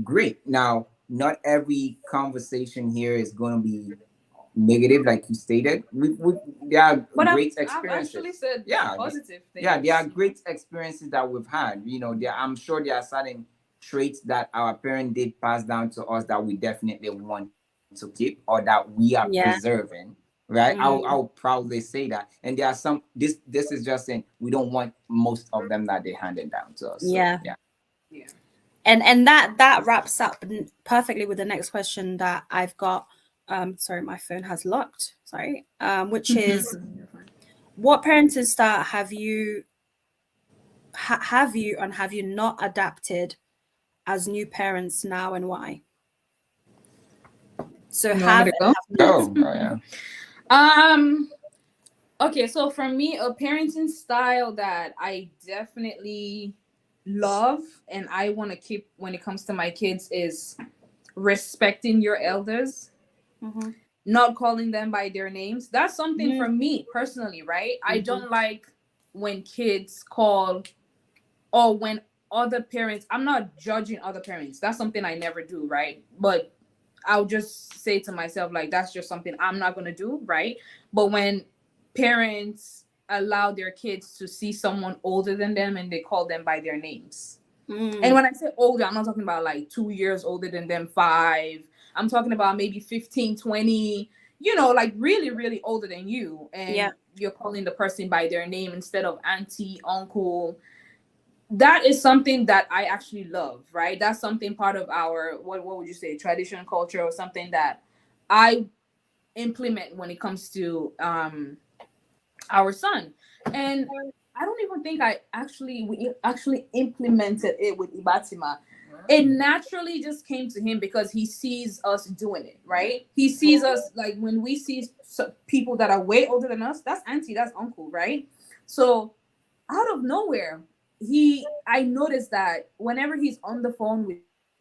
great. Now, not every conversation here is going to be negative, like you stated. There are great experiences. I've actually said positive things. Yeah, there are great experiences that we've had. I'm sure there are certain traits that our parent did pass down to us that we definitely want to keep, or that we are preserving. Right? I'll proudly say that. And there are some. This is just saying we don't want most of them that they handed down to us. So, Yeah. Yeah. And that wraps up perfectly with the next question that I've got. Sorry, my phone has locked. Sorry. Which is, what parenting style have you not adapted as new parents now, and why? So Okay, so for me, a parenting style that I definitely love and I want to keep when it comes to my kids is respecting your elders, not calling them by their names. That's something for me personally, right? I don't like when kids call, or when other parents, I'm not judging other parents. That's something I never do, right? But I'll just say to myself, like, that's just something I'm not going to do, right? But when parents allow their kids to see someone older than them and they call them by their names. And when I say older, I'm not talking about like 2 years older than them, 5. I'm talking about maybe 15, 20, you know, like really, really older than you, and Yeah. you're calling the person by their name instead of auntie, uncle. That is something that I actually love, right? That's something part of our, what would you say, tradition, culture, or something that I implement when it comes to our son. And I don't even think we actually implemented it with Ibatima. It naturally just came to him because he sees us doing it, right? He sees us, like when we see people that are way older than us, that's auntie, that's uncle, right? So out of nowhere, I noticed that whenever he's on the phone with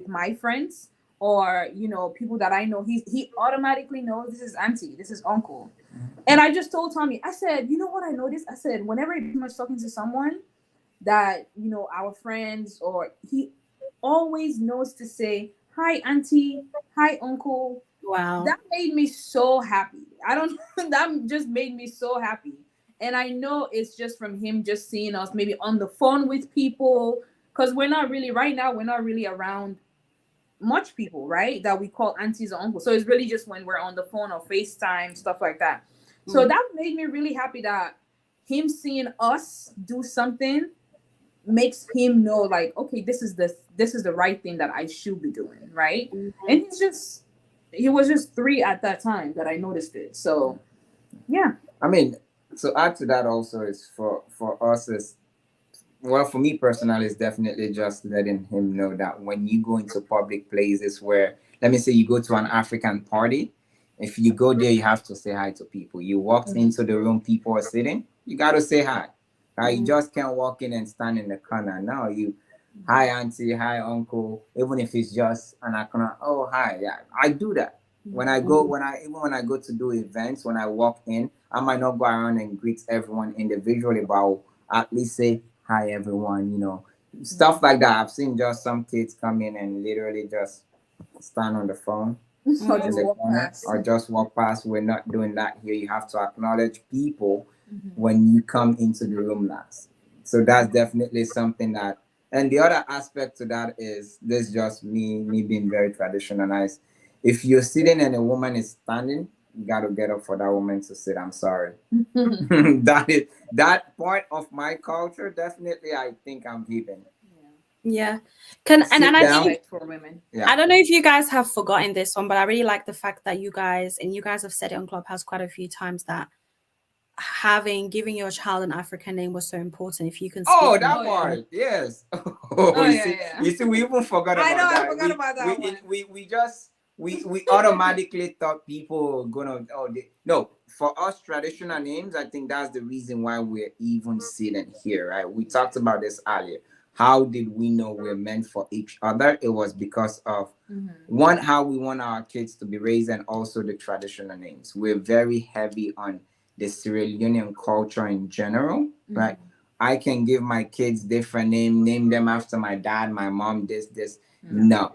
my friends, or you know, people that I know, he automatically knows this is auntie, this is uncle. And I just told Tommy, I said, you know what I noticed? I said, whenever he's much talking to someone that, you know, our friends, or he always knows to say, hi, auntie, hi, uncle. Wow. That made me so happy. I don't, that just made me so happy. And I know it's just from him just seeing us maybe on the phone with people, because we're not really, right now, we're not really around much people, right? That we call aunties or uncles. So it's really just when we're on the phone or FaceTime, stuff like that. So that made me really happy that him seeing us do something makes him know, like, okay, this is the right thing that I should be doing, right? And he was just 3 at that time that I noticed it. So yeah. I mean, to add to that also is for us is, well, for me personally, it's definitely just letting him know that when you go into public places where, let me say, you go to an African party, if you go there, you have to say hi to people. You walked into the room, people are sitting, you got to say hi. You just can't walk in and stand in the corner. No, hi auntie, hi uncle, even if it's just an corner. Oh, hi. Yeah, I do that. When I go to do events, when I walk in, I might not go around and greet everyone individually, but I'll at least say hi everyone, you know, stuff like that. I've seen just some kids come in and literally just stand on the phone Or just walk past. or just walk past. We're not doing that here. You have to acknowledge people when you come into the room last. So that's definitely something that, and the other aspect to that is this, just me being very traditionalized. If you're sitting and a woman is standing, you got to get up for that woman to sit. I'm sorry. That part of my culture, definitely, I think I'm giving. Yeah. And I think for women. I don't know if you guys have forgotten this one, but I really like the fact that you guys have said it on Clubhouse quite a few times, that giving your child an African name was so important. If you can speak that part, yes. You see, we even forgot about that. I forgot about that one. We automatically thought people were gonna, no, for us traditional names, I think that's the reason why we're even sitting here, right? We talked about this earlier. How did we know we're meant for each other? It was because of one, how we want our kids to be raised, and also the traditional names. We're very heavy on the Sierra Leonean culture in general, right? I can give my kids different name them after my dad, my mom, this. No.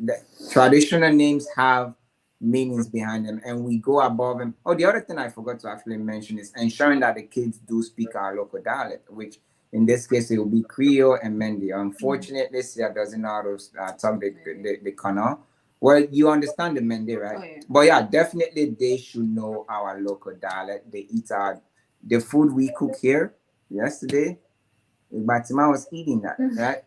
The traditional names have meanings behind them, and we go above them. Oh, the other thing I forgot to actually mention is ensuring that the kids do speak our local dialect, which in this case it will be Creole and Mende. Unfortunately, Sia doesn't know how to talk the Kana. Well, you understand the Mende, right? Oh, yeah. But yeah, definitely they should know our local dialect. They eat the food we cook here. Yesterday, Batima was eating that, right?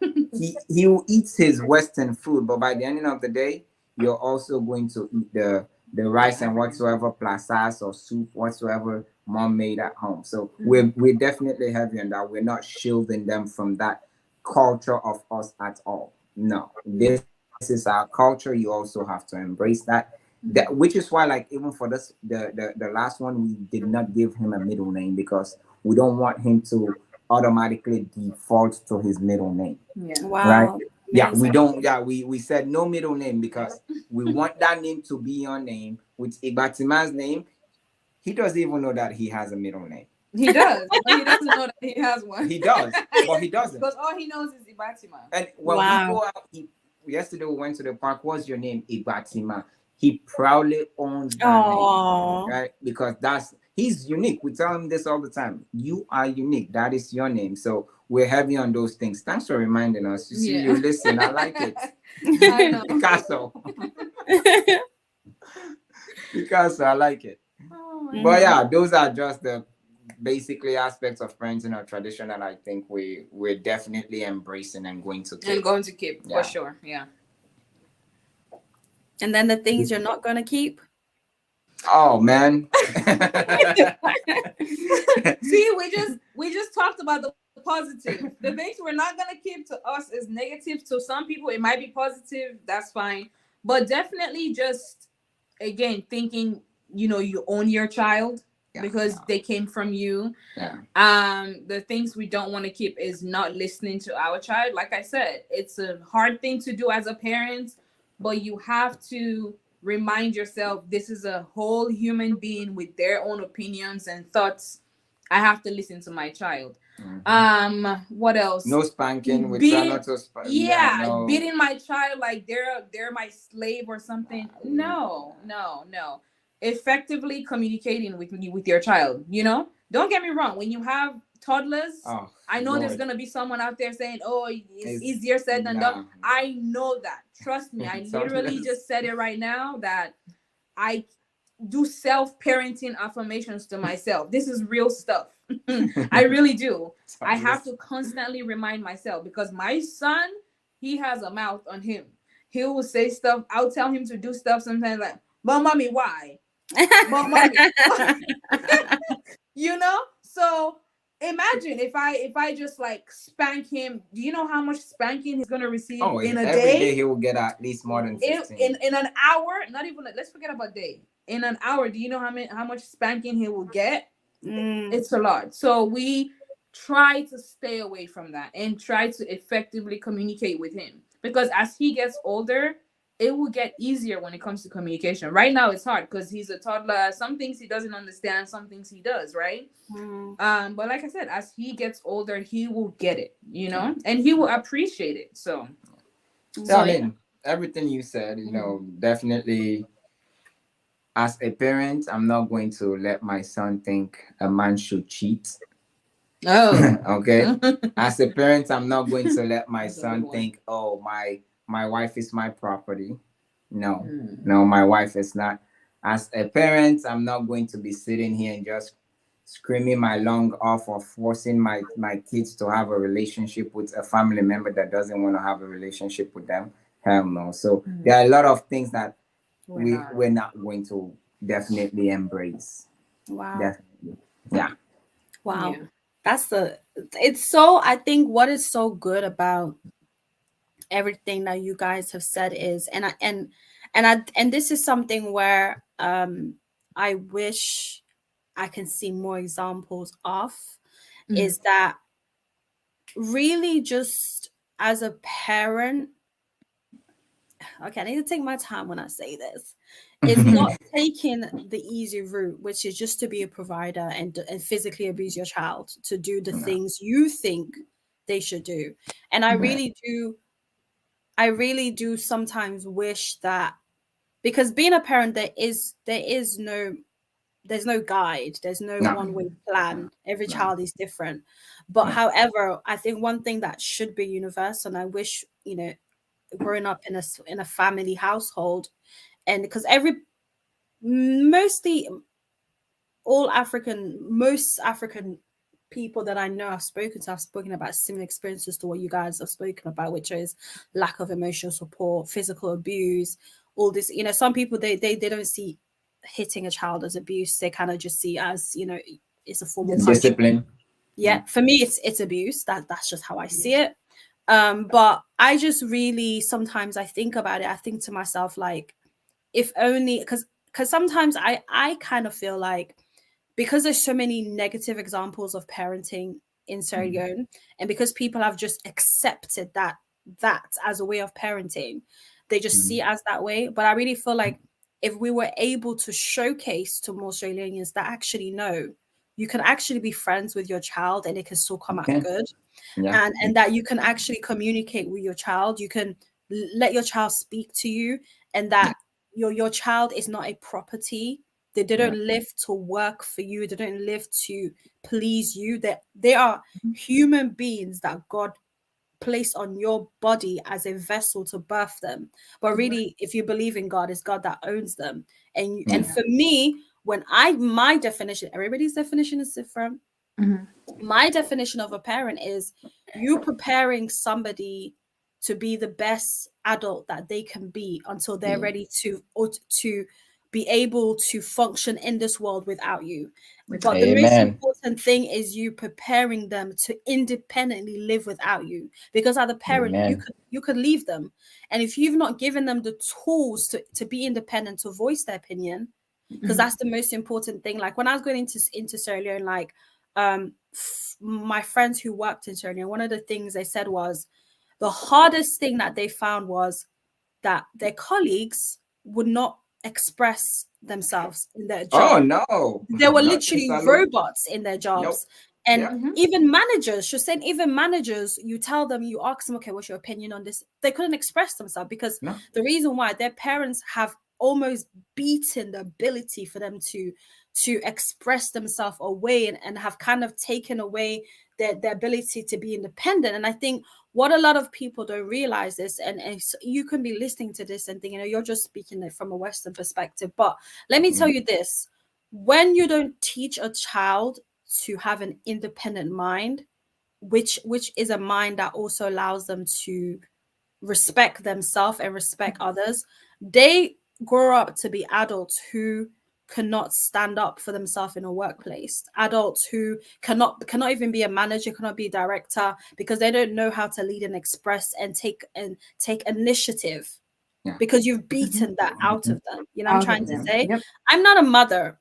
he will eat his Western food, but by the end of the day, you're also going to eat the rice and whatsoever plasas or soup whatsoever mom made at home. So we're definitely heavy on that. We're not shielding them from that culture of us at all. No, this is our culture. You also have to embrace that. Which is why, like, even for this the last one, we did not give him a middle name, because we don't want him to automatically default to his middle name. Yeah. Wow. Right? Yeah, we don't. Yeah, we said no middle name, because we want that name to be your name. With Ibatima's name, he doesn't even know that he has a middle name. He does, but he doesn't know that he has one. He does, but he doesn't. Because all he knows is Ibatima. And when we go out, yesterday we went to the park. What's your name? Ibatima. He proudly owns that name, right? Because he's unique. We tell him this all the time. You are unique. That is your name. So we're heavy on those things. Thanks for reminding us. You see, you listen. I like it. I know. Picasso. because I like it. Oh my But God. yeah, those are just the basically aspects of friends in our tradition that I think we're definitely embracing and going to And keep. going to keep, Yeah. for sure. Yeah. And then the things you're not gonna keep. Oh man. See, we just talked about the positive. The things we're not gonna keep to us is negative. To some people, it might be positive. That's fine. But definitely just again thinking, you own your child because they came from you. Yeah. The things we don't want to keep is not listening to our child. Like I said, it's a hard thing to do as a parent, but you have to remind yourself this is a whole human being with their own opinions and thoughts. I have to listen to my child. What else? No spanking. We try Beating, not to yeah, no. beating my child like they're my slave or something. No. Effectively communicating with your child. Don't get me wrong. When you have toddlers, I know there's gonna be someone out there saying, "Oh, it's easier said than done." I know that. Trust me. I literally just said it right now that I do self-parenting affirmations to myself. This is real stuff. I really do. I have to constantly remind myself because my son, he has a mouth on him. He will say stuff. I'll tell him to do stuff sometimes like, "But mommy, why?" But mommy, So imagine if I just like spank him. Do you know how much spanking he's gonna receive in a every day? day he will get at least more than 15. In an hour, not even. Let's forget about day. In an hour, do you know how much spanking he will get? It's a lot. So we try to stay away from that and try to effectively communicate with him because as he gets older, it will get easier when it comes to communication. Right now it's hard because he's a toddler. Some things he doesn't understand, some things he does, right? But like I said, as he gets older, he will get it, and he will appreciate it. So I mean, everything you said, definitely. As a parent, I'm not going to let my son think a man should cheat. Oh. Okay. As a parent, I'm not going to let my son think, "Oh, my wife is my property." No, no, my wife is not. As a parent, I'm not going to be sitting here and just screaming my lung off or forcing my kids to have a relationship with a family member that doesn't want to have a relationship with them. Hell no. So there are a lot of things that we're not going to definitely embrace. Wow. Definitely. Yeah. Wow. Yeah. It's so, I think what is so good about everything that you guys have said is, and this is something where I wish I can see more examples of, is that really just as a parent, okay, I need to take my time when I say this. It's not taking the easy route, which is just to be a provider and physically abuse your child to do the things you think they should do. And I really do sometimes wish that, because being a parent, there's no guide, there's no one-way plan. Every child is different. But however, I think one thing that should be universal, and I wish, growing up in a family household, and because most African people that I know I've spoken about similar experiences to what you guys have spoken about, which is lack of emotional support, physical abuse, all this. Some people they don't see hitting a child as abuse. They kind of just see as, it's a form of discipline. Yeah, for me it's abuse. That's just how I see it. But I just really, sometimes I think about it, I think to myself, like, if only, because sometimes I kind of feel like, because there's so many negative examples of parenting in Sierra Leone, and because people have just accepted that as a way of parenting, they just see it as that way. But I really feel like if we were able to showcase to more Sierra Leoneans that actually, no, you can actually be friends with your child and it can still come out good. And that you can actually communicate with your child, you can let your child speak to you, and that your child is not a property. They don't live to work for you, they don't live to please you. They are human beings that God placed on your body as a vessel to birth them. But really, if you believe in God, it's God that owns them. And for me, when my definition, everybody's definition is different. My definition of a parent is you preparing somebody to be the best adult that they can be until they're ready to be able to function in this world without you. But the most important thing is you preparing them to independently live without you, because as a parent, you could leave them, and if you've not given them the tools to be independent, to voice their opinion, because that's the most important thing. Like when I was going into Sierra Leone, like my friends who worked in Sierra Leone, one of the things they said was the hardest thing that they found was that their colleagues would not express themselves in their job. Oh no, they were literally robots in their jobs. And even managers, even managers, you tell them, you ask them, okay, what's your opinion on this? They couldn't express themselves because the reason why their parents have almost beaten the ability for them to express themselves away, and have kind of taken away their ability to be independent. And I think what a lot of people don't realize is, and you can be listening to this and thinking, you're just speaking it from a Western perspective. But let me tell you this, when you don't teach a child to have an independent mind, which is a mind that also allows them to respect themselves and respect others, they grow up to be adults who cannot stand up for themselves in a workplace, adults who cannot even be a manager, cannot be a director, because they don't know how to lead and express and take initiative, because you've beaten that out of them. You know what I'm trying to say? I'm not a mother.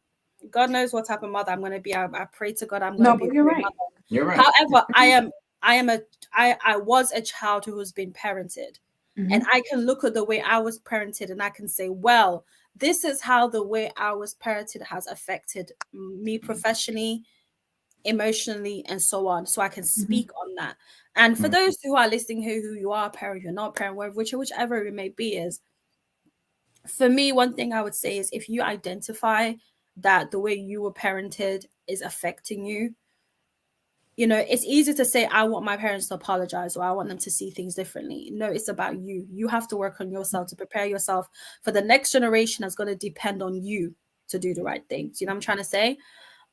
God knows what type of mother I'm going to be. I pray to God I'm going to be a great mother. You're right. However, I was a child who was being parented, and I can look at the way I was parented and I can say, well, this is how the way I was parented has affected me professionally, emotionally, and so on. So I can speak on that. And for those who are listening, who you are a parent, you're not a parent, whichever it may be, is, for me, one thing I would say is, if you identify that the way you were parented is affecting you, it's easy to say, I want my parents to apologize, or I want them to see things differently. No, it's about you. You have to work on yourself to prepare yourself for the next generation that's going to depend on you to do the right things. You know what I'm trying to say?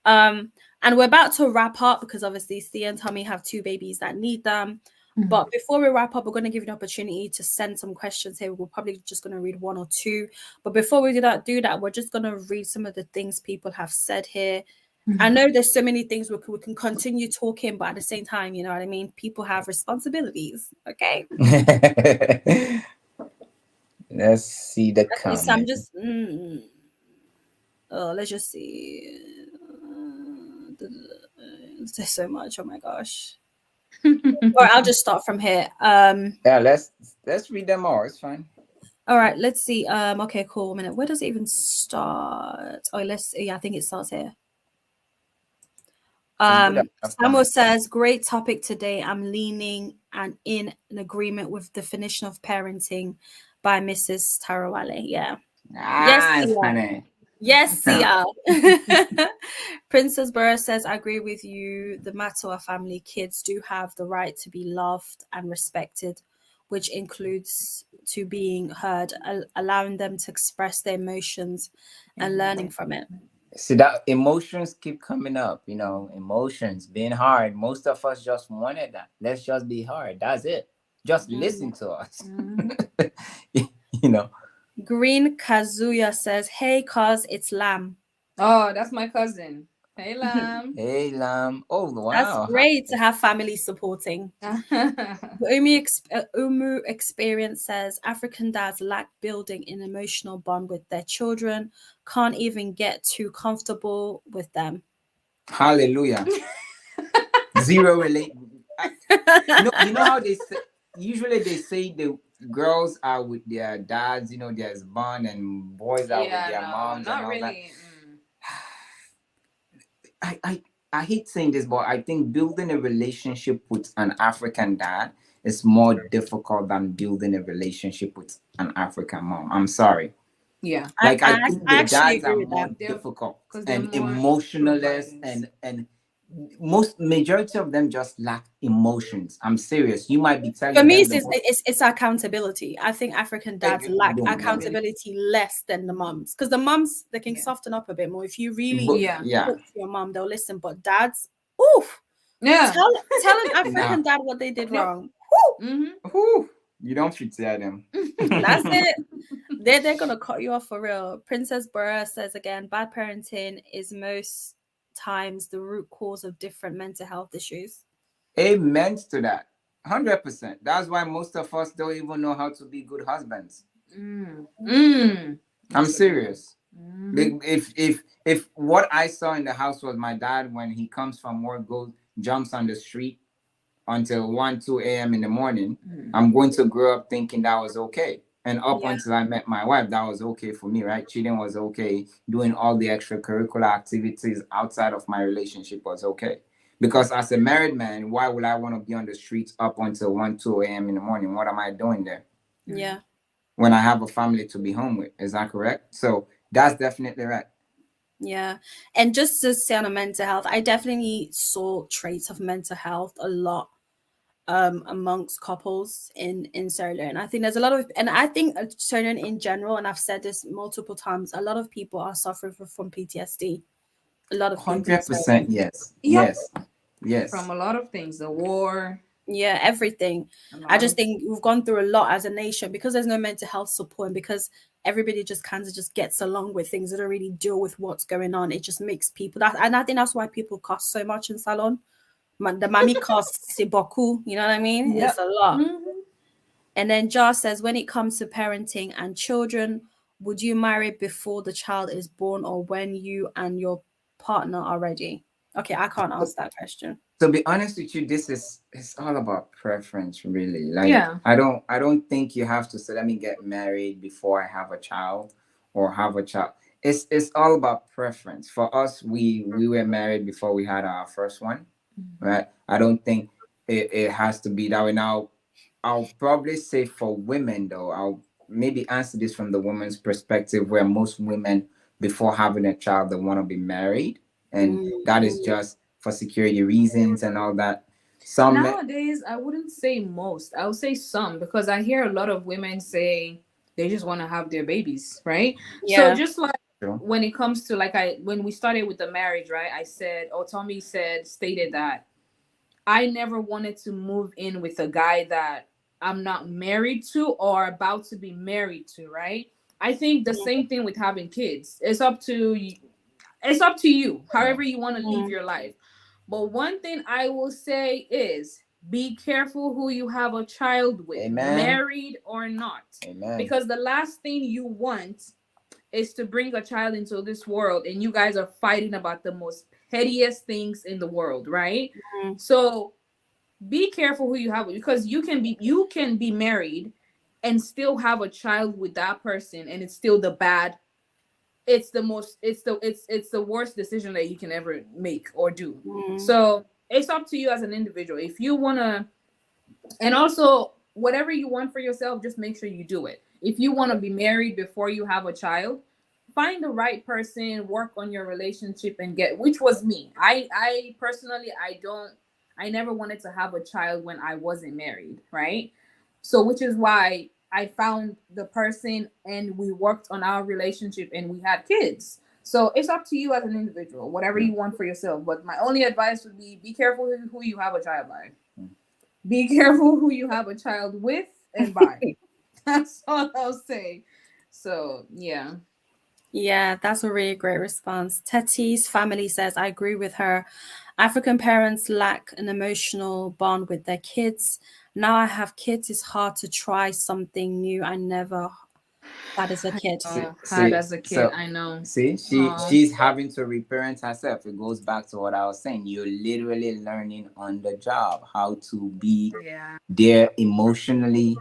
And we're about to wrap up, because obviously Thea and Tommy have 2 babies that need them. But before we wrap up, we're going to give you an opportunity to send some questions here. We're probably just going to read 1 or 2. But before we do that, we're just going to read some of the things people have said here. I know there's so many things we can continue talking, but at the same time, you know what I mean? People have responsibilities, okay? Let's see the comments. I'm just, let's just see. There's so much, oh my gosh. Or I'll just start from here. Yeah, let's read them all. It's fine. All right, let's see. Okay, cool. A minute. Where does it even start? Oh, I think it starts here. Samuel says, great topic today. I'm leaning and in an agreement with definition of parenting by Mrs. Tarawallie. Yeah. Yes, honey. Yes, Sia. Princess Burr says, I agree with you. The Matoa family kids do have the right to be loved and respected, which includes to being heard, allowing them to express their emotions and learning from it. See, that emotions keep coming up, emotions being hard. Most of us just wanted that. Let's just be hard. That's it. Just listen to us. Green Kazuya says, hey, cuz, it's Lamb. Oh, that's my cousin. Hey, Lamb. Hey, Lamb. Oh, wow. That's great to have family supporting. Umu Experience says, African dads lack building an emotional bond with their children, can't even get too comfortable with them. Hallelujah. Zero relate. You know how they say, usually they say the girls are with their dads, there's bond, and boys are with their moms. Not and all really. That. I hate saying this, but I think building a relationship with an African dad is more difficult than building a relationship with an African mom. I'm sorry. Yeah. I think the dads are more difficult and emotionless, and most majority of them just lack emotions. I'm serious. You might be For telling me, them it's, the most. it's accountability. I think African dads lack Boom. accountability less than the mums, because the mums, they can Yeah. soften up a bit more. If you really Yeah. talk to your mum, they'll listen. But dads, oof, Yeah. tell an Nah. African dad what they did Yep. wrong. Mm-hmm. Whew. You don't should tell them. That's it. They're gonna cut you off for real. Princess Burra says again, bad parenting is most times the root cause of different mental health issues. Amen to that. 100%. That's why most of us don't even know how to be good husbands. I'm serious. Mm-hmm. If what I saw in the house was my dad when he comes from work, goes jumps on the street until 1 2 a.m. in the morning, I'm going to grow up thinking that was okay. And up Yeah. until I met my wife, that was okay for me, right? Cheating was okay. Doing all the extracurricular activities outside of my relationship was okay. Because as a married man, why would I want to be on the streets up until 1 2 a.m. in the morning? What am I doing there Yeah. when I have a family to be home with? Is that correct? So that's definitely right. Yeah. And just to say on a mental health, I definitely saw traits of mental health a lot amongst couples in Sierra Leone. I think there's a lot of, and I think Sierra Leone in general, and I've said this multiple times, a lot of people are suffering from PTSD. A lot of people in Sierra Leone. 100% yes. Yep. Yes. From a lot of things, the war. Yeah, everything. I just think we've gone through a lot as a nation because there's no mental health support, and because everybody just kind of just gets along with things. They don't really deal with what's going on. It just makes people that, and I think that's why people cost so much in salon. The mommy costs c'est beaucoup, you know what I mean? Yep. It's a lot. Mm-hmm. And then Jar says, when it comes to parenting and children, would you marry before the child is born or when you and your partner are ready? Okay, I can't answer that question. To be honest with you, this is it's all about preference, really. Like Yeah. I don't think you have to say, let me get married before I have a child or have a child. It's all about preference. For us, we were married before we had our first one, right? I don't think it has to be that way. Now, I'll probably say for women though, I'll maybe answer this from the woman's perspective, where most women before having a child they want to be married, and that is just for security reasons and all that. Some Nowadays, I wouldn't say most. I would say some because I hear a lot of women say they just want to have their babies, right? So Yeah. just like when it comes to when we started with the marriage, right? I said, or Tommy stated that I never wanted to move in with a guy that I'm not married to or about to be married to, right? I think the same thing with having kids. It's up to you. It's up to you, however you want to live your life. But one thing I will say is be careful who you have a child with, married or not. Amen. Because the last thing you want is to bring a child into this world and you guys are fighting about the most pettiest things in the world, right? So be careful who you have because you can be married and still have a child with that person and it's still it's the worst decision that you can ever make or do. So it's up to you as an individual. If you want to, and also whatever you want for yourself, just make sure you do it. If you want to be married before you have a child, find the right person, work on your relationship and which was me. I personally, I never wanted to have a child when I wasn't married, right? So which is why I found the person and we worked on our relationship and we had kids. So it's up to you as an individual, whatever you want for yourself. But my only advice would be careful who you have a child by. Be careful who you have a child with and by. That's all I'll say. So yeah. Yeah, that's a really great response. Teti's family says, I agree with her. African parents lack an emotional bond with their kids. Now I have kids, it's hard to try something new. I never had as a kid. Had as a kid, so, I know. See, she's having to reparent herself. It goes back to what I was saying. You're literally learning on the job how to be there emotionally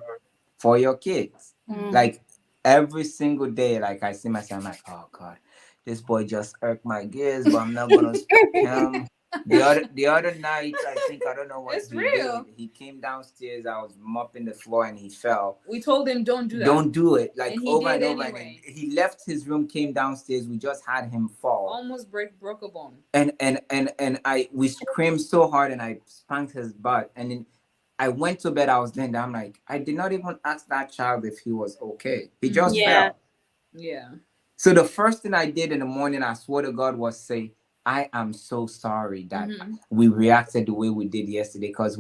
for your kids. Like every single day, like I see myself, I'm like, oh God, this boy just irked my gears, but I'm not gonna spare him. The other night, I don't know what It's he real. did. He came downstairs. I was mopping the floor and he fell. We told him don't do that. Don't do it. Like And he over did and over anyway. again. He left his room, came downstairs. We just had him fall. Almost broke a bone. And we screamed so hard and I spanked his butt. And then I went to bed. I was laying down. I'm like, I did not even ask that child if he was okay. He just Yeah. fell. Yeah. So the first thing I did in the morning, I swear to God, was say, I am so sorry that we reacted the way we did yesterday. Because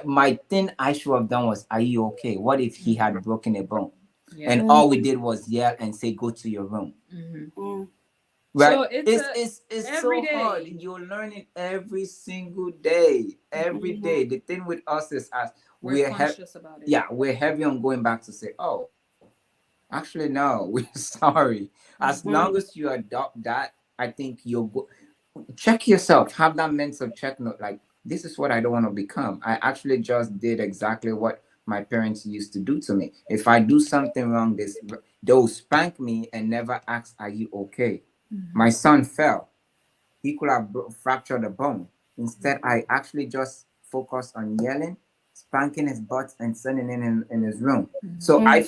my thing I should have done was, are you okay? What if he had broken a bone? Yeah. And all we did was yell and say, go to your room. Right? So it's every so hard. day. You're learning every single day. Every day. The thing with us is as We're conscious about it. Yeah, we're heavy on going back to say, oh, actually, no, we're sorry. As long as you adopt that, I think you'll go. Check yourself. Have that mental check note. Like, this is what I don't want to become. I actually just did exactly what my parents used to do to me. If I do something wrong, they'll spank me and never ask, are you okay? My son fell. He could have fractured a bone. Instead, I actually just focused on yelling, spanking his butt, and sending him in his room. So I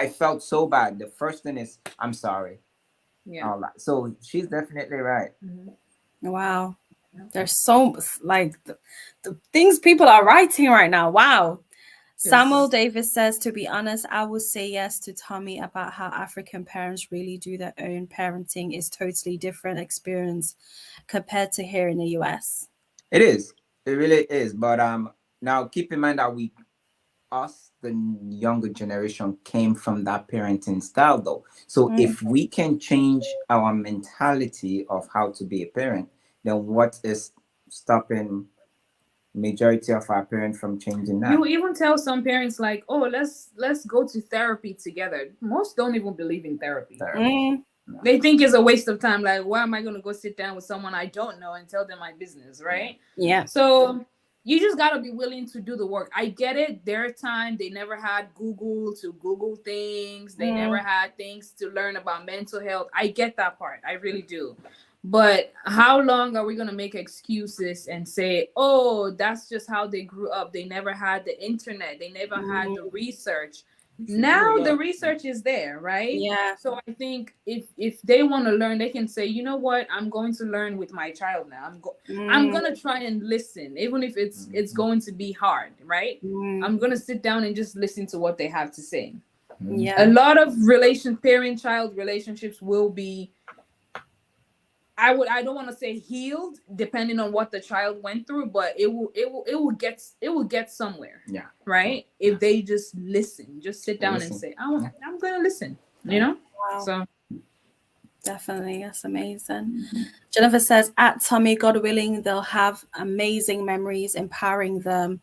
felt so bad. The first thing is, I'm sorry. Yeah. All that. So she's definitely right. Wow. There's so like the things people are writing right now. Wow. Samuel Davis says, to be honest, I would say yes to Tommy about how African parents really do their own parenting is totally different experience compared to here in the US. It is. It really is. But now keep in mind that the younger generation, came from that parenting style though. So if we can change our mentality of how to be a parent, then what is stopping majority of our parents from changing that? You even tell some parents like, oh, let's go to therapy together. Most don't even believe in therapy. They think it's a waste of time. Like, why am I going to go sit down with someone I don't know and tell them my business, right? Yeah. So you just got to be willing to do the work. I get it. Their time, they never had Google to Google things. They never had things to learn about mental health. I get that part. I really do. But how long are we going to make excuses and say, oh, that's just how they grew up. They never had the internet. They never had the research. Now the research is there, right? Yeah. So I think if they want to learn, they can say, you know what, I'm going to learn with my child now. I'm gonna try and listen, even if it's going to be hard, right? I'm gonna sit down and just listen to what they have to say. Yeah. A lot of parent-child relationships will be, I don't want to say healed, depending on what the child went through, but it will get somewhere. Yeah. Right? If they just listen, just sit down and say, I'm gonna listen. You know? Wow. So definitely, that's amazing. Jennifer says, at Tommy, God willing, they'll have amazing memories, empowering them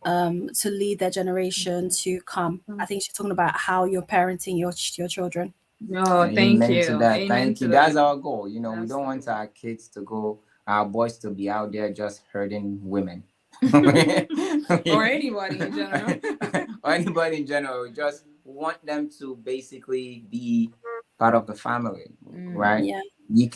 to lead their generation to come. I think she's talking about how you're parenting your children. Oh, thank you. To that. Amen Thank to you. that. That's our goal. You know, we don't Absolutely. want our kids to go, our boys to be out there just hurting women. Or anybody in general. Or anybody in general. We just want them to basically be part of the family, right? Yeah.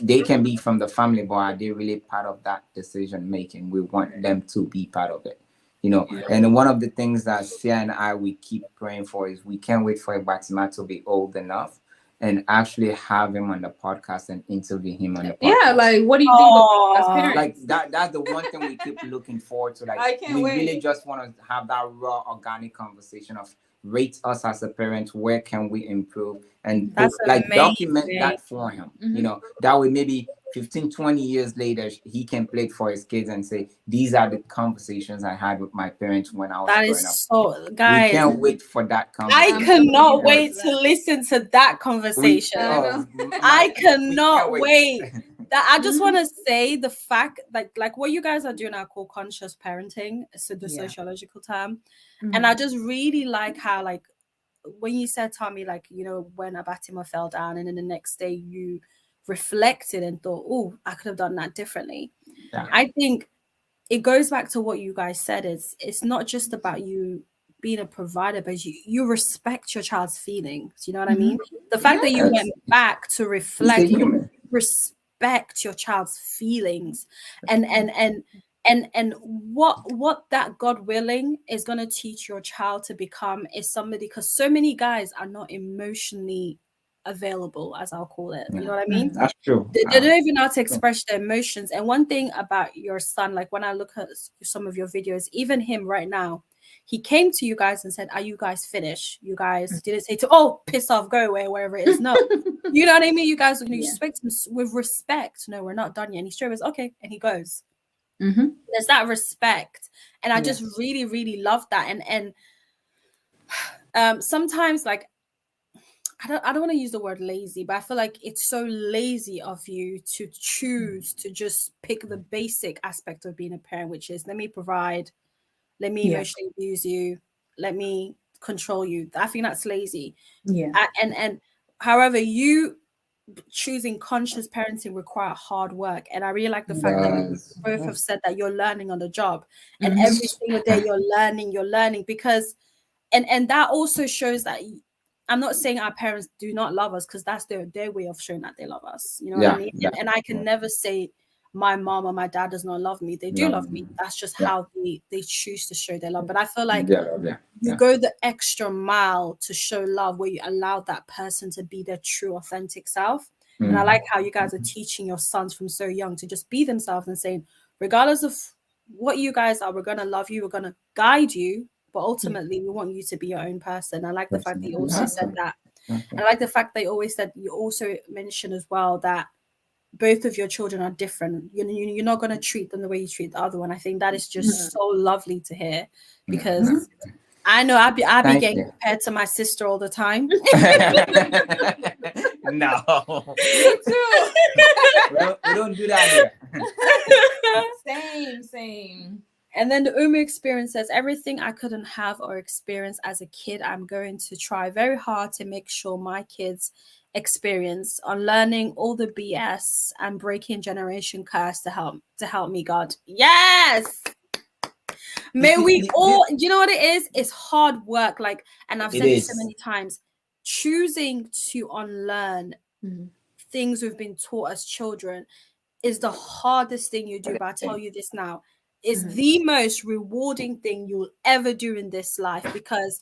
They can be from the family, but are they really part of that decision making? We want them to be part of it. You know, and one of the things that Sierra and we keep praying for is we can't wait for Batima to be old enough and actually have him on the podcast and interview him on the podcast. Yeah, like what do you think of as parents? Like that's the one thing we keep looking forward to. Like I can't wait. Really just want to have that raw, organic conversation of rate us as a parent, where can we improve, and document that for him. You know, that way maybe 15, 20 years later, he can play it for his kids and say, these are the conversations I had with my parents when I was growing up. That is so, guys. We can't wait for that conversation. I cannot wait to listen to that conversation. I cannot wait. That I just want to say the fact like what you guys are doing are called conscious parenting, so the sociological term. And I just really like how, like, when you said, Tommy, like, you know, when Abatima fell down and then the next day you reflected and thought, oh, I could have done that differently. I think it goes back to what you guys said. It's not just about you being a provider, but you respect your child's feelings. You know what I mean? The fact that you went back to reflect, respect your child's feelings, and what that God willing is going to teach your child to become is somebody, because so many guys are not emotionally available, as I'll call it. You know what I mean? That's true. They don't even know how to express their emotions. And one thing about your son, like when I look at some of your videos, even him right now, he came to you guys and said, "Are you guys finished? You guys didn't say to, oh, piss off, go away, wherever it is." No, you know what I mean? You guys, you speak to him with respect. No, we're not done yet. And he straight was okay, and he goes. There's that respect, and I just really, really love that. And sometimes, like, I don't want to use the word lazy, but I feel like it's so lazy of you to choose to just pick the basic aspect of being a parent, which is let me provide, let me emotionally abuse you, let me control you. I think that's lazy. And however, you choosing conscious parenting require hard work, and I really like the fact that you both have said that you're learning on the job, and every single day you're learning, because and that also shows that I'm not saying our parents do not love us, because that's their way of showing that they love us. You know what I mean? And I can never say my mom or my dad does not love me. They do love me. That's just how they choose to show their love. But I feel like you go the extra mile to show love, where you allow that person to be their true, authentic self. And I like how you guys are teaching your sons from so young to just be themselves and saying, regardless of what you guys are, we're going to love you, we're going to guide you, but ultimately we want you to be your own person. I like the fact that you also said that. And I like the fact that you always said, you also mentioned as well that both of your children are different. You're not going to treat them the way you treat the other one. I think that is just so lovely to hear, because I know I be getting compared to my sister all the time. No, Me too. we don't do that here. Same. And then the Umu experience says, everything I couldn't have or experience as a kid, I'm going to try very hard to make sure my kids experience, on learning all the BS and breaking generation curse to help me, God. Yes. May we all, you know what it is? It's hard work. Like, and I've said this so many times, choosing to unlearn things we've been taught as children is the hardest thing you do. But I tell you this now, it's the most rewarding thing you'll ever do in this life, because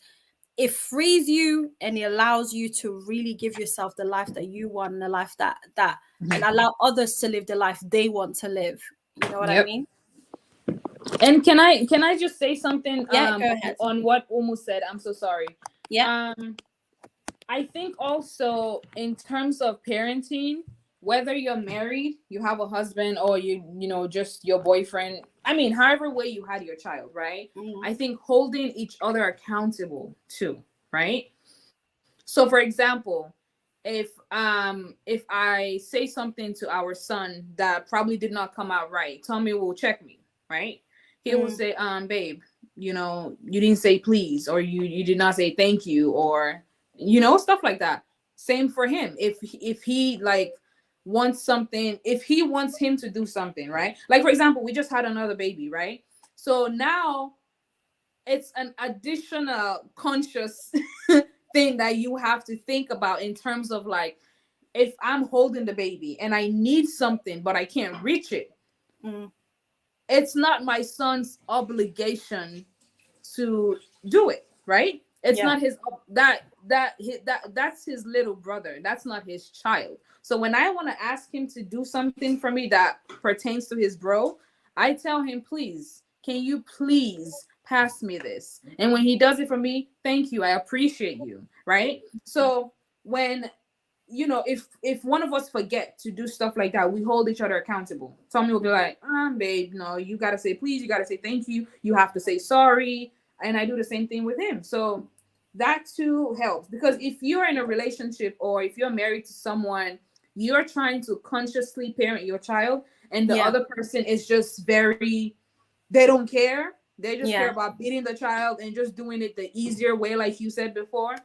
it frees you and it allows you to really give yourself the life that you want, and the life that and allow others to live the life they want to live. You know what I mean? And can I just say something go ahead. on what Umu said? I'm so sorry. I think also in terms of parenting, whether you're married, you have a husband, or you know, just your boyfriend, I mean, however way you had your child, right? I think holding each other accountable too, right? So for example, if I say something to our son that probably did not come out right, Tommy will check me, right? He will say, babe, you know, you didn't say please, or you did not say thank you, or, you know, stuff like that. Same for him. If he like wants something, if he wants him to do something, right? Like, for example, we just had another baby, right? So now it's an additional conscious thing that you have to think about, in terms of like, if I'm holding the baby and I need something, but I can't reach it, it's not my son's obligation to do it, right? It's not his, that's his little brother. That's not his child. So when I want to ask him to do something for me that pertains to his bro, I tell him, please, can you please pass me this? And when he does it for me, thank you, I appreciate you, right? So when, you know, if one of us forget to do stuff like that, we hold each other accountable. Tommy will be like, babe, no, you gotta say please, you gotta say thank you, you have to say sorry. And I do the same thing with him. So that too helps, because if you're in a relationship, or if you're married to someone, you're trying to consciously parent your child, and the other person is just they don't care. They just care about beating the child and just doing it the easier way, like you said before.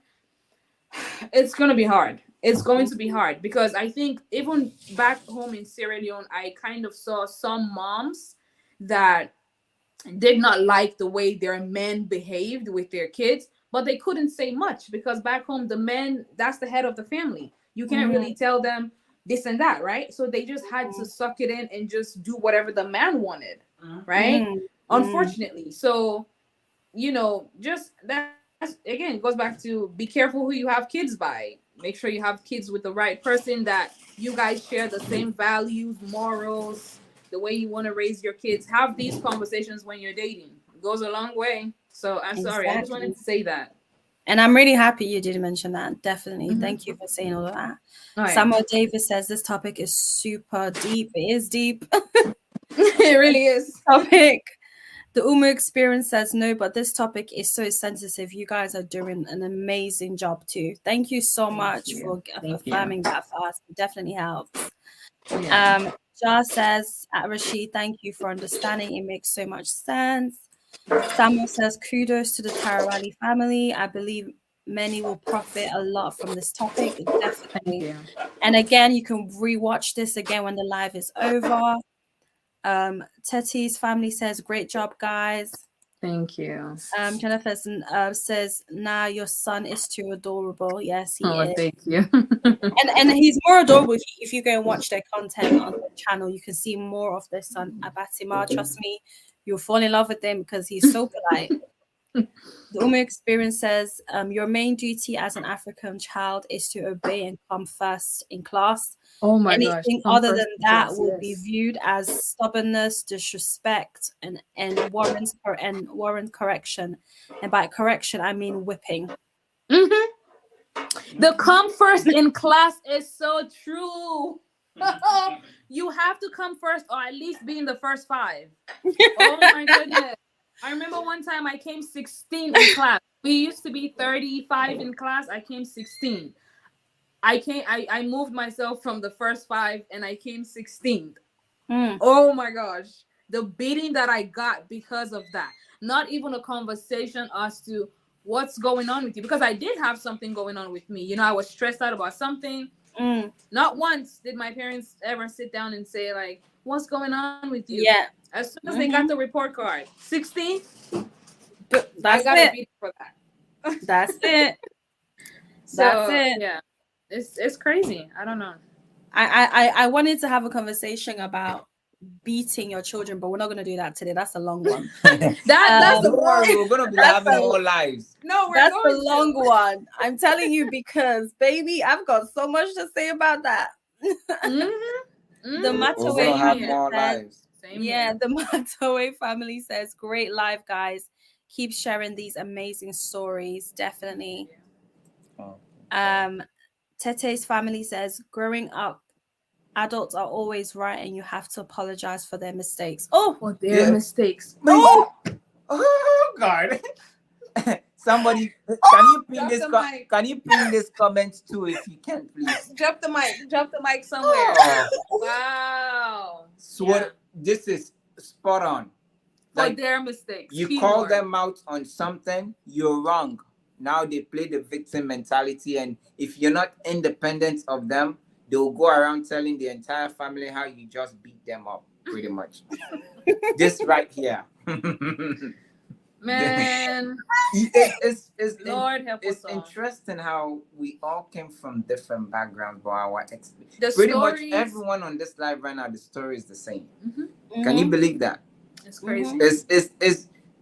It's going to be hard. It's going to be hard, because I think even back home in Sierra Leone, I kind of saw some moms that did not like the way their men behaved with their kids, but they couldn't say much, because back home, the man, that's the head of the family. You can't really tell them, this and that, right? So they just had to suck it in and just do whatever the man wanted, right? Unfortunately. So, just that's again goes back to be careful who you have kids by. Make sure you have kids with the right person, that you guys share the same values, morals, the way you want to raise your kids. Have these conversations when you're dating. It goes a long way. So I'm sorry. I just wanted to say that. And I'm really happy you did mention that. Definitely. Thank you for saying all of that. All right. Samuel Davis says this topic is super deep. It is deep. It really is. Topic. The Umu experience says no, but this topic is so sensitive. You guys are doing an amazing job too. Thank you so much for affirming that for us. It definitely helps. Yeah. Jar says, at Rashid, thank you for understanding. It makes so much sense. Samuel says, kudos to the Tarawallie family. I believe many will profit a lot from this topic. Definitely. And again, you can rewatch this again when the live is over. Teti's family says, great job, guys. Thank you. Jennifer says, nah, your son is too adorable. Yes, he is. Thank you. and he's more adorable if you go and watch their content on the channel. You can see more of their son, Abatima. Trust me, you'll fall in love with him because he's so polite. The Umu experience says, your main duty as an African child is to obey and come first in class. Oh my gosh. Anything other than that will be viewed as stubbornness, disrespect, and warrant correction. And by correction, I mean whipping. The come first in class is so true. You have to come first, or at least be in the first 5. Oh my goodness. I remember one time I came 16 in class. We used to be 35 in class. I came 16. I moved myself from the first 5 and I came 16th. Oh my gosh. The beating that I got because of that. Not even a conversation as to what's going on with you, because I did have something going on with me. I was stressed out about something. Not once did my parents ever sit down and say, like, what's going on with you? Yeah. As soon as they got the report card, 16, that's it. Beat for that. That's it. That's it. Yeah. It's crazy. I don't know. I wanted to have a conversation about beating your children, but we're not going to do that today. That's a long one. That's the one. We're going to be having more lives. No, that's a long one. I'm telling you, because baby, I've got so much to say about that. The Mataway the Mataway family says, great live, guys. Keep sharing these amazing stories. Definitely. Tete's family says, growing up, adults are always right and you have to apologize for their mistakes. For their mistakes. Oh God. Somebody, can you pin this comment too, if you can, please? Drop the mic somewhere. Wow. This is spot on. For their mistakes. You call them out on something, you're wrong. Now they play the victim mentality, and if you're not independent of them, they'll go around telling the entire family how you just beat them up, pretty much. This right here. Man, Lord help us. It's interesting how we all came from different backgrounds, but pretty much everyone on this live right now, the story is the same. Can you believe that? It's crazy.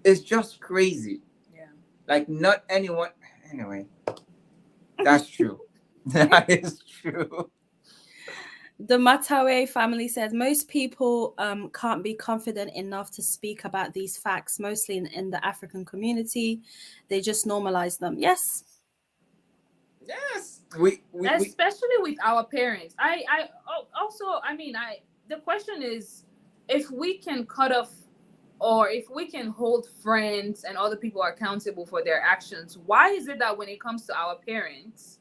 It's just crazy. Yeah. Like not anyone. Anyway, that's true. That is true. The Matawe family says most people can't be confident enough to speak about these facts, mostly in the African community. They just normalize them. Yes. Yes. Especially with our parents. The question is, if we can cut off, or if we can hold friends and other people accountable for their actions, why is it that when it comes to our parents,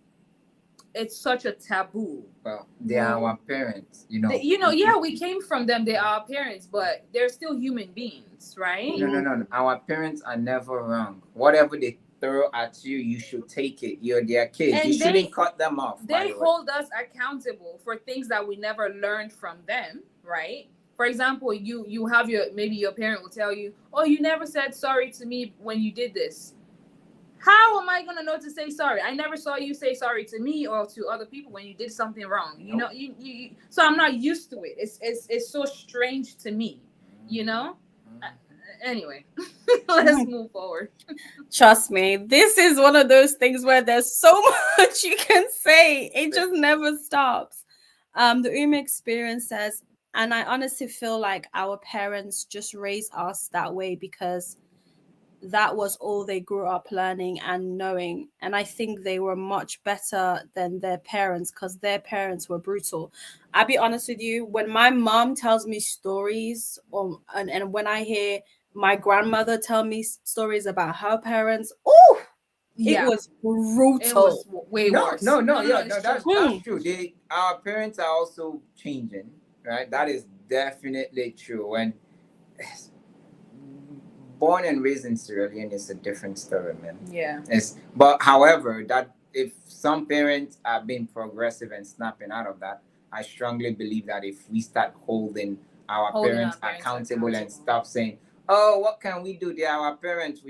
it's such a taboo? Well, they are our parents, we came from them. They are our parents, but they're still human beings, right? No. Our parents are never wrong. Whatever they throw at you, you should take it. You're their kids. You shouldn't cut them off. They hold us accountable for things that we never learned from them, right? For example, you have your parent will tell you, oh, you never said sorry to me when you did this. how am I gonna know to say sorry? I never saw you say sorry to me or to other people when you did something wrong. You know, you so I'm not used to it. It's so strange to me, you know? Anyway, let's move forward. Trust me, this is one of those things where there's so much you can say. It just never stops. The experience says, and I honestly feel like our parents just raised us that way because that was all they grew up learning and knowing. And I think they were much better than their parents because their parents were brutal. I'll be honest with you, when my mom tells me stories and when I hear my grandmother tell me stories about her parents, oh, it was brutal. It was way worse. No, that's true. Our parents are also changing, right? That is definitely true. And born and raised in Sierra Leone is a different story, man. Yeah. But however, that if some parents are being progressive and snapping out of that, I strongly believe that if we start holding our parents accountable and stop saying, "Oh, what can we do? They are our parents."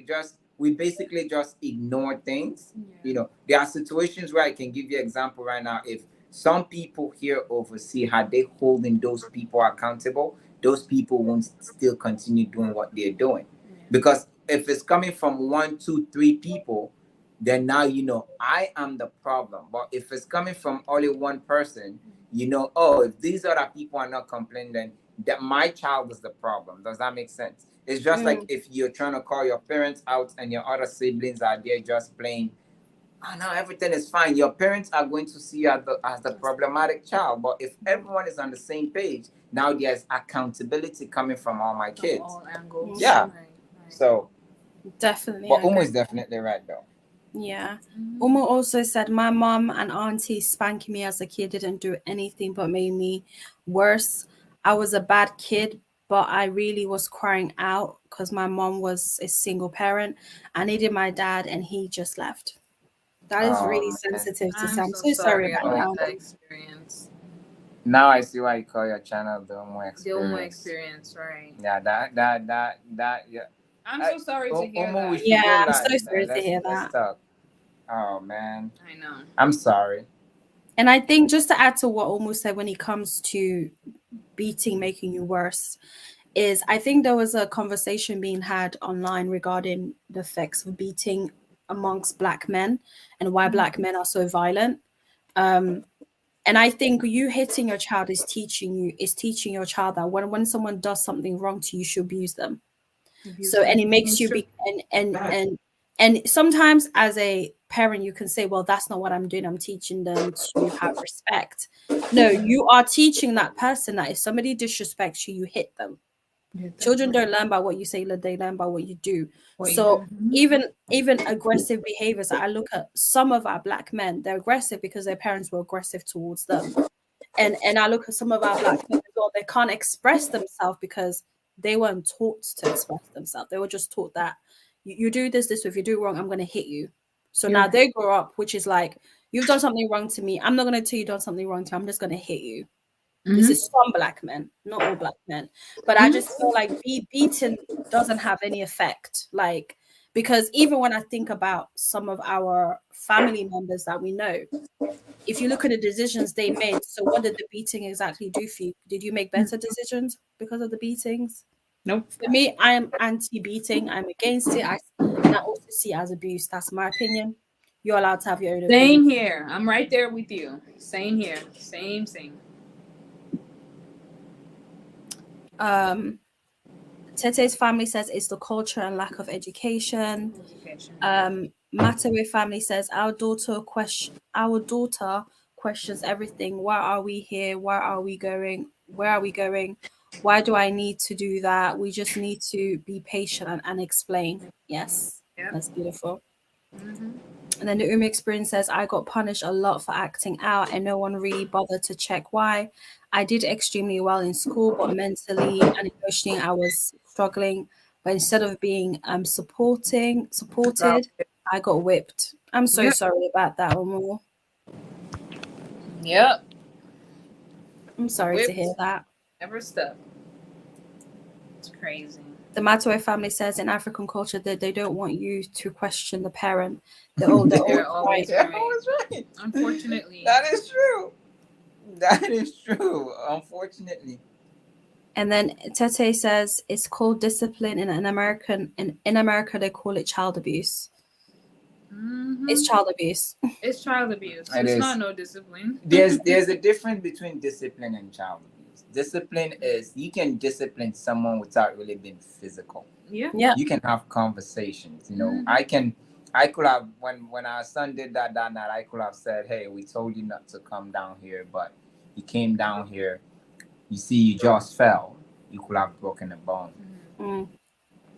We basically just ignore things. Yeah. You know, there are situations where I can give you an example right now. If some people here overseas had they holding those people accountable, those people won't still continue doing what they're doing. Because if it's coming from 1, 2, 3 people, then now you know I am the problem. But if it's coming from only one person, you know, oh, if these other people are not complaining, then that my child is the problem. Does that make sense? It's just like if you're trying to call your parents out and your other siblings are there just playing, oh no, everything is fine. Your parents are going to see you as the problematic child. But if everyone is on the same page, now there's accountability coming from all my kids. All angles. Yeah. Right. So definitely. But Umu is definitely right though. Yeah. Umu also said my mom and auntie spanking me as a kid didn't do anything but made me worse. I was a bad kid, but I really was crying out because my mom was a single parent. I needed my dad and he just left. That is really sensitive to say. I'm so sorry about that experience. Now I see why you call your channel the Umu Experience. The Umu Experience, right? Yeah, that yeah. I'm so sorry to hear that. Yeah, I'm so sorry to hear that. Let's talk. Oh man. I know. I'm sorry. And I think just to add to what Umu said when it comes to beating making you worse, is I think there was a conversation being had online regarding the effects of beating amongst Black men and why Black men are so violent. And I think you hitting your child is teaching your child that when someone does something wrong to you, you should abuse them. And it makes you be and sometimes as a parent you can say, well, that's not what I'm doing. I'm teaching them to have respect. No, you are teaching that person that if somebody disrespects you, you hit them. Children don't learn by what you say, they learn by what you do. Even aggressive behaviors, I look at some of our Black men, they're aggressive because their parents were aggressive towards them. And I look at some of our Black men as well, they can't express themselves because they weren't taught to express themselves. They were just taught that you do this, if you do wrong, I'm going to hit you. So now they grow up, which is like, you've done something wrong to me. I'm not going to tell you done something wrong to me. I'm just going to hit you. This is some Black men, not all Black men. But I just feel like beating doesn't have any effect. Like, because even when I think about some of our family members that we know, if you look at the decisions they made, so what did the beating exactly do for you? Did you make better decisions because of the beatings? Nope. For me, I am anti-beating. I'm against it. I also see it as abuse. That's my opinion. You're allowed to have your own opinion. Same here. I'm right there with you. Same here. Same. Tete's family says it's the culture and lack of education. Matawe family says our daughter questions everything. Why are we here? Why are we going? Where are we going? Why do I need to do that? We just need to be patient and explain. Yes, that's beautiful. And then the experience says, I got punished a lot for acting out and no one really bothered to check why. I did extremely well in school, but mentally and emotionally I was struggling. But instead of being supported, I got whipped. I'm so sorry about that, Omo. Yep. I'm sorry to hear that. Never stop. It's crazy. The Matoe family says in African culture that they don't want you to question the parent. They're always They're right. always right. Unfortunately. That is true. That is true. Unfortunately. And then Tete says it's called discipline in America they call it child abuse. It's child abuse. It's child abuse. It It's is. not no discipline. There's a difference between discipline and child abuse. Discipline is you can discipline someone without really being physical. Yeah. You can have conversations. You know, I could have when our son did that night, I could have said, "Hey, we told you not to come down here, but you came down here. You see, you just fell. You could have broken a bone,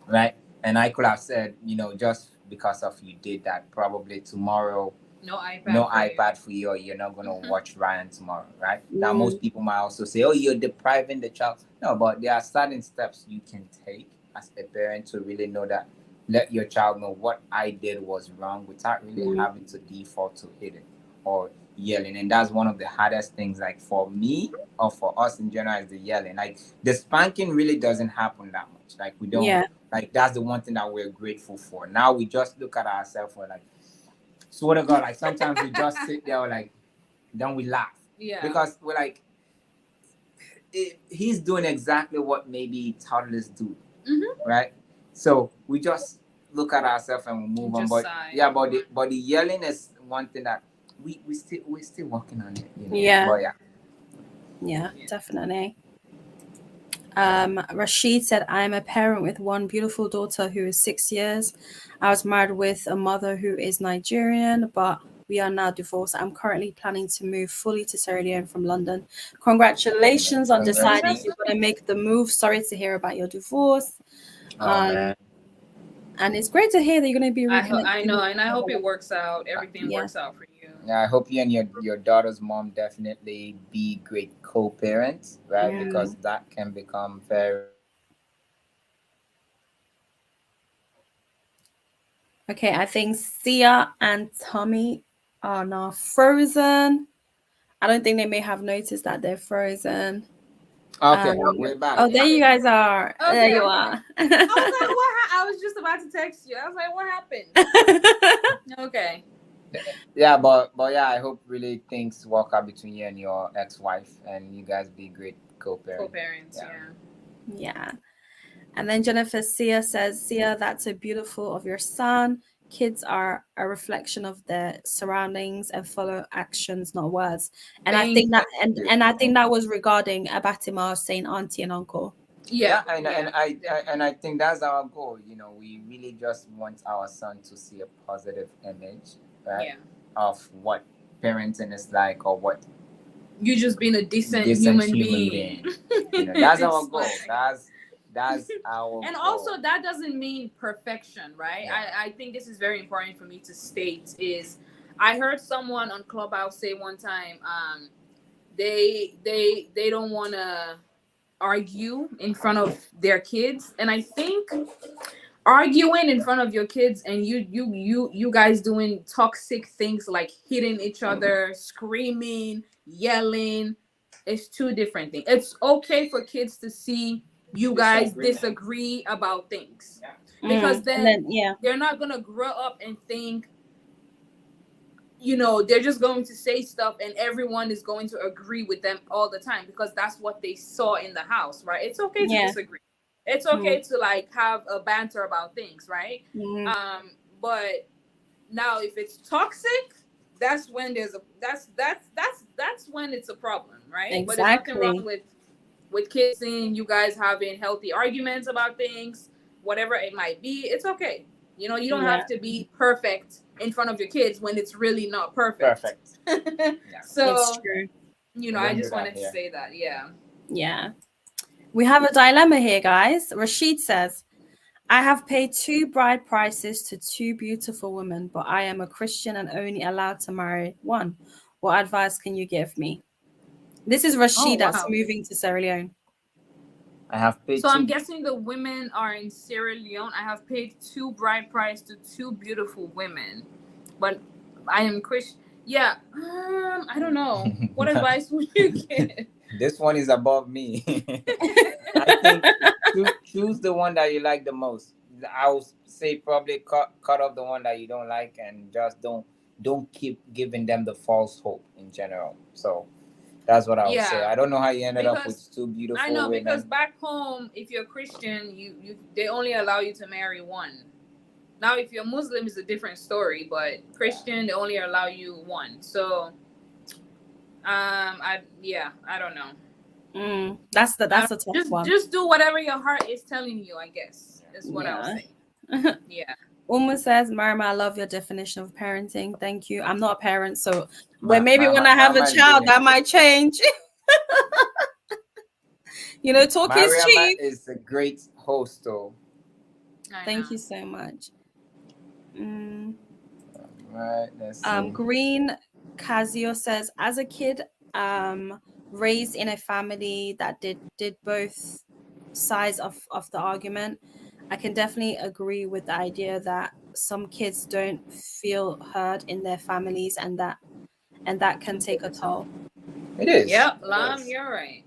right?" And I could have said, you know, just because of you did that, probably tomorrow, no iPad for you, or you're not gonna watch Ryan tomorrow, right? Now, most people might also say, "Oh, you're depriving the child." No, but there are certain steps you can take as a parent to really know that. Let your child know what I did was wrong without really having to default to hitting or yelling. And that's one of the hardest things, like for me or for us in general, is the yelling. Like the spanking really doesn't happen that much. Like we don't like that's the one thing that we're grateful for. Now we just look at ourselves, we're like, swear to God, like sometimes we just sit there like, then we laugh. Yeah. Because we're like, he's doing exactly what maybe toddlers do. Right? So we just look at ourselves and we move on. But but the yelling is one thing that we're still working on it. You know? But yeah, definitely. Rashid said, I am a parent with one beautiful daughter who is 6 years. I was married with a mother who is Nigerian, but we are now divorced. I'm currently planning to move fully to Sierra Leone from London. Congratulations on deciding you're going to make the move. Sorry to hear about your divorce. And it's great to hear that you're going to be reconnected. I know, and I hope it works out. Everything works out for you. Yeah, I hope you and your daughter's mom definitely be great co-parents, right? Yeah. Because that can become very... Okay, I think Sia and Tommy are now frozen. I don't think they may have noticed that they're frozen. Okay, we're back. Oh, there you guys are. Okay, there you are. I was like, I was just about to text you. I was like, what happened? Okay. Yeah, but yeah, I hope really things work out between you and your ex-wife, and you guys be great co-parents. Co-parents, yeah. And then Jennifer Sia says, Sia, that's so beautiful of your son. Kids are a reflection of their surroundings and follow actions, not words. And I think that, and I think that was regarding Abatima saying auntie and uncle. Yeah, and I think that's our goal. You know, we really just want our son to see a positive image, right? Yeah. Of what parenting is like, or what you just being a decent human being. You know, that's our goal. That's our and goal. Also that doesn't mean perfection, right? Yeah. I think this is very important for me to state is I heard someone on Clubhouse say one time they don't want to argue in front of their kids, and I think arguing in front of your kids and you guys doing toxic things like hitting each other, screaming, yelling, is two different things. It's okay for kids to see you guys disagree about things, because then they're not gonna grow up and think, you know, they're just going to say stuff and everyone is going to agree with them all the time, because that's what they saw in the house, right? It's okay to disagree. It's okay to like have a banter about things, right? But now if it's toxic, that's when there's a that's when it's a problem, right? Exactly. But there's nothing wrong with kids seeing you guys having healthy arguments about things, whatever it might be. It's okay. You know, you don't have to be perfect in front of your kids when it's really not perfect. So, it's true. You know, I just wanted to say that. Yeah. We have a dilemma here, guys. Rashid says, I have paid 2 bride prices to 2 beautiful women, but I am a Christian and only allowed to marry one. What advice can you give me? This is Rashid that's moving to Sierra Leone. I have paid. So I'm guessing the women are in Sierra Leone. I have paid 2 bride price to 2 beautiful women, but I am Christian. Yeah, I don't know. What advice would you give? This one is above me. choose the one that you like the most. I would say probably cut off the one that you don't like, and just don't keep giving them the false hope in general. So that's what I would say. Yeah, I don't know how you ended up with because two beautiful I know, women. because back home, if you're Christian, you they only allow you to marry one. Now, if you're Muslim, it's a different story, but Christian, they only allow you one. So, I don't know. That's a tough one. Just do whatever your heart is telling you, I guess. Is what I'll Yeah. say. Yeah. Uma says, Mariama, I love your definition of parenting. Thank you. I'm not a parent, so My, maybe my, when my, I have a my child, goodness. that might change. Talk is Mariama cheap. is a great host, though. Thank you so much. Right, let's see. Green Casio says, as a kid, raised in a family that did both sides of the argument, I can definitely agree with the idea that some kids don't feel heard in their families, and that can take a toll. It is. Yep, Lam, you're right.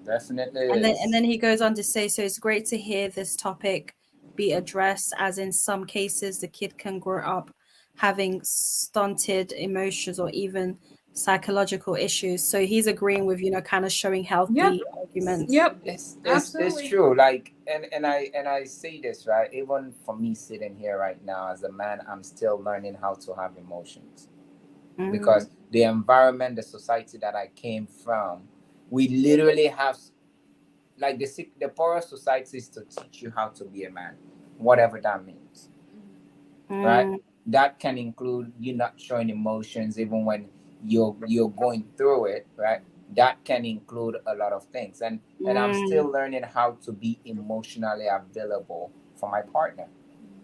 Definitely And is. then he goes on to say, so it's great to hear this topic be addressed, as in some cases the kid can grow up having stunted emotions or even psychological issues. So he's agreeing with, kind of showing healthy arguments. Yep. It's true. Like, and I say this, right? Even for me sitting here right now as a man, I'm still learning how to have emotions. Because the environment, the society that I came from, we literally have, like, the poorest society is to teach you how to be a man, whatever that means, right? That can include you not showing emotions even when you're going through it, right? That can include a lot of things, and I'm still learning how to be emotionally available for my partner,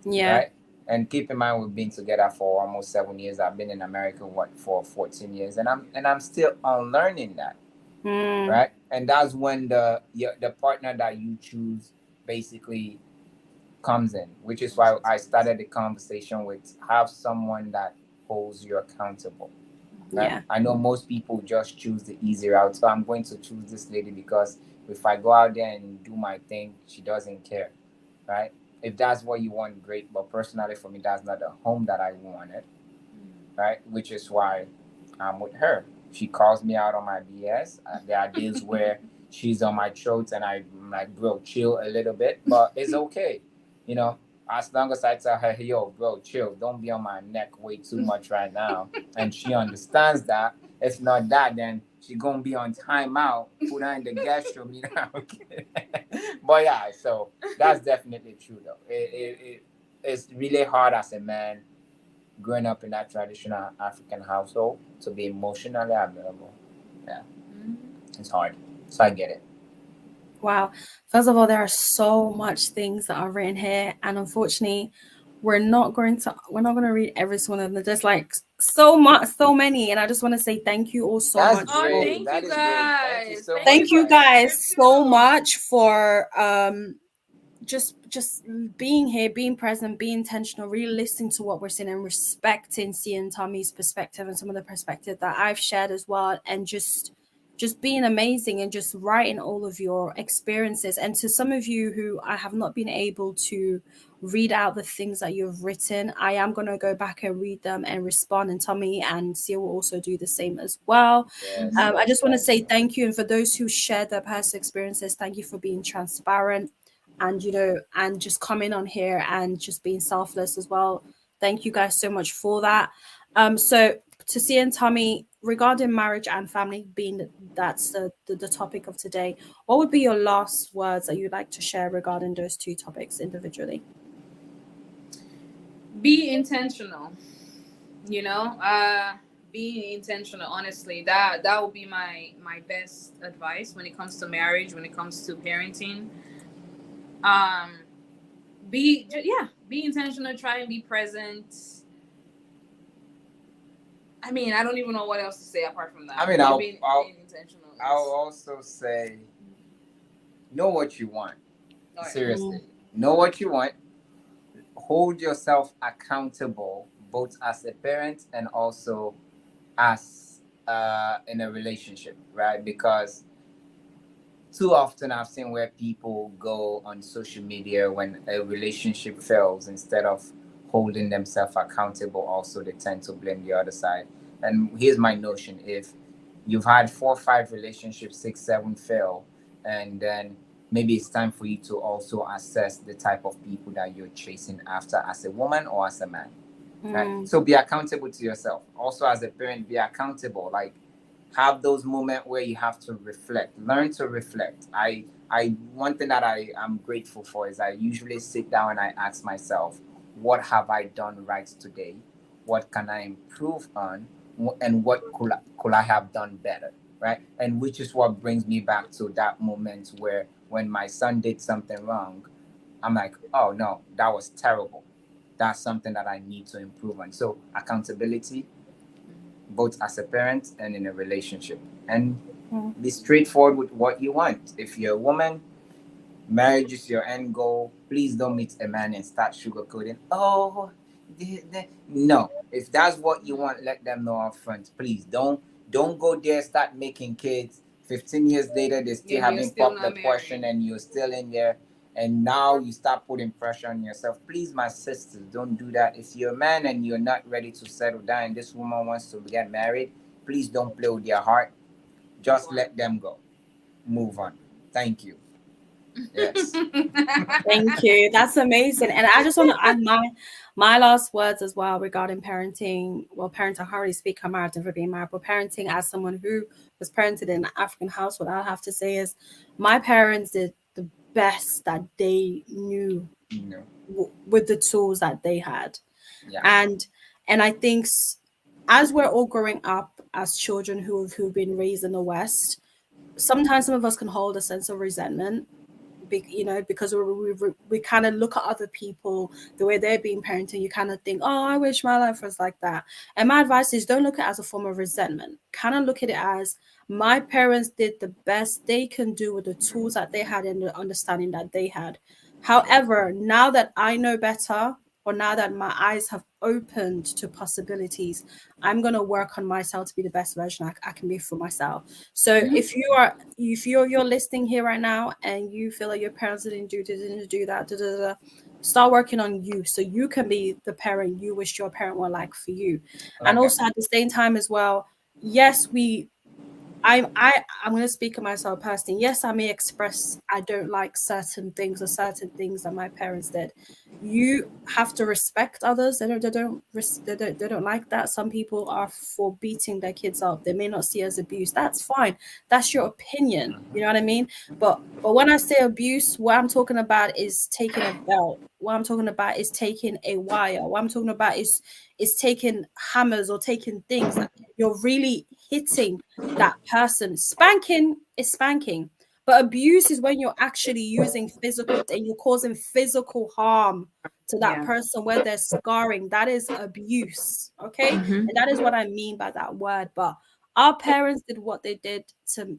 right? And keep in mind, we've been together for almost 7 years. I've been in America for 14 years, and I'm still unlearning that, right? And that's when the partner that you choose basically comes in, which is why I started the conversation with have someone that holds you accountable. Right? Yeah. I know most people just choose the easy route, so I'm going to choose this lady because if I go out there and do my thing, she doesn't care, right? If that's what you want, great. But personally, for me, that's not the home that I wanted, right? Which is why I'm with her. She calls me out on my BS. There are days where she's on my throat and I'm like, bro, chill a little bit, but it's okay. As long as I tell her, hey, yo, bro, chill, don't be on my neck way too much right now. And she understands that. If not that, then she gonna be on timeout, put her in the guest room, But yeah, so that's definitely true though. It's really hard as a man growing up in that traditional African household to be emotionally available. Yeah. It's hard. So I get it. Wow. First of all, there are so much things that are written here, and unfortunately, we're not going to read every single one of them. There's like so many, and I just want to say thank you all so much. Great. Thank you guys. Thank you guys so much for just being here, being present, being intentional, really listening to what we're saying and respecting seeing Tommy's perspective and some of the perspective that I've shared as well, and just being amazing and just writing all of your experiences. And to some of you who I have not been able to read out the things that you've written, I am going to go back and read them and respond, and Tommy and Sia will also do the same as well. I just want to say thank you, and for those who shared their personal experiences, thank you for being transparent and and just coming on here and just being selfless as well. Thank you guys so much for that. So to Sia and Tommy, regarding marriage and family, being that's the topic of today, what would be your last words that you'd like to share regarding those two topics individually? Be intentional. Being intentional, honestly, that would be my best advice when it comes to marriage, when it comes to parenting. Be intentional, try and be present. I mean, I don't even know what else to say apart from that. I mean, I'll also say, know what you want. Right. Seriously, know what you want. Hold yourself accountable, both as a parent and also as in a relationship, right? Because too often I've seen where people go on social media when a relationship fails, instead of holding themselves accountable, also they tend to blame the other side. And here's my notion: if you've had 4 or 5 relationships, 6, 7 fail, and then maybe it's time for you to also assess the type of people that you're chasing after as a woman or as a man. Right? So be accountable to yourself. Also, as a parent, be accountable. Like, have those moments where you have to reflect, learn to reflect. I one thing that I am grateful for is I usually sit down and I ask myself, what have I done right today? What can I improve on? And what could I have done better? Right? And which is what brings me back to that moment where when my son did something wrong, I'm like, oh no, that was terrible. That's something that I need to improve on. So accountability, both as a parent and in a relationship, and be straightforward with what you want. If you're a woman, marriage is your end goal. Please don't meet a man and start sugarcoating. Oh, no. If that's what you want, let them know up front. Please don't go there, start making kids. 15 years later, they still haven't popped the question and you're still in there. And now you start putting pressure on yourself. Please, my sisters, don't do that. If you're a man and you're not ready to settle down and this woman wants to get married, please don't play with their heart. Just let them go. Move on. Thank you. Yes. Thank you. That's amazing. And I just want to add my last words as well regarding parenting. Well, parenting, I can't really speak. I'm married, never been married, but parenting as someone who was parented in an African household, I'll have to say is my parents did the best that they knew with the tools that they had. Yeah. And I think as we're all growing up as children who've been raised in the West, sometimes some of us can hold a sense of resentment, because we kind of look at other people the way they're being parented. You kind of think, oh, I wish my life was like that. And my advice is, don't look at it as a form of resentment. Kind of look at it as, my parents did the best they can do with the tools that they had and the understanding that they had. However, now that I know better, or now that my eyes have opened to possibilities, I'm going to work on myself to be the best version I can be for myself. So if you're listening here right now and you feel like your parents didn't do that, start working on you so you can be the parent you wish your parent were like for you. And also at the same time as well, yes, I'm going to speak of myself personally. Yes, I may express I don't like certain things that my parents did. You have to respect others. They don't like that. Some people are for beating their kids up. They may not see it as abuse. That's fine. That's your opinion. You know what I mean? But when I say abuse, what I'm talking about is taking a belt. What I'm talking about is taking a wire. What I'm talking about is taking hammers or taking things that you're really hitting that person. Spanking is spanking, but abuse is when you're actually using physical and you're causing physical harm to that person where there's scarring. That is abuse. Okay. And that is what I mean by that word. But our parents did what they did to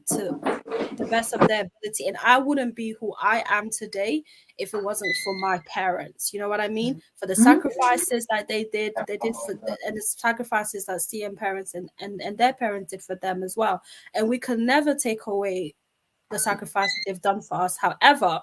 the best of their ability, and I wouldn't be who I am today if it wasn't for my parents. You know what I mean? For the sacrifices that they did for and the sacrifices that CM parents and their parents did for them as well. And we can never take away the sacrifice they've done for us. However,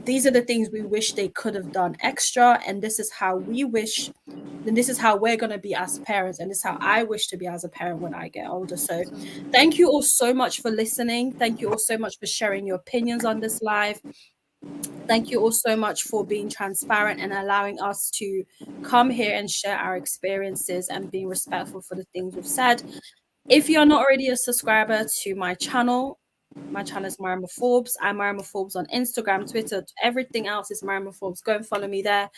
these are the things we wish they could have done extra, and this is how we wish, and this is how we're going to be as parents, and this is how I wish to be as a parent when I get older. So thank you all so much for listening. Thank you all so much for sharing your opinions on this live. Thank you all so much for being transparent and allowing us to come here and share our experiences and being respectful for the things we've said. If you're not already a subscriber to my channel is Mariama Forbes. I'm Mariama Forbes on Instagram, Twitter, everything else is Mariama Forbes. Go and follow me there.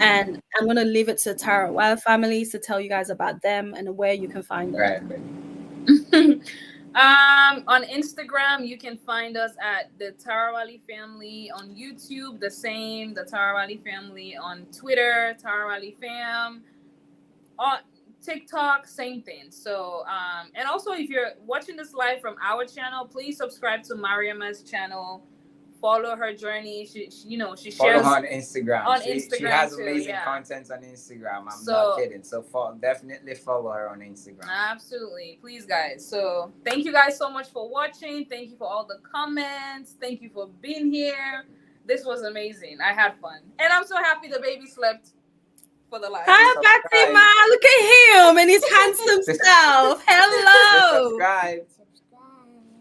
And I'm going to leave it to the Tarawallie family to tell you guys about them and where you can find them. On Instagram, you can find us at the Tarawallie family. On YouTube, the same, the Tarawallie family. On Twitter, Tarawallie fam. On TikTok, same thing. So and also, if you're watching this live from our channel, please subscribe to Mariama's channel follow her journey. She Follow shares her on Instagram. on She Instagram has too, amazing yeah. content on Instagram. I'm So- not kidding. So definitely follow her on Instagram. Absolutely. Please, guys. So thank you guys so much for watching. Thank you for all the comments. Thank you for being here. This was amazing. I had fun. And I'm so happy the baby slept for the live. Hi, Patsy Ma. Look at him and his handsome self. Hello. Subscribe.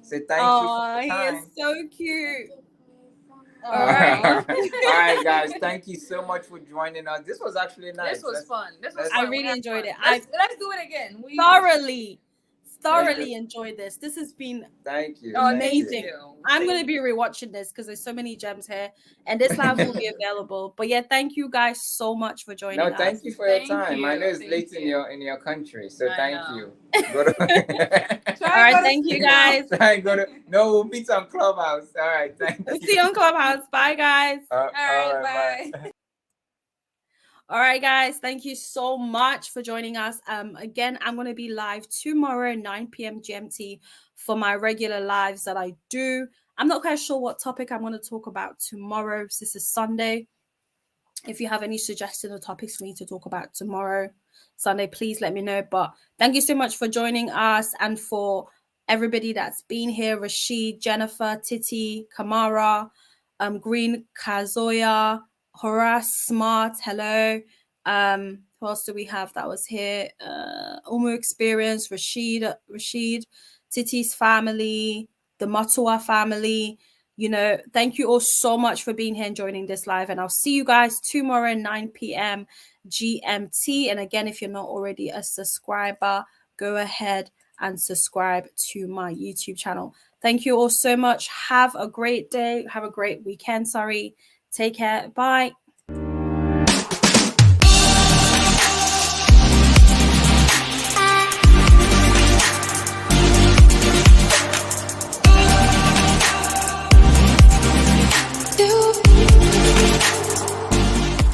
Say thank Oh, you for he the time. is so cute. All right. All right, guys. Thank you so much for joining us. This was actually nice. This was fun. I really enjoyed it. Let's do it again. Thoroughly enjoyed this. This has been Thank you. amazing. you. I'm going to be rewatching this because there's so many gems here, and this live will be available. But yeah, thank you guys so much for joining us. No, thank you for your Thank time. you. I know it's Thank late you. in your country, so I thank know. you. Go to All right, thank you guys. No, we'll meet on Clubhouse. All right, thank you. We'll see you on Clubhouse. Bye, guys. All right, bye. All right, guys. Thank you so much for joining us. Again, I'm going to be live tomorrow, 9 p.m. GMT, for my regular lives that I do. I'm not quite sure what topic I'm going to talk about tomorrow. This is Sunday. If you have any suggestions or topics for me to talk about tomorrow, Sunday, please let me know. But thank you so much for joining us, and for everybody that's been here: Rashid, Jennifer, Titi, Kamara, Green, Kazoya, Horace, Smart, hello. Who else do we have that was here? Umu Experience, Rashid, Titi's family, the Matua family. You know, thank you all so much for being here and joining this live. And I'll see you guys tomorrow, 9 p.m. GMT. And again, if you're not already a subscriber, go ahead and subscribe to my YouTube channel. Thank you all so much. Have a great day. Have a great weekend. Take care. Bye.